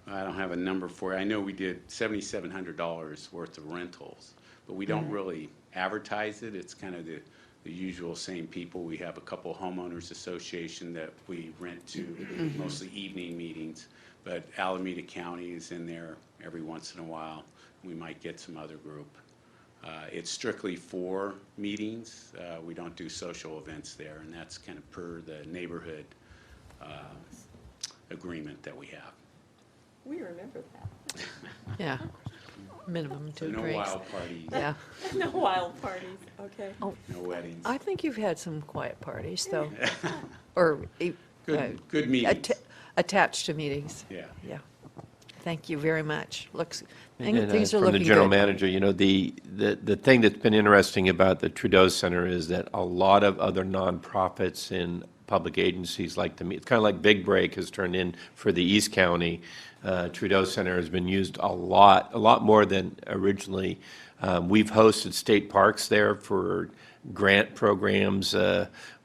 I don't have a number for you. I know we did $7,700 worth of rentals, but we don't really advertise it. It's kind of the usual same people. We have a couple homeowners association that we rent to, mostly evening meetings, but Alameda County is in there every once in a while. We might get some other group. It's strictly for meetings. We don't do social events there, and that's kind of per the neighborhood agreement that we have. We remember that. Yeah, minimum So 2 no drinks. wild parties. Yeah. No wild parties, okay. Oh, No weddings. I think you've had some quiet parties, though. Or Good meetings. attached to meetings. Yeah. Yeah. Thank you very much. Looks, And, things are from looking the general good. manager, you know, the thing that's been interesting about the Trudeau Center is that a lot of other nonprofits and public agencies like to meet. It's kind of like Big Break has turned in for the East County. Trudeau Center has been used a lot more than originally. We've hosted state parks there for grant programs.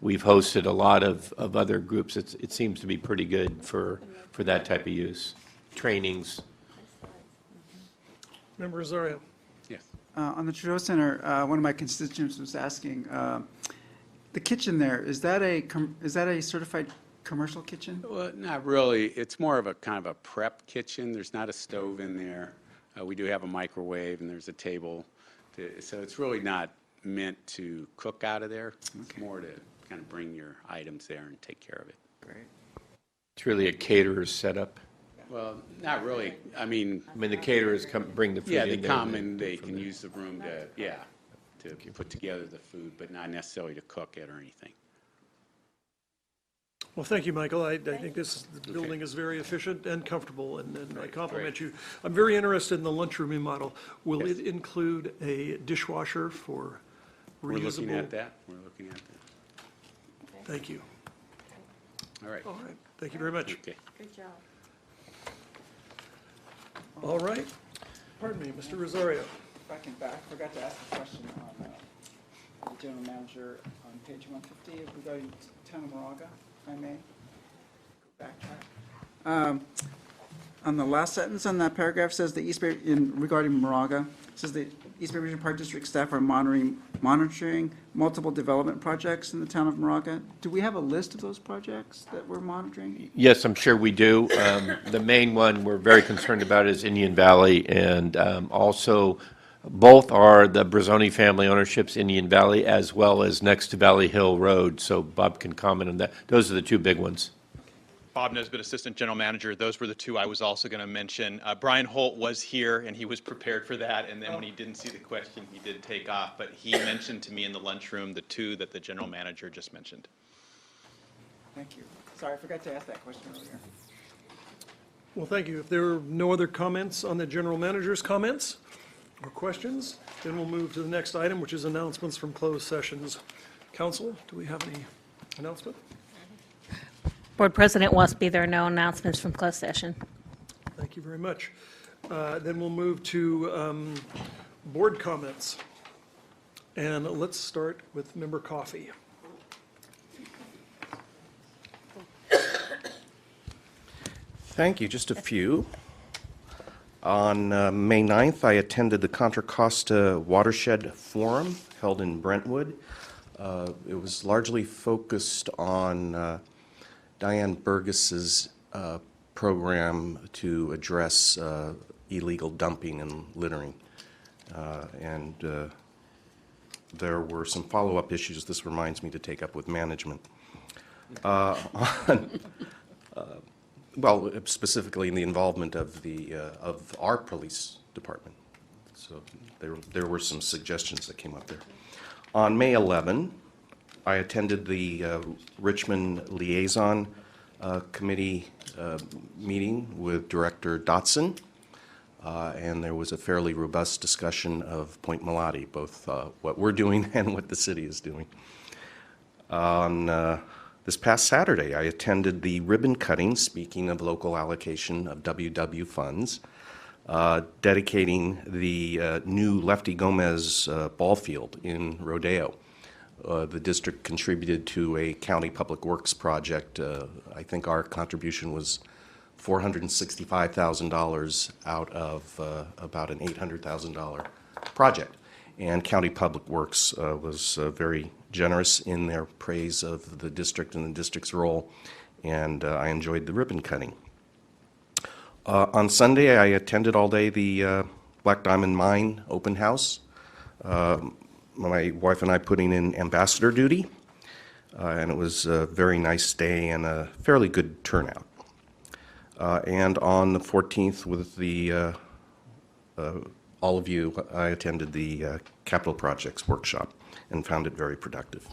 We've hosted a lot of other groups. It seems to be pretty good for that type of use. Trainings. Member Rosario. Yes. On the Trudeau Center, one of my constituents was asking, the kitchen there, is that a certified commercial kitchen? Well, not really. It's more of a kind of a prep kitchen. There's not a stove in there. We do have a microwave and there's a table. So it's really not meant to cook out of there. It's more to kind of bring your items there and take care of it. Great. It's really a caterer's setup. Well, not really. I mean, the caterers bring the food yeah, in they there come and and then they from can there. use the room to put together the food, but not necessarily to cook it or anything. Well, thank you, Michael. I think the building is very efficient and comfortable, and I compliment you. I'm very interested in the lunchroom remodel. Will it include a dishwasher for reusable? We're looking at that. We're looking at that. Thank you. All right. All right. Thank you very much. Okay. Good job. All right. Pardon me, Mr. Rosario. If I can back, I forgot to ask a question on the general manager on page 150 regarding town of Moraga, if I may. Backtrack. On the last sentence on that paragraph says the East Bay, regarding Moraga, says the East Bay Region Park District staff are monitoring multiple development projects in the town of Moraga. Do we have a list of those projects that we're monitoring? Yes, I'm sure we do. The main one we're very concerned about is Indian Valley, and also both are the Brazzoni family ownerships, Indian Valley, as well as next to Valley Hill Road, so Bob can comment on that. Those are the two big ones. Bob Nesbitt, Assistant General Manager. Those were the two I was also going to mention. Brian Holt was here, and he was prepared for that, and then when he didn't see the question, he did take off. But he mentioned to me in the lunchroom the two that the General Manager just mentioned. Thank you. Sorry, I forgot to ask that question earlier. Well, thank you. If there are no other comments on the general manager's comments or questions, then we'll move to the next item, which is announcements from closed sessions. Council, do we have any announcement? Board President Wasby, there are no announcements from closed session. Thank you very much. Then we'll move to board comments. And let's start with Member Coffey. Thank you. Just a few. On May 9th, I attended the Contra Costa Watershed Forum held in Brentwood. It was largely focused on Diane Burgess's program to address illegal dumping and littering. And there were some follow-up issues this reminds me to take up with management. on, well, specifically in the involvement of of our police department. So there were some suggestions that came up there. On May 11, I attended the Richmond Liaison Committee meeting with Director Dotson, and there was a fairly robust discussion of Point Melati, both what we're doing and what the city is doing. On this past Saturday, I attended the ribbon cutting, speaking of local allocation of WW funds, dedicating the new Lefty Gomez ball field in Rodeo. The district contributed to a county public works project. I think our contribution was $465,000 out of about an $800,000 project. And County Public Works was very generous in their praise of the district and the district's role, and I enjoyed the ribbon cutting. On Sunday, I attended all day the Black Diamond Mine open house. My wife and I putting in ambassador duty, and it was a very nice day and a fairly good turnout. And on the 14th, with the all of you, I attended the capital projects workshop and found it very productive.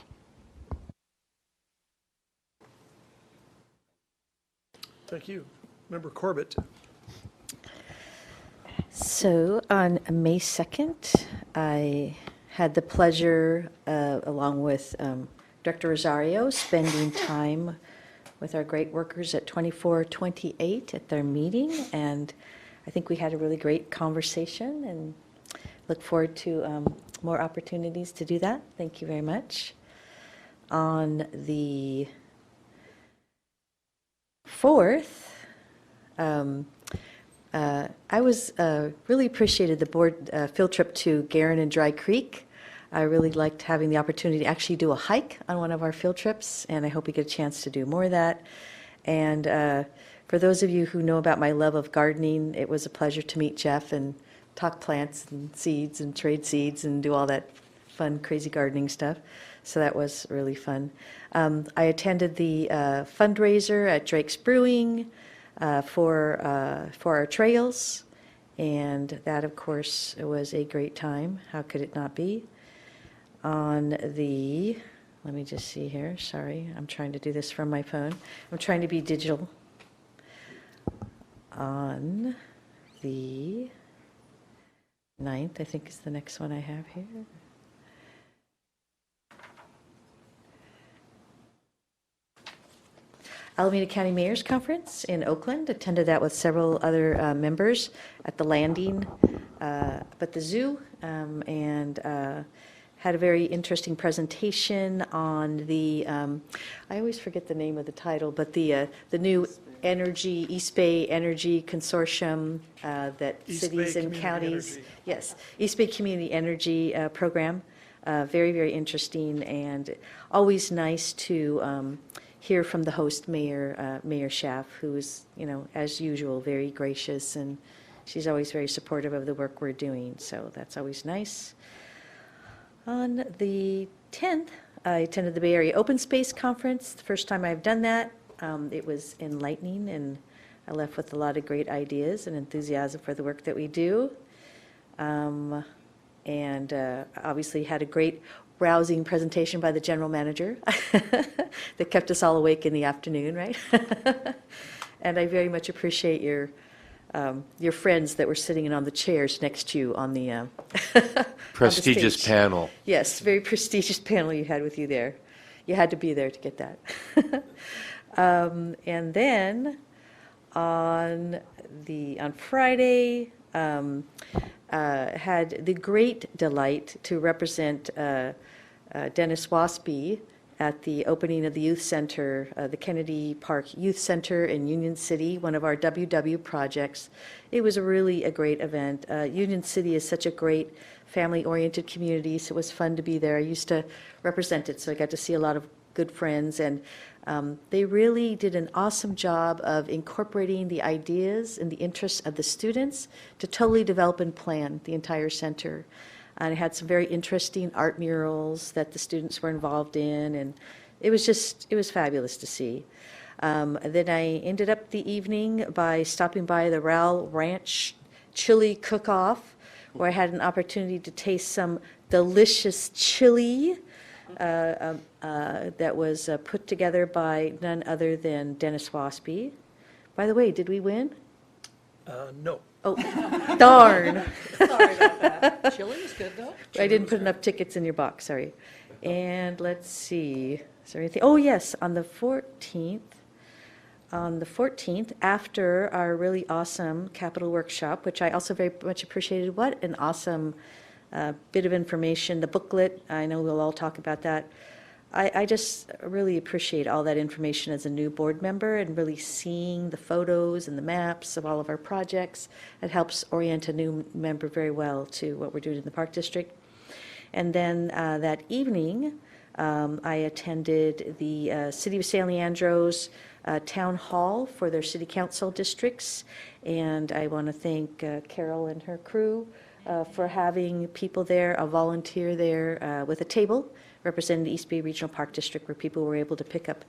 Thank you. Member Corbett. So on May 2nd, I had the pleasure, along with Director Rosario, spending time with our great workers at 2428 at their meeting, and I think we had a really great conversation and look forward to more opportunities to do that. Thank you very much. On the 4th, I was really appreciated the board field trip to Guerin and Dry Creek. I really liked having the opportunity to actually do a hike on one of our field trips, and I hope we get a chance to do more of that. And for those of you who know about my love of gardening, it was a pleasure to meet Jeff and talk plants and seeds and trade seeds and do all that fun, crazy gardening stuff. So that was really fun. I attended the fundraiser at Drake's Brewing for our trails, and that, of course, was a great time. How could it not be? On the, let me just see here, sorry, I'm trying to do this from my phone. I'm trying to be digital. On the 9th, I think is the next one I have here. Alameda County Mayor's Conference in Oakland. Attended that with several other members at the Landing, but the zoo, and had a very interesting presentation on the, I always forget the name of the title, but the new energy, East Bay Energy Consortium that East cities Bay and Community counties. Energy. Yes, East Bay Community Energy Program. Very, very interesting, and always nice to hear from the host mayor, Mayor Schaaf, who is, as usual, very gracious, and she's always very supportive of the work we're doing, so that's always nice. On the 10th, I attended the Bay Area Open Space Conference, the first time I've done that. It was enlightening, and I left with a lot of great ideas and enthusiasm for the work that we do. And obviously had a great rousing presentation by the general manager that kept us all awake in the afternoon, right? And I very much appreciate your friends that were sitting in on the chairs next to you on the Prestigious stage. panel. Yes, very prestigious panel you had with you there. You had to be there to get that. And then on Friday, had the great delight to represent Dennis Wasby at the opening of the youth center, the Kennedy Park Youth Center in Union City, one of our WW projects. It was really a great event. Union City is such a great family-oriented community, so it was fun to be there. I used to represent it, so I got to see a lot of good friends, and they really did an awesome job of incorporating the ideas and the interests of the students to totally develop and plan the entire center. And it had some very interesting art murals that the students were involved in, and it was fabulous to see. Then I ended up the evening by stopping by the Raoul Ranch Chili Cook-Off, where I had an opportunity to taste some delicious chili that was put together by none other than Dennis Wasby. By the way, did we win? No. Oh, darn. Sorry about that. Chili is good, though. I didn't put enough tickets in your box, sorry. And let's see, is there anything? Oh, yes, on the 14th, after our really awesome capital workshop, which I also very much appreciated. What an awesome bit of information, the booklet. I know we'll all talk about that. I just really appreciate all that information as a new board member and really seeing the photos and the maps of all of our projects. It helps orient a new member very well to what we're doing in the Park District. And then that evening, I attended the City of San Leandro's Town Hall for their city council districts. And I want to thank Carol and her crew for having people there, a volunteer there with a table representing the East Bay Regional Park District, where people were able to pick up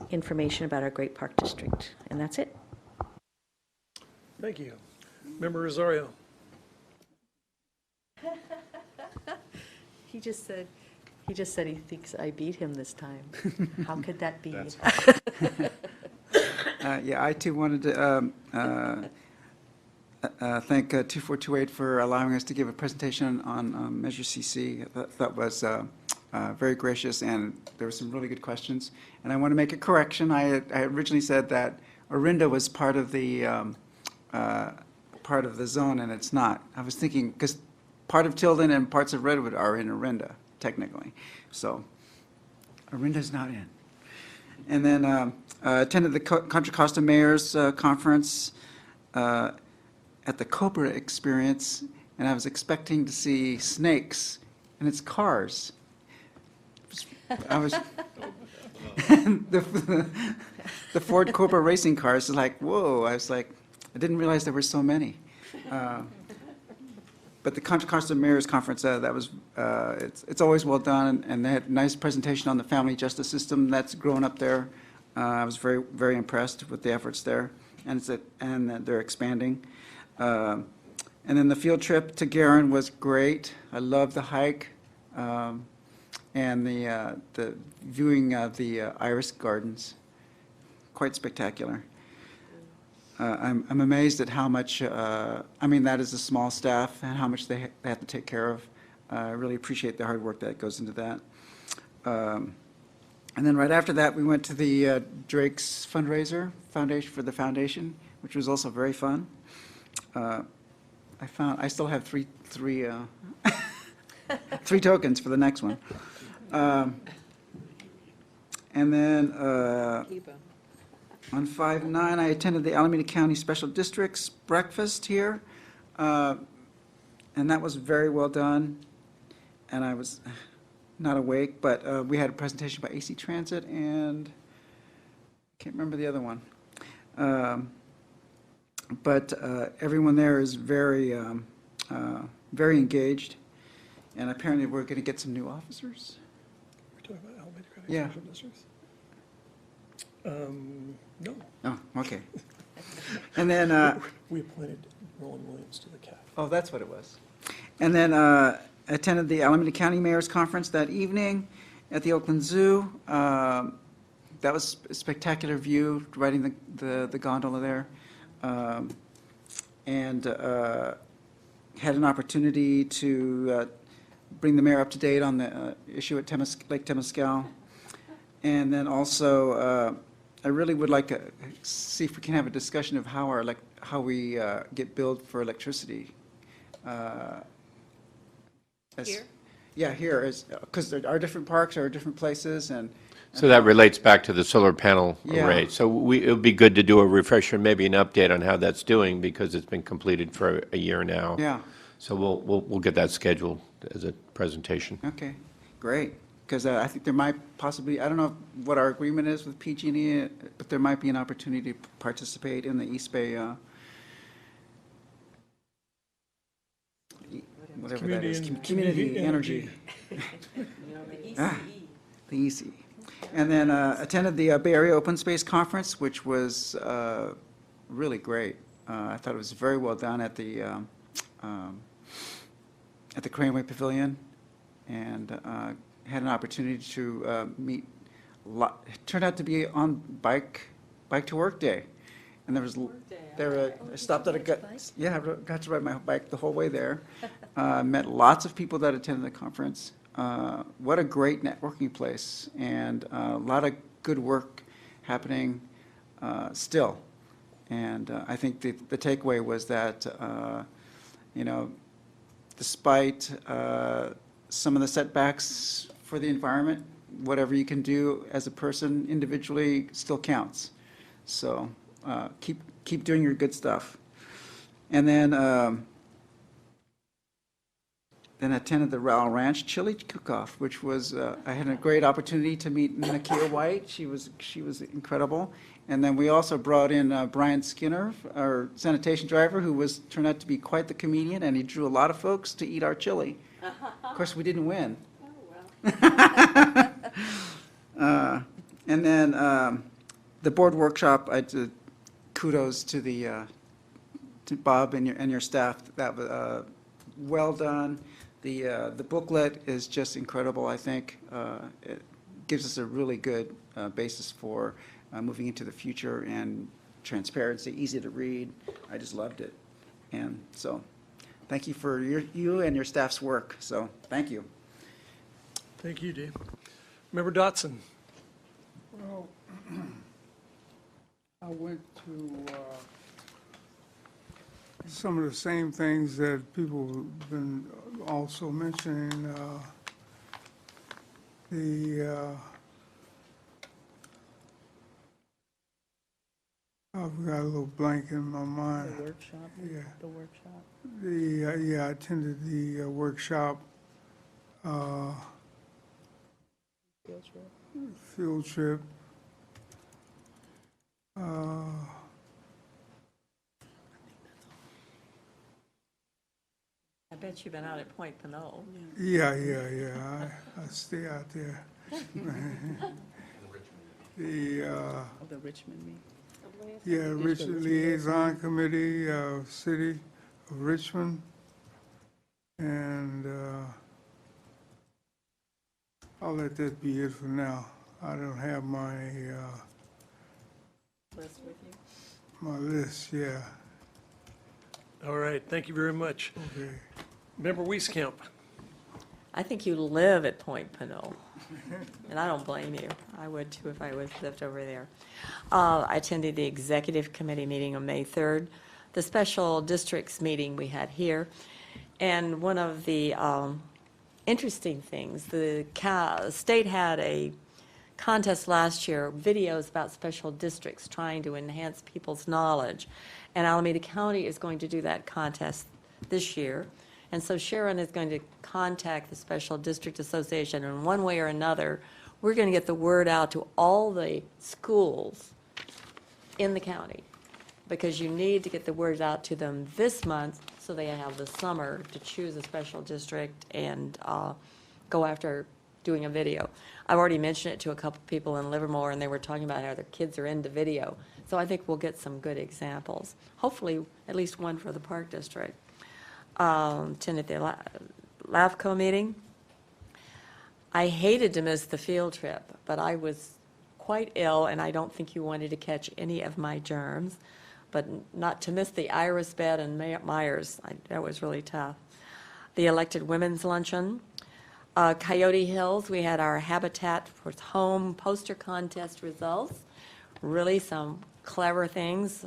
information about our great park district. And that's it. Thank you. Member Rosario. He just said he thinks I beat him this time. How could that be? Yeah, I too wanted to thank 2428 for allowing us to give a presentation on Measure CC. That was very gracious, and there were some really good questions. And I want to make a correction. I originally said that Orinda was part of the zone, and it's not. I was thinking, because part of Tilden and parts of Redwood are in Orinda, technically. So Orinda's not in. And then attended the Contra Costa Mayor's Conference at the Cobra Experience, and I was expecting to see snakes, and it's cars. I was the Ford Cobra racing cars is like, whoa. I was like, I didn't realize there were so many. But the Contra Costa Mayor's Conference, that was, it's always well done, and they had a nice presentation on the family justice system that's grown up there. I was very, very impressed with the efforts there, and they're expanding. And then the field trip to Garin was great. I loved the hike, and the viewing of the iris gardens, quite spectacular. I'm amazed at how much, that is a small staff and how much they have to take care of. I really appreciate the hard work that goes into that. And then right after that, we went to the Drake's fundraiser foundation for the foundation, which was also very fun. I still have three tokens for the next one. And then on 5/9, I attended the Alameda County Special Districts breakfast here, and that was very well done. And I was not awake, but we had a presentation by AC Transit, and I can't remember the other one. But everyone there is very, very engaged, and apparently we're going to get some new officers. We're talking about Alameda County Yeah. Special Districts? No. Oh, okay. And then, We appointed Roland Williams to the CAC. oh, that's what it was. And then attended the Alameda County Mayor's Conference that evening at the Oakland Zoo. That was a spectacular view, riding the gondola there. And had an opportunity to bring the mayor up to date on the issue at Lake Temescal. And then also, I really would like to see if we can have a discussion of how we get billed for electricity. Here? Yeah, here, because our different parks are different places, and So that relates back to the solar panel Yeah. array. So it would be good to do a refresher, maybe an update on how that's doing, because it's been completed for a year now. Yeah. So we'll get that scheduled as a presentation. Okay, great. Because I think there might possibly, I don't know what our agreement is with PG&E, but there might be an opportunity to participate in the East Bay, whatever that is, community energy. The ECE. And then attended the Bay Area Open Space Conference, which was really great. I thought it was very well done at the Craneway Pavilion, and had an opportunity to meet. It turned out to be on bike to work day, and I stopped at I got to ride my bike the whole way there. Met lots of people that attended the conference. What a great networking place, and a lot of good work happening still. And I think the takeaway was that, despite some of the setbacks for the environment, whatever you can do as a person individually still counts. So keep doing your good stuff. And then attended the Rowell Ranch Chili Cook-Off, which was, I had a great opportunity to meet Nakia White. She was incredible. And then we also brought in Brian Skinner, our sanitation driver, who turned out to be quite the comedian, and he drew a lot of folks to eat our chili. Of course, we didn't win. And then the board workshop, kudos to Bob and your staff. That was well done. The booklet is just incredible, I think. It gives us a really good basis for moving into the future, and transparency, easy to read. I just loved it. And so thank you for you and your staff's work. So thank you. Thank you, Dave. Member Dotson. Well, I went to some of the same things that people have been also mentioning. I've got a little blank in my mind. The workshop? Yeah. The workshop. I attended the workshop. Field trip. Field trip. I bet you've been out at Point Pinole. Yeah. I stay out there. The Richmond meeting. Richmond Liaison Committee, City of Richmond. And I'll let that be it for now. I don't have my List with you? my list, yeah. All right, thank you very much. Okay. Member Wieskamp. I think you live at Point Pinole, and I don't blame you. I would too if I lived over there. I attended the executive committee meeting on May 3rd, the special districts meeting we had here, and one of the interesting things, the state had a contest last year, videos about special districts trying to enhance people's knowledge, and Alameda County is going to do that contest this year. And so Sharon is going to contact the Special District Association, and one way or another, we're going to get the word out to all the schools in the county, because you need to get the word out to them this month so they have the summer to choose a special district and go after doing a video. I've already mentioned it to a couple people in Livermore, and they were talking about how their kids are into video. So I think we'll get some good examples, hopefully at least one for the Park District. Attended the LAFCO meeting. I hated to miss the field trip, but I was quite ill, and I don't think you wanted to catch any of my germs. But not to miss the Iris Bed and Myers, that was really tough. The elected women's luncheon. Coyote Hills, we had our Habitat for Home poster contest results. Really some clever things.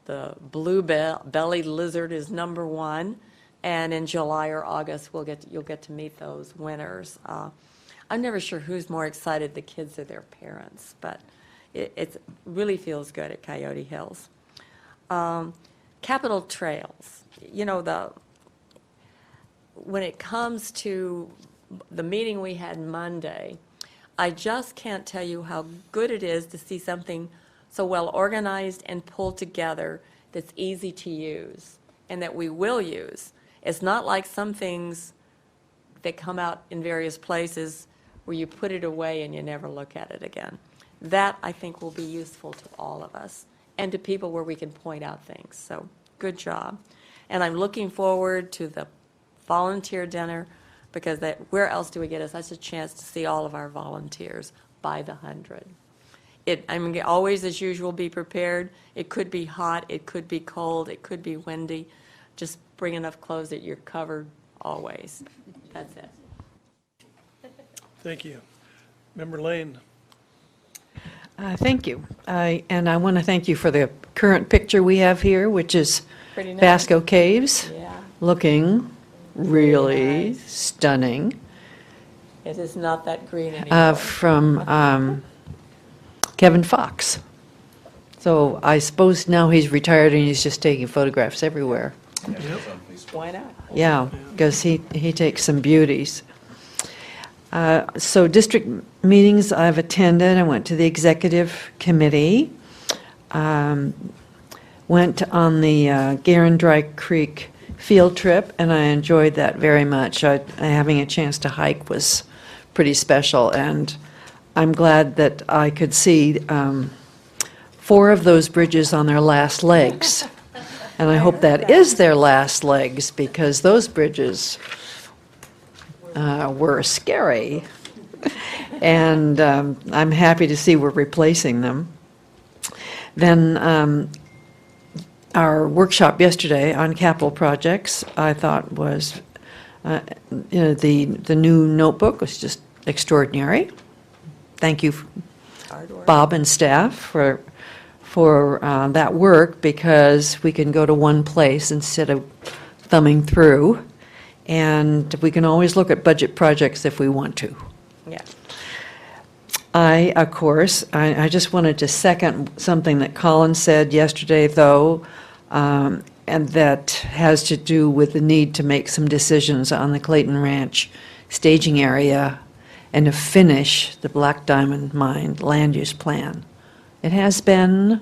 The blue-bellied lizard is #1, and in July or August you'll get to meet those winners. I'm never sure who's more excited, the kids or their parents, but it really feels good at Coyote Hills. Capitol Trails, when it comes to the meeting we had Monday, I just can't tell you how good it is to see something so well organized and pulled together that's easy to use and that we will use. It's not like some things that come out in various places where you put it away and you never look at it again. That, I think, will be useful to all of us and to people where we can point out things. So, good job. And I'm looking forward to the volunteer dinner, because where else do we get such a chance to see all of our volunteers by the 100? Always, as usual, be prepared. It could be hot, it could be cold, it could be windy. Just bring enough clothes that you're covered always. That's it. Thank you. Member Lane. Thank you. And I want to thank you for the current picture we have here, which is Pretty nice. Basco Caves, Yeah. looking really nice. stunning. It is not that green anymore. From Kevin Fox. So I suppose now he's retired and he's just taking photographs everywhere. Why not? Yeah, because he takes some beauties. So district meetings I've attended. I went to the executive committee. Went on the Garandry Creek field trip, and I enjoyed that very much. Having a chance to hike was pretty special, and I'm glad that I could see 4 of those bridges on their last legs. And I hope that is their last legs, because those bridges were scary. And I'm happy to see we're replacing them. Then our workshop yesterday on capital projects, I thought was, the new notebook was just extraordinary. Thank you, Bob and staff, for that work, because we can go to one place instead of thumbing through, and we can always look at budget projects if we want to. Yeah. Of course, I just wanted to second something that Colin said yesterday, though, and that has to do with the need to make some decisions on the Clayton Ranch staging area and to finish the Black Diamond Mine land use plan. It has been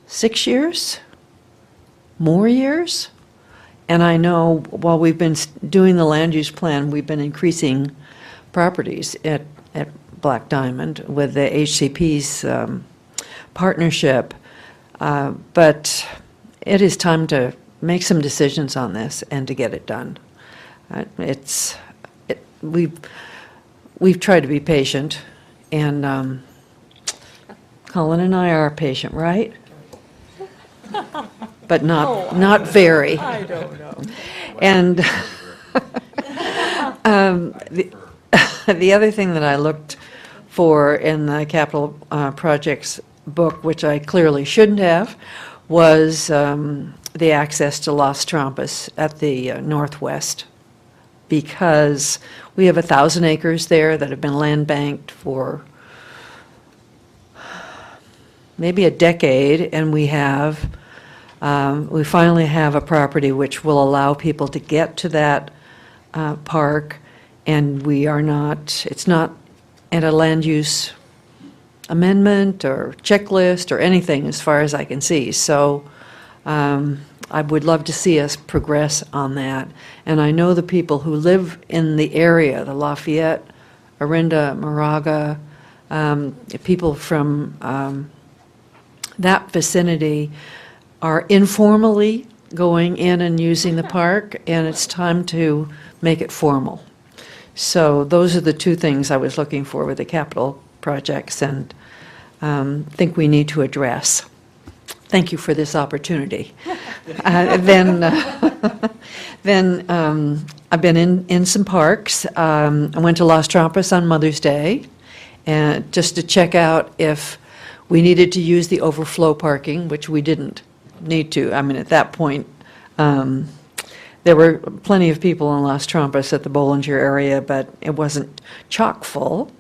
6 years, more years, and I know while we've been doing the land use plan, we've been increasing properties at Black Diamond with the HCP's partnership, but it is time to make some decisions on this and to get it done. We've tried to be patient, and Colin and I are patient, right? But not very. I don't know. And the other thing that I looked for in the capital projects book, which I clearly shouldn't have, was the access to Las Trampas at the northwest, because we have 1,000 acres there that have been land banked for maybe a decade, and we finally have a property which will allow people to get to that park, and it's not at a land use amendment or checklist or anything as far as I can see. So I would love to see us progress on that. And I know the people who live in the area, the Lafayette, Orinda, Moraga, people from that vicinity are informally going in and using the park, and it's time to make it formal. So those are the 2 things I was looking for with the capital projects, and think we need to address. Thank you for this opportunity. Then I've been in some parks. I went to Las Trampas on Mother's Day, and just to check out if we needed to use the overflow parking, which we didn't need to. I mean, at that point, there were plenty of people in Las Trampas at the Bollinger area, but it wasn't chock full.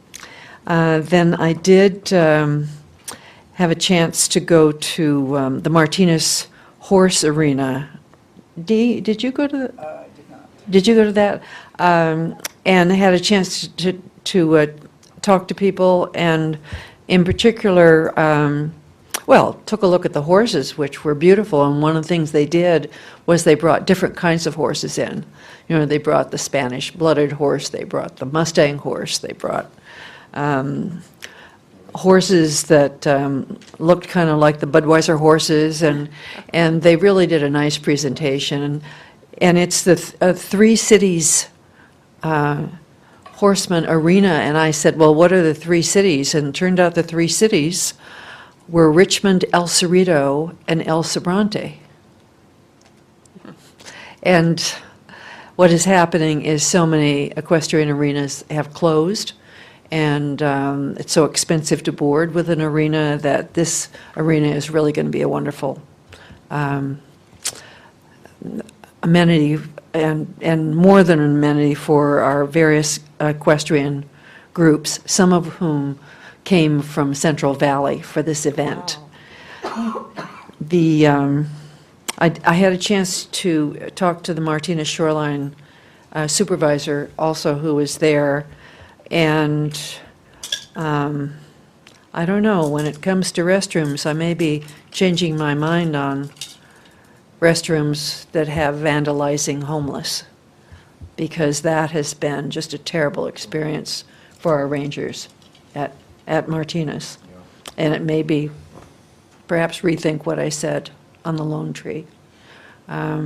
Then I did have a chance to go to the Martinez Horse Arena. Dee, did you go to the? I did not. Did you go to that? And I had a chance to talk to people, and in particular, well, took a look at the horses, which were beautiful, and one of the things they did was they brought different kinds of horses in. You know, they brought the Spanish-blooded horse, they brought the Mustang horse, they brought horses that looked kind of like the Budweiser horses, and they really did a nice presentation. And it's the Three Cities Horseman Arena, and I said, well, what are the three cities? And it turned out the three cities were Richmond, El Cerrito, and El Sobrante. And what is happening is so many equestrian arenas have closed, and it's so expensive to board with an arena that this arena is really going to be a wonderful amenity, and more than an amenity for our various equestrian groups, some of whom came from Central Valley for this event. I had a chance to talk to the Martinez Shoreline supervisor also, who was there, and I don't know, when it comes to restrooms, I may be changing my mind on restrooms that have vandalizing homeless, because that has been just a terrible experience for our rangers at Martinez. And it may be, perhaps rethink what I said on the Lone Tree. I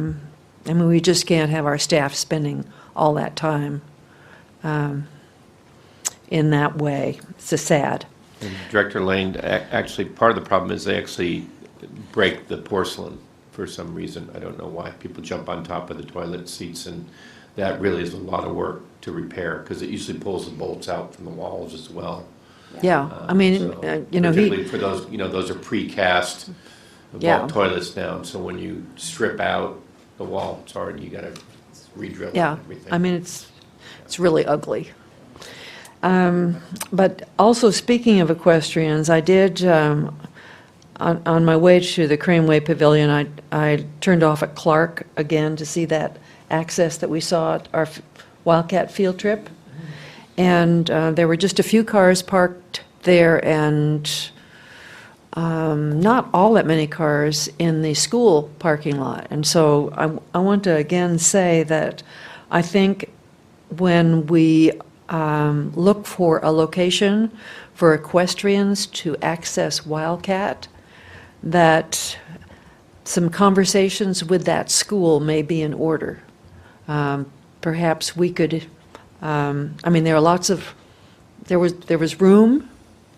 mean, we just can't have our staff spending all that time in that way. It's sad. And Director Lane, actually, part of the problem is they actually break the porcelain for some reason. I don't know why. People jump on top of the toilet seats, and that really is a lot of work to repair, because it usually pulls the bolts out from the walls as well. Yeah, I mean, you know, particularly for those, you know, those are precast Yeah. toilets now, so when you strip out the wall, it's hard, you gotta re-drill it yeah, and everything. I mean, it's really ugly. But also, speaking of equestrians, I did, on my way to the Craneway Pavilion, I turned off at Clark again to see that access that we saw at our Wildcat field trip. And there were just a few cars parked there, and not all that many cars in the school parking lot. And so I want to again say that I think when we look for a location for equestrians to access Wildcat, that some conversations with that school may be in order. Perhaps we could, I mean, there was room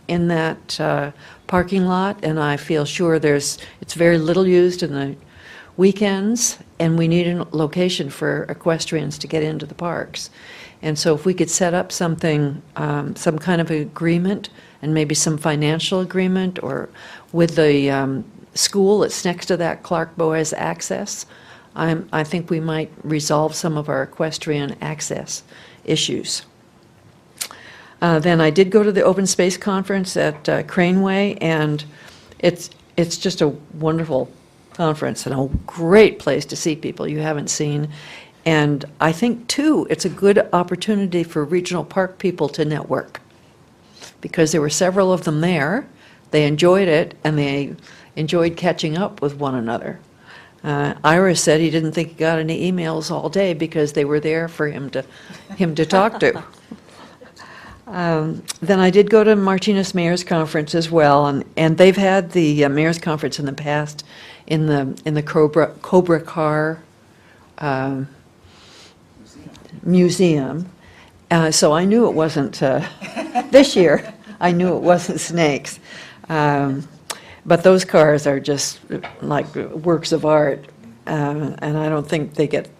in that parking lot, and I feel sure it's very little used in the weekends, and we need a location for equestrians to get into the parks. And so if we could set up something, some kind of agreement, and maybe some financial agreement, or with the school that's next to that Clark Boas access, I think we might resolve some of our equestrian access issues. Then I did go to the Open Space Conference at Craneway, and it's just a wonderful conference and a great place to see people you haven't seen. And I think, too, it's a good opportunity for regional park people to network, because there were several of them there. They enjoyed it, and they enjoyed catching up with one another. Ira said he didn't think he got any emails all day because they were there for him to talk to. Then I did go to Martinez Mayor's Conference as well, and they've had the Mayor's Conference in the past in the Cobra Car Museum. So I knew it wasn't, this year, I knew it wasn't snakes. But those cars are just like works of art, and I don't think they get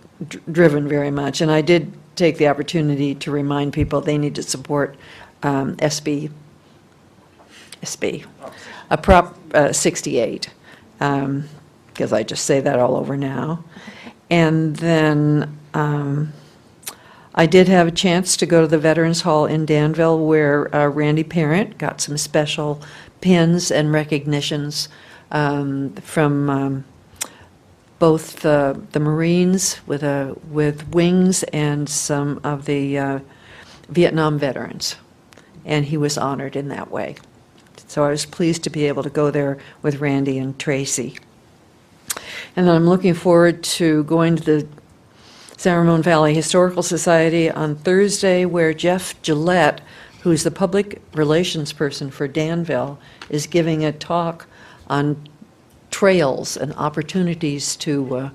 driven very much. And I did take the opportunity to remind people they need to support SB, Prop 68, because I just say that all over now. And then I did have a chance to go to the Veterans Hall in Danville, where Randy Parent got some special pins and recognitions from both the Marines with wings and some of the Vietnam veterans, and he was honored in that way. So I was pleased to be able to go there with Randy and Tracy. And then I'm looking forward to going to the San Ramon Valley Historical Society on Thursday, where Jeff Gillette, who's the public relations person for Danville, is giving a talk on trails and opportunities to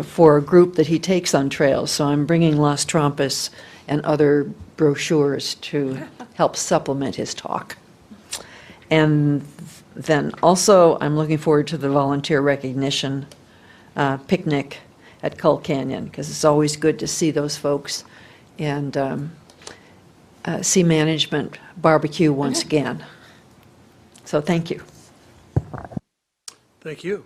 for a group that he takes on trails. So I'm bringing Las Trampas and other brochures to help supplement his talk. And then also, I'm looking forward to the volunteer recognition picnic at Cull Canyon, because it's always good to see those folks and see management barbecue once again. So thank you. Thank you.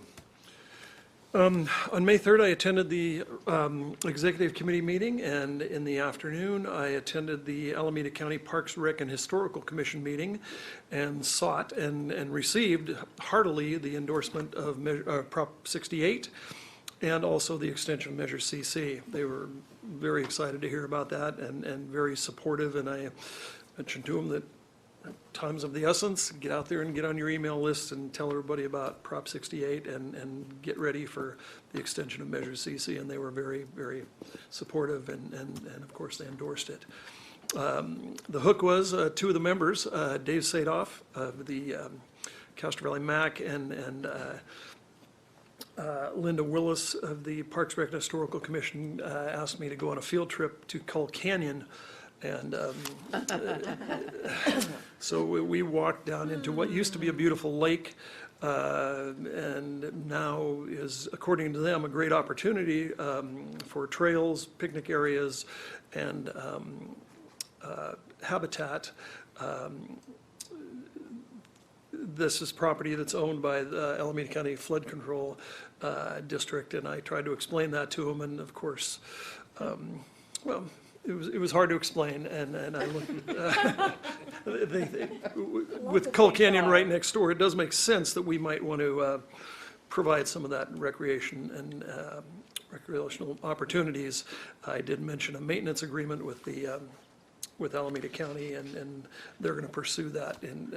On May 3rd, I attended the Executive Committee meeting, and in the afternoon, I attended the Alameda County Parks, Rec, and Historical Commission meeting and sought and received heartily the endorsement of Prop 68 and also the extension of Measure CC. They were very excited to hear about that and very supportive, and I mentioned to them that time's of the essence. Get out there and get on your email list and tell everybody about Prop 68 and get ready for the extension of Measure CC. And they were very, very supportive, and of course they endorsed it. The hook was two of the members, Dave Sadoff of the Castro Valley MAC and Linda Willis of the Parks, Rec, and Historical Commission asked me to go on a field trip to Cull Canyon. And so we walked down into what used to be a beautiful lake, and now is, according to them, a great opportunity for trails, picnic areas, and habitat. This is property that's owned by the Alameda County Flood Control District, and I tried to explain that to them, and of course, well, it was hard to explain, and I looked with Cull Canyon right next door, it does make sense that we might want to provide some of that recreation and recreational opportunities. I did mention a maintenance agreement with the with Alameda County, and they're going to pursue that in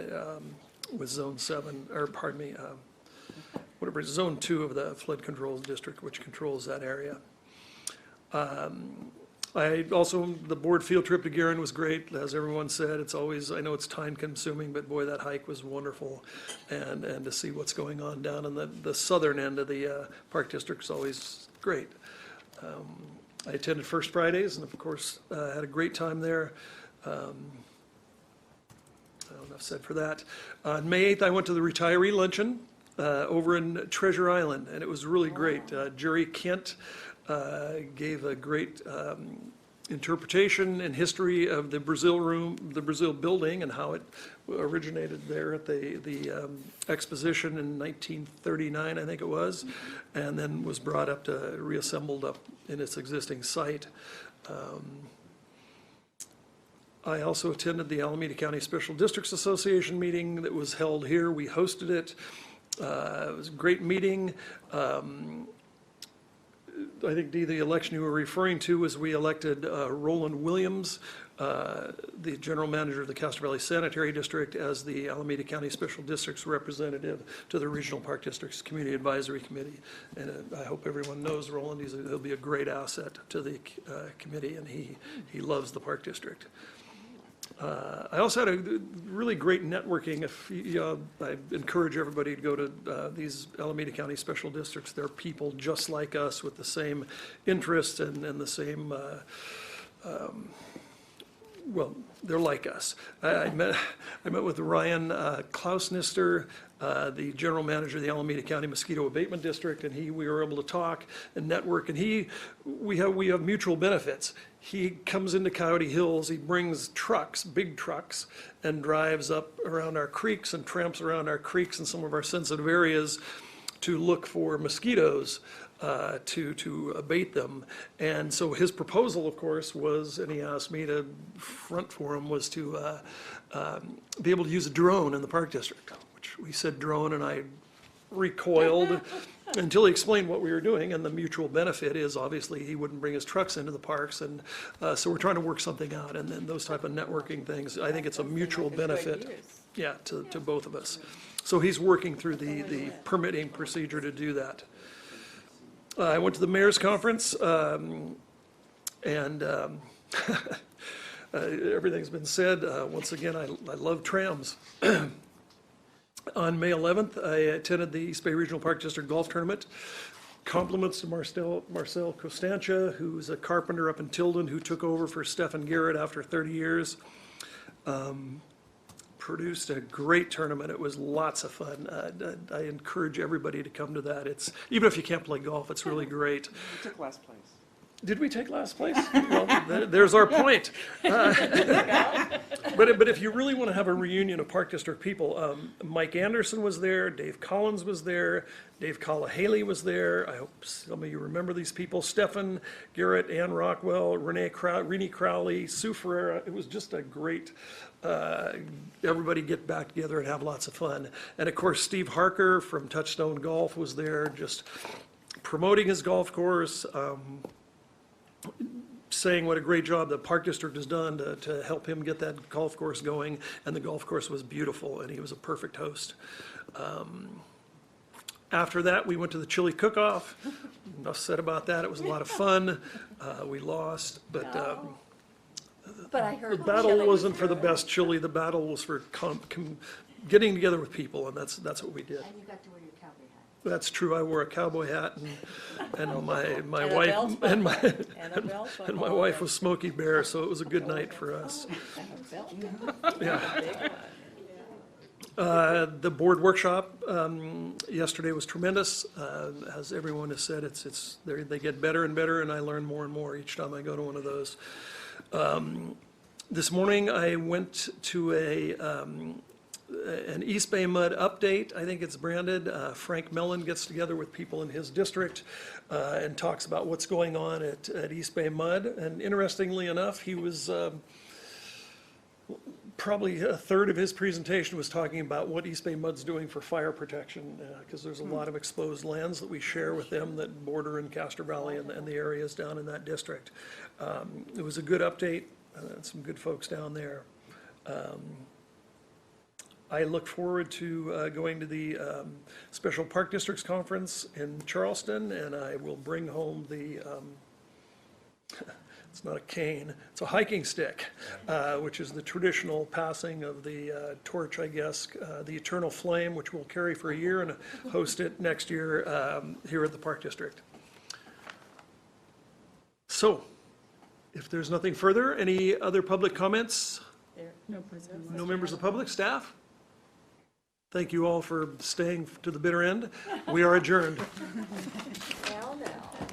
with Zone 7, or pardon me, whatever, Zone 2 of the Flood Control District, which controls that area. I also, the board field trip to Guerin was great, as everyone said. It's always, I know it's time consuming, but boy, that hike was wonderful. And to see what's going on down in the southern end of the Park District is always great. I attended First Fridays and of course had a great time there. Enough said for that. On May 8th, I went to the retiree luncheon over in Treasure Island, and it was really great. Jerry Kent gave a great interpretation and history of the Brazil Room, the Brazil building, and how it originated there at the exposition in 1939, I think it was, and then was brought up to, reassembled up in its existing site. I also attended the Alameda County Special Districts Association meeting that was held here. We hosted it. It was a great meeting. I think, Dee, the election you were referring to was we elected Roland Williams, the general manager of the Castro Valley Sanitary District, as the Alameda County Special Districts representative to the Regional Park Districts Community Advisory Committee. And I hope everyone knows Roland. He'll be a great asset to the committee, and he loves the Park District. I also had a really great networking. I encourage everybody to go to these Alameda County Special Districts. They're people just like us with the same interests and the same, well, they're like us. I met with Ryan Klausnister, the general manager of the Alameda County Mosquito Abatement District, and we were able to talk and network, and we have mutual benefits. He comes into Coyote Hills, he brings trucks, big trucks, and drives up around our creeks and tramps around our creeks and some of our sensitive areas to look for mosquitoes, to abate them. And so his proposal, of course, was, and he asked me to front for him, was to be able to use a drone in the Park District, which we said drone, and I recoiled until he explained what we were doing, and the mutual benefit is obviously he wouldn't bring his trucks into the parks, and so we're trying to work something out, and then those type of networking things. I think it's a mutual benefit. yeah, to both of us. So he's working through the permitting procedure to do that. I went to the mayor's conference, and everything's been said. Once again, I love trams. On May 11th, I attended the East Bay Regional Park District Golf Tournament. Compliments to Marcel Costanza, who's a carpenter up in Tilden, who took over for Stephen Garrett after 30 years. Produced a great tournament. It was lots of fun. I encourage everybody to come to that. It's, even if you can't play golf, it's really great. We took last place. Did we take last place? Well, there's our point. But if you really want to have a reunion of Park District people, Mike Anderson was there, Dave Collins was there, Dave Calahaley was there. I hope some of you remember these people. Stephen Garrett, Ann Rockwell, Renee Crowley, Sue Ferreira. It was just a great, everybody get back together and have lots of fun. And of course, Steve Harker from Touchstone Golf was there, just promoting his golf course, saying what a great job the Park District has done to help him get that golf course going, and the golf course was beautiful, and he was a perfect host. After that, we went to the chili cook-off. Enough said about that. It was a lot of fun. We lost, but I heard the battle wasn't for the best chili. The battle was for getting together with people, and that's what we did. And you got to wear your cowboy hat. That's true. I wore a cowboy hat, and my And a wife belt and buckle. my wife was Smokey Bear, so it was a good night for us. Yeah. The board workshop yesterday was tremendous. As everyone has said, they get better and better, and I learn more and more each time I go to one of those. This morning, I went to an East Bay Mud update, I think it's branded. Frank Mellon gets together with people in his district and talks about what's going on at East Bay Mud. And interestingly enough, he was probably a third of his presentation was talking about what East Bay Mud's doing for fire protection, because there's a lot of exposed lands that we share with them that border in Castro Valley and the areas down in that district. It was a good update, some good folks down there. I look forward to going to the Special Park Districts Conference in Charleston, and I will bring home the, it's not a cane, it's a hiking stick, which is the traditional passing of the torch, I guess, the Eternal Flame, which we'll carry for a year and host it next year here at the Park District. So, if there's nothing further, any other public comments? No, President. No members of the public, staff? Thank you all for staying to the bitter end. We are adjourned.